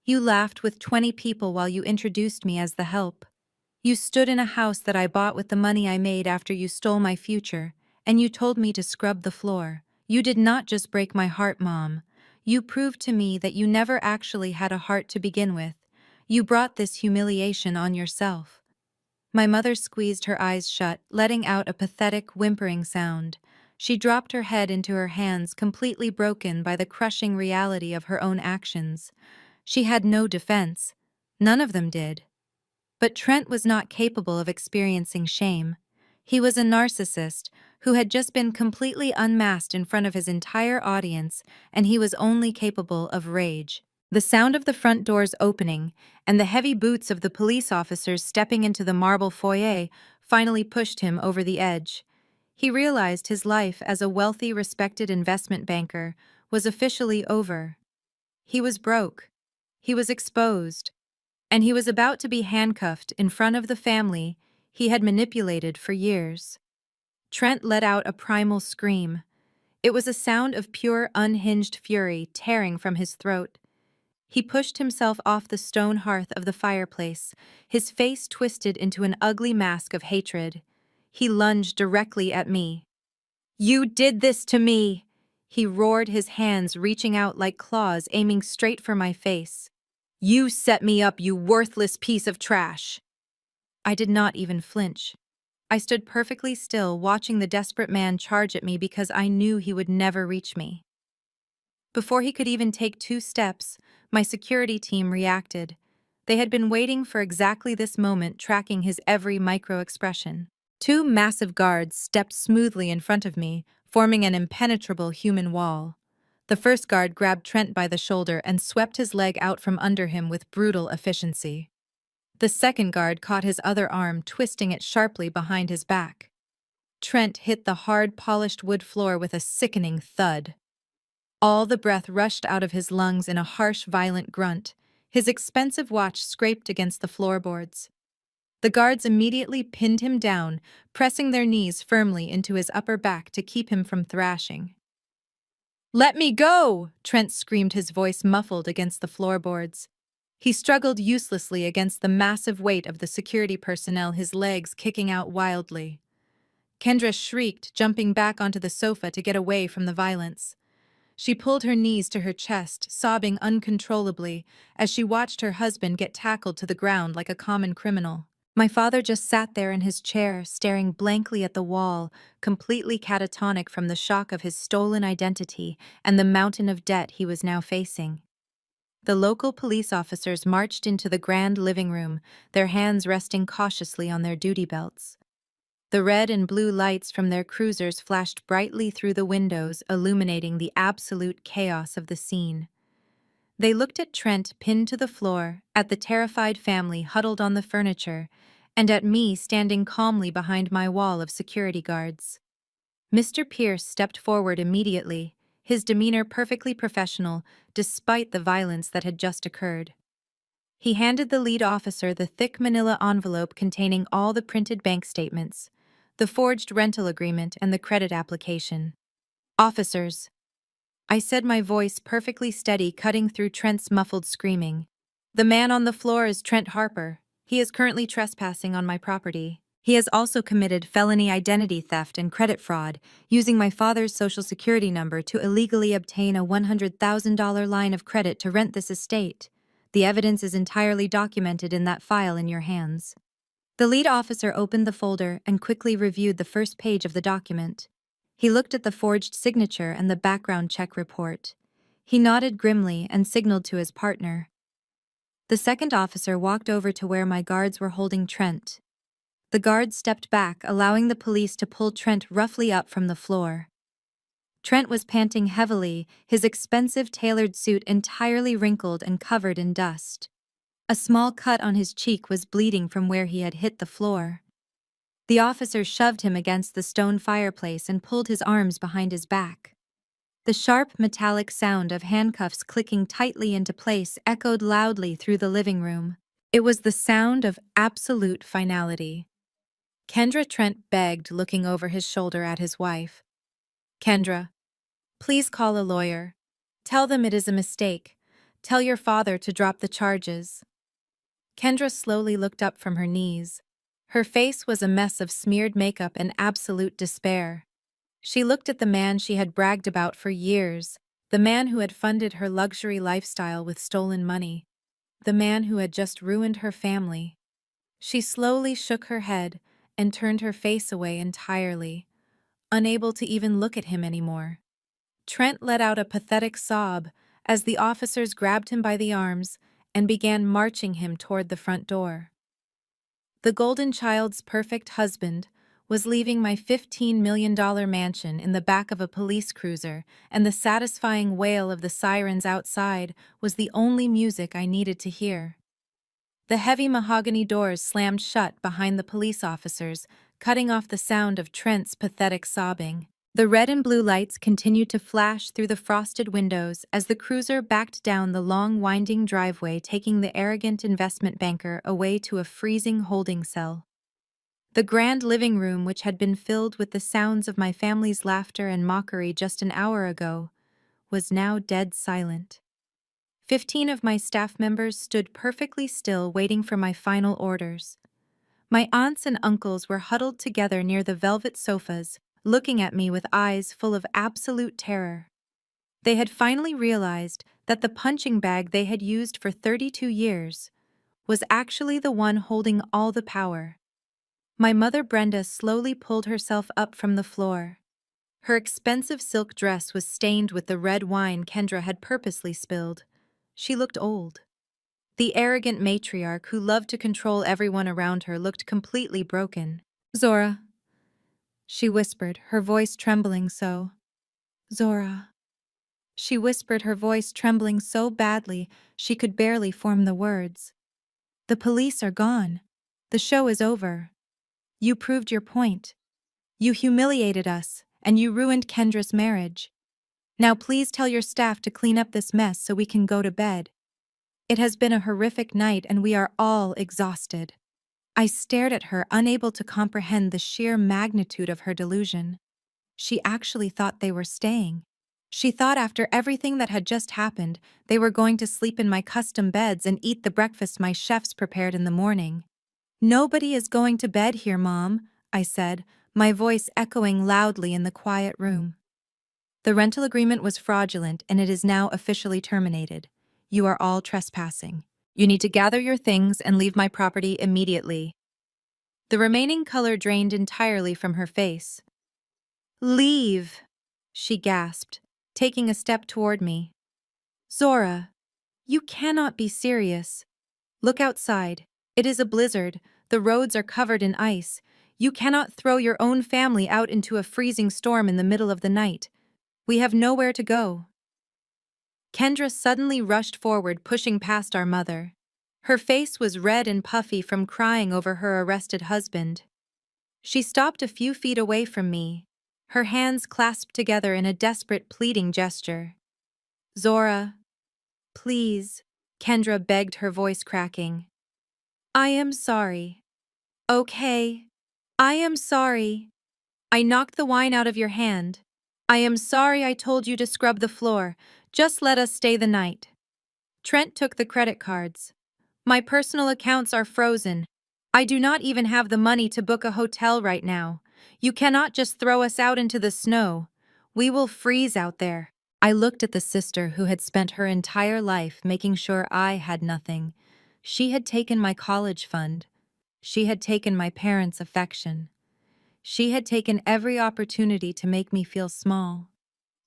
You laughed with 20 people while you introduced me as the help. You stood in a house that I bought with the money I made after you stole my future, and you told me to scrub the floor. You did not just break my heart, Mom. You proved to me that you never actually had a heart to begin with. You brought this humiliation on yourself. My mother squeezed her eyes shut, letting out a pathetic, whimpering sound. She dropped her head into her hands, completely broken by the crushing reality of her own actions. She had no defense. None of them did. But Trent was not capable of experiencing shame. He was a narcissist who had just been completely unmasked in front of his entire audience, and he was only capable of rage. The sound of the front doors opening and the heavy boots of the police officers stepping into the marble foyer finally pushed him over the edge. He realized his life as a wealthy, respected investment banker was officially over. He was broke. He was exposed. And he was about to be handcuffed in front of the family he had manipulated for years. Trent let out a primal scream. It was a sound of pure, unhinged fury tearing from his throat. He pushed himself off the stone hearth of the fireplace, his face twisted into an ugly mask of hatred. He lunged directly at me. "You did this to me!" He roared, his hands reaching out like claws, aiming straight for my face. "You set me up, you worthless piece of trash!" I did not even flinch. I stood perfectly still, watching the desperate man charge at me because I knew he would never reach me. Before he could even take 2 steps, my security team reacted. They had been waiting for exactly this moment, tracking his every micro-expression. 2 massive guards stepped smoothly in front of me, forming an impenetrable human wall. The first guard grabbed Trent by the shoulder and swept his leg out from under him with brutal efficiency. The second guard caught his other arm, twisting it sharply behind his back. Trent hit the hard, polished wood floor with a sickening thud. All the breath rushed out of his lungs in a harsh, violent grunt. His expensive watch scraped against the floorboards. The guards immediately pinned him down, pressing their knees firmly into his upper back to keep him from thrashing. "Let me go!" Trent screamed, his voice muffled against the floorboards. He struggled uselessly against the massive weight of the security personnel, his legs kicking out wildly. Kendra shrieked, jumping back onto the sofa to get away from the violence. She pulled her knees to her chest, sobbing uncontrollably as she watched her husband get tackled to the ground like a common criminal. My father just sat there in his chair, staring blankly at the wall, completely catatonic from the shock of his stolen identity and the mountain of debt he was now facing. The local police officers marched into the grand living room, their hands resting cautiously on their duty belts. The red and blue lights from their cruisers flashed brightly through the windows, illuminating the absolute chaos of the scene. They looked at Trent pinned to the floor, at the terrified family huddled on the furniture, and at me standing calmly behind my wall of security guards. Mr. Pierce stepped forward immediately, his demeanor perfectly professional, despite the violence that had just occurred. He handed the lead officer the thick manila envelope containing all the printed bank statements, the forged rental agreement, and the credit application. "Officers," I said, my voice perfectly steady, cutting through Trent's muffled screaming. "The man on the floor is Trent Harper. He is currently trespassing on my property. He has also committed felony identity theft and credit fraud, using my father's social security number to illegally obtain a $100,000 line of credit to rent this estate. The evidence is entirely documented in that file in your hands." The lead officer opened the folder and quickly reviewed the first page of the document. He looked at the forged signature and the background check report. He nodded grimly and signaled to his partner. The second officer walked over to where my guards were holding Trent. The guards stepped back, allowing the police to pull Trent roughly up from the floor. Trent was panting heavily, his expensive tailored suit entirely wrinkled and covered in dust. A small cut on his cheek was bleeding from where he had hit the floor. The officer shoved him against the stone fireplace and pulled his arms behind his back. The sharp, metallic sound of handcuffs clicking tightly into place echoed loudly through the living room. It was the sound of absolute finality. "Kendra," Trent begged, looking over his shoulder at his wife. "Kendra, please call a lawyer. Tell them it is a mistake. Tell your father to drop the charges. Kendra slowly looked up from her knees. Her face was a mess of smeared makeup and absolute despair. She looked at the man she had bragged about for years, the man who had funded her luxury lifestyle with stolen money, the man who had just ruined her family. She slowly shook her head and turned her face away entirely, unable to even look at him anymore. Trent let out a pathetic sob as the officers grabbed him by the arms and began marching him toward the front door. The golden child's perfect husband was leaving my $15 million mansion in the back of a police cruiser, and the satisfying wail of the sirens outside was the only music I needed to hear. The heavy mahogany doors slammed shut behind the police officers, cutting off the sound of Trent's pathetic sobbing. The red and blue lights continued to flash through the frosted windows as the cruiser backed down the long, winding driveway, taking the arrogant investment banker away to a freezing holding cell. The grand living room, which had been filled with the sounds of my family's laughter and mockery just an hour ago, was now dead silent. 15 of my staff members stood perfectly still, waiting for my final orders. My aunts and uncles were huddled together near the velvet sofas, looking at me with eyes full of absolute terror. They had finally realized that the punching bag they had used for 32 years was actually the one holding all the power. My mother Brenda slowly pulled herself up from the floor. Her expensive silk dress was stained with the red wine Kendra had purposely spilled. She looked old. The arrogant matriarch who loved to control everyone around her looked completely broken. "Zora," she whispered, her voice trembling so. "Zora." She whispered, her voice trembling so badly she could barely form the words. "The police are gone. The show is over. You proved your point. You humiliated us, and you ruined Kendra's marriage. Now please tell your staff to clean up this mess so we can go to bed. It has been a horrific night and we are all exhausted." I stared at her, unable to comprehend the sheer magnitude of her delusion. She actually thought they were staying. She thought after everything that had just happened, they were going to sleep in my custom beds and eat the breakfast my chefs prepared in the morning. "Nobody is going to bed here, Mom," I said, my voice echoing loudly in the quiet room. "The rental agreement was fraudulent and it is now officially terminated. You are all trespassing. You need to gather your things and leave my property immediately." The remaining color drained entirely from her face. "Leave," she gasped, taking a step toward me. "Zora, you cannot be serious. Look outside. It is a blizzard. The roads are covered in ice. You cannot throw your own family out into a freezing storm in the middle of the night. We have nowhere to go." Kendra suddenly rushed forward, pushing past our mother. Her face was red and puffy from crying over her arrested husband. She stopped a few feet away from me, her hands clasped together in a desperate, pleading gesture. "Zora, please," Kendra begged, her voice cracking. "I am sorry." "Okay. I am sorry. I knocked the wine out of your hand. I am sorry I told you to scrub the floor. Just let us stay the night." Trent took the credit cards. "My personal accounts are frozen. I do not even have the money to book a hotel right now. You cannot just throw us out into the snow. We will freeze out there." I looked at the sister who had spent her entire life making sure I had nothing. She had taken my college fund. She had taken my parents' affection. She had taken every opportunity to make me feel small.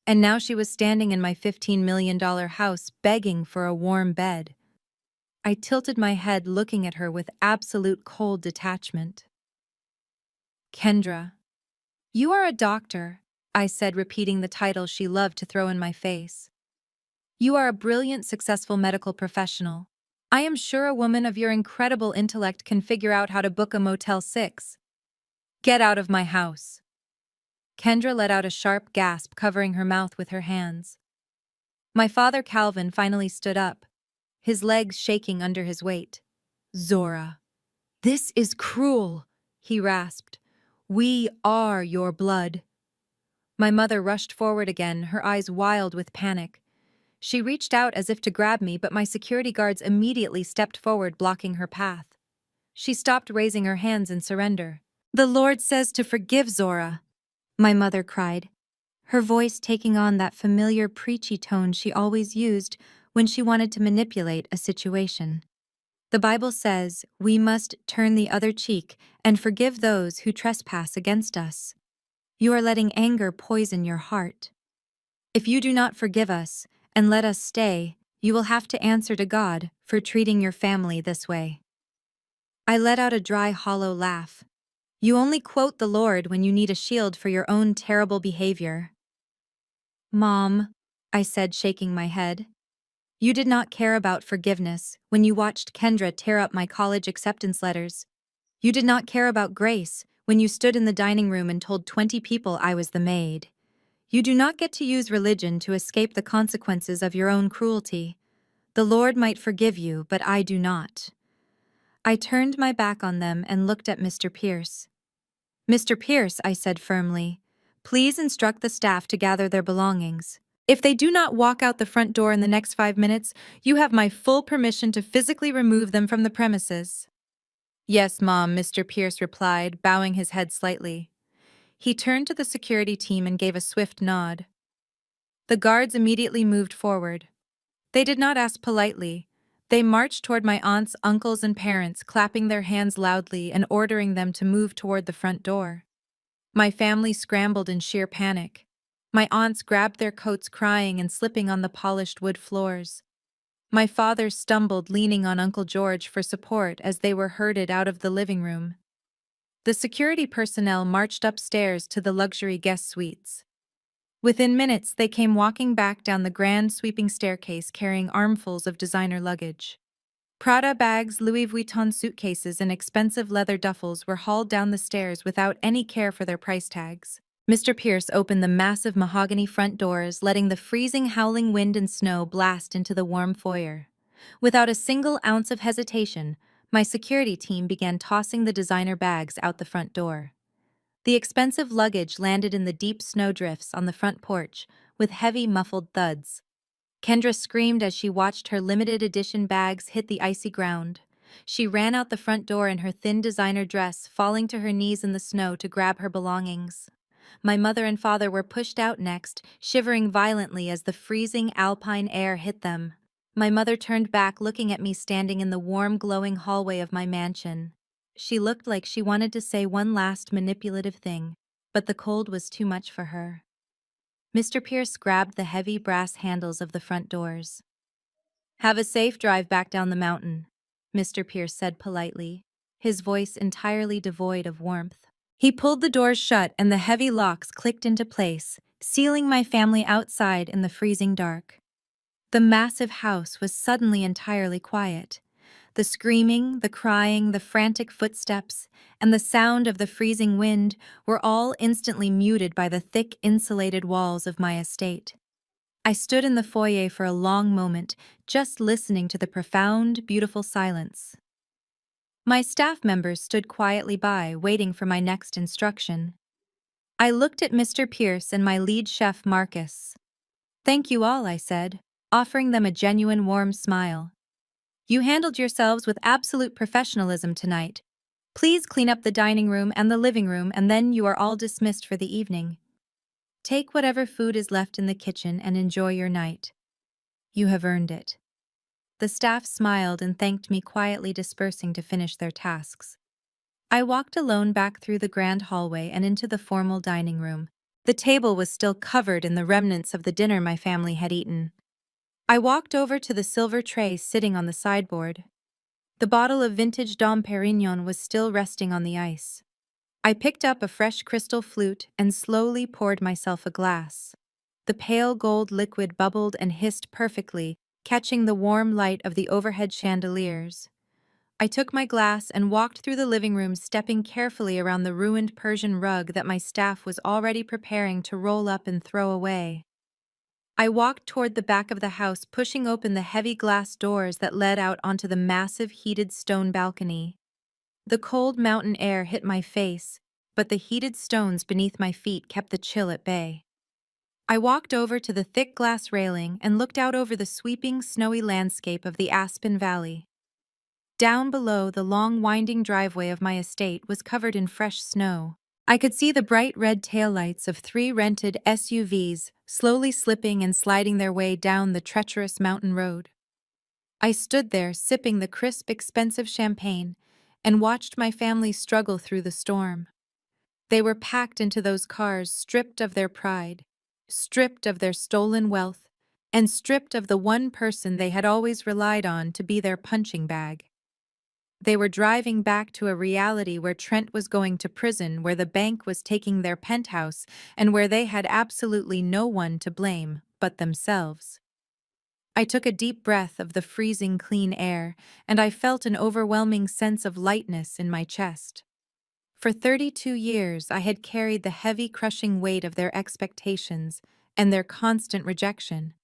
And now she was standing in my $15 million house begging for a warm bed. I tilted my head, looking at her with absolute cold detachment. "Kendra, you are a doctor," I said, repeating the title she loved to throw in my face. "You are a brilliant, successful medical professional. I am sure a woman of your incredible intellect can figure out how to book a Motel 6. Get out of my house." Kendra let out a sharp gasp, covering her mouth with her hands. My father Calvin finally stood up, his legs shaking under his weight. "Zora, this is cruel," he rasped. "We are your blood." My mother rushed forward again, her eyes wild with panic. She reached out as if to grab me, but my security guards immediately stepped forward, blocking her path. She stopped, raising her hands in surrender. "The Lord says to forgive, Zora," my mother cried, her voice taking on that familiar preachy tone she always used when she wanted to manipulate a situation. "The Bible says we must turn the other cheek and forgive those who trespass against us. You are letting anger poison your heart. If you do not forgive us and let us stay, you will have to answer to God for treating your family this way." I let out a dry, hollow laugh. "You only quote the Lord when you need a shield for your own terrible behavior." "Mom," I said, shaking my head, "you did not care about forgiveness when you watched Kendra tear up my college acceptance letters. You did not care about grace when you stood in the dining room and told 20 people I was the maid. You do not get to use religion to escape the consequences of your own cruelty. The Lord might forgive you, but I do not." I turned my back on them and looked at Mr. Pierce. "Mr. Pierce," I said firmly, "please instruct the staff to gather their belongings. If they do not walk out the front door in the next 5 minutes, you have my full permission to physically remove them from the premises." "Yes, Mom," Mr. Pierce replied, bowing his head slightly. He turned to the security team and gave a swift nod. The guards immediately moved forward. They did not ask politely. They marched toward my aunts, uncles, and parents, clapping their hands loudly and ordering them to move toward the front door. My family scrambled in sheer panic. My aunts grabbed their coats, crying and slipping on the polished wood floors. My father stumbled, leaning on Uncle George for support as they were herded out of the living room. The security personnel marched upstairs to the luxury guest suites. Within minutes, they came walking back down the grand sweeping staircase carrying armfuls of designer luggage. Prada bags, Louis Vuitton suitcases, and expensive leather duffels were hauled down the stairs without any care for their price tags. Mr. Pierce opened the massive mahogany front doors, letting the freezing, howling wind and snow blast into the warm foyer. Without a single ounce of hesitation, my security team began tossing the designer bags out the front door. The expensive luggage landed in the deep snowdrifts on the front porch, with heavy, muffled thuds. Kendra screamed as she watched her limited edition bags hit the icy ground. She ran out the front door in her thin designer dress, falling to her knees in the snow to grab her belongings. My mother and father were pushed out next, shivering violently as the freezing alpine air hit them. My mother turned back, looking at me standing in the warm, glowing hallway of my mansion. She looked like she wanted to say one last manipulative thing, but the cold was too much for her. Mr. Pierce grabbed the heavy brass handles of the front doors. "Have a safe drive back down the mountain," Mr. Pierce said politely, his voice entirely devoid of warmth. He pulled the doors shut and the heavy locks clicked into place, sealing my family outside in the freezing dark. The massive house was suddenly entirely quiet. The screaming, the crying, the frantic footsteps, and the sound of the freezing wind were all instantly muted by the thick, insulated walls of my estate. I stood in the foyer for a long moment, just listening to the profound, beautiful silence. My staff members stood quietly by, waiting for my next instruction. I looked at Mr. Pierce and my lead chef, Marcus. "Thank you all," I said, offering them a genuine warm smile. "You handled yourselves with absolute professionalism tonight. Please clean up the dining room and the living room, and then you are all dismissed for the evening. Take whatever food is left in the kitchen and enjoy your night. You have earned it." The staff smiled and thanked me, quietly dispersing to finish their tasks. I walked alone back through the grand hallway and into the formal dining room. The table was still covered in the remnants of the dinner my family had eaten. I walked over to the silver tray sitting on the sideboard. The bottle of vintage Dom Perignon was still resting on the ice. I picked up a fresh crystal flute and slowly poured myself a glass. The pale gold liquid bubbled and hissed perfectly, catching the warm light of the overhead chandeliers. I took my glass and walked through the living room, stepping carefully around the ruined Persian rug that my staff was already preparing to roll up and throw away. I walked toward the back of the house, pushing open the heavy glass doors that led out onto the massive heated stone balcony. The cold mountain air hit my face, but the heated stones beneath my feet kept the chill at bay. I walked over to the thick glass railing and looked out over the sweeping, snowy landscape of the Aspen Valley. Down below, the long, winding driveway of my estate was covered in fresh snow. I could see the bright red taillights of 3 rented SUVs slowly slipping and sliding their way down the treacherous mountain road. I stood there sipping the crisp, expensive champagne and watched my family struggle through the storm. They were packed into those cars, stripped of their pride, stripped of their stolen wealth, and stripped of the one person they had always relied on to be their punching bag. They were driving back to a reality where Trent was going to prison, where the bank was taking their penthouse, and where they had absolutely no one to blame but themselves. I took a deep breath of the freezing clean air, and I felt an overwhelming sense of lightness in my chest. For 32 years, I had carried the heavy, crushing weight of their expectations and their constant rejection.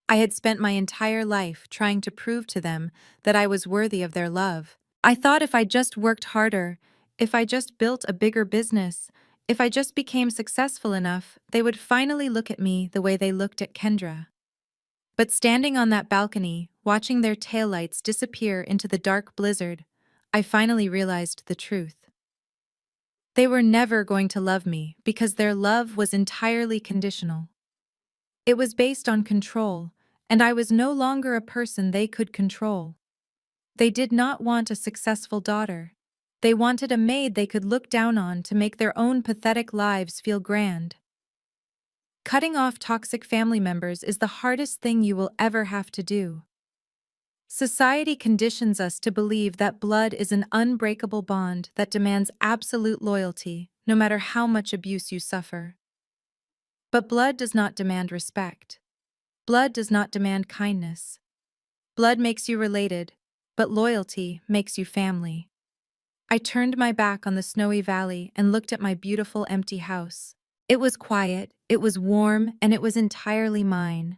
I had spent my entire life trying to prove to them that I was worthy of their love. I thought if I just worked harder, if I just built a bigger business, if I just became successful enough, they would finally look at me the way they looked at Kendra. But standing on that balcony, watching their taillights disappear into the dark blizzard, I finally realized the truth. They were never going to love me because their love was entirely conditional. It was based on control, and I was no longer a person they could control. They did not want a successful daughter. They wanted a maid they could look down on to make their own pathetic lives feel grand. Cutting off toxic family members is the hardest thing you will ever have to do. Society conditions us to believe that blood is an unbreakable bond that demands absolute loyalty, no matter how much abuse you suffer. But blood does not demand respect. Blood does not demand kindness. Blood makes you related, but loyalty makes you family. I turned my back on the snowy valley and looked at my beautiful empty house. It was quiet, it was warm, and it was entirely mine.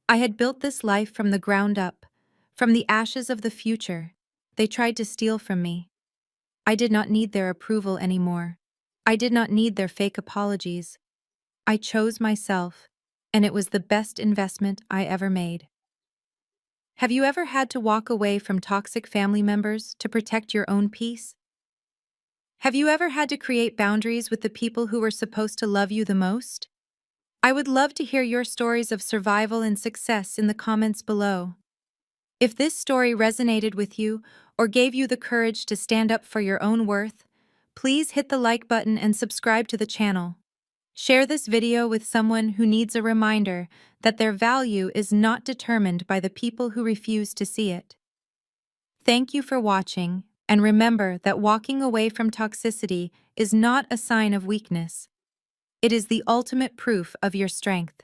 I had built this life from the ground up, from the ashes of the future. They tried to steal from me. I did not need their approval anymore. I did not need their fake apologies. I chose myself, and it was the best investment I ever made. Have you ever had to walk away from toxic family members to protect your own peace? Have you ever had to create boundaries with the people who were supposed to love you the most? I would love to hear your stories of survival and success in the comments below. If this story resonated with you or gave you the courage to stand up for your own worth, please hit the like button and subscribe to the channel. Share this video with someone who needs a reminder that their value is not determined by the people who refuse to see it. Thank you for watching, and remember that walking away from toxicity is not a sign of weakness. It is the ultimate proof of your strength.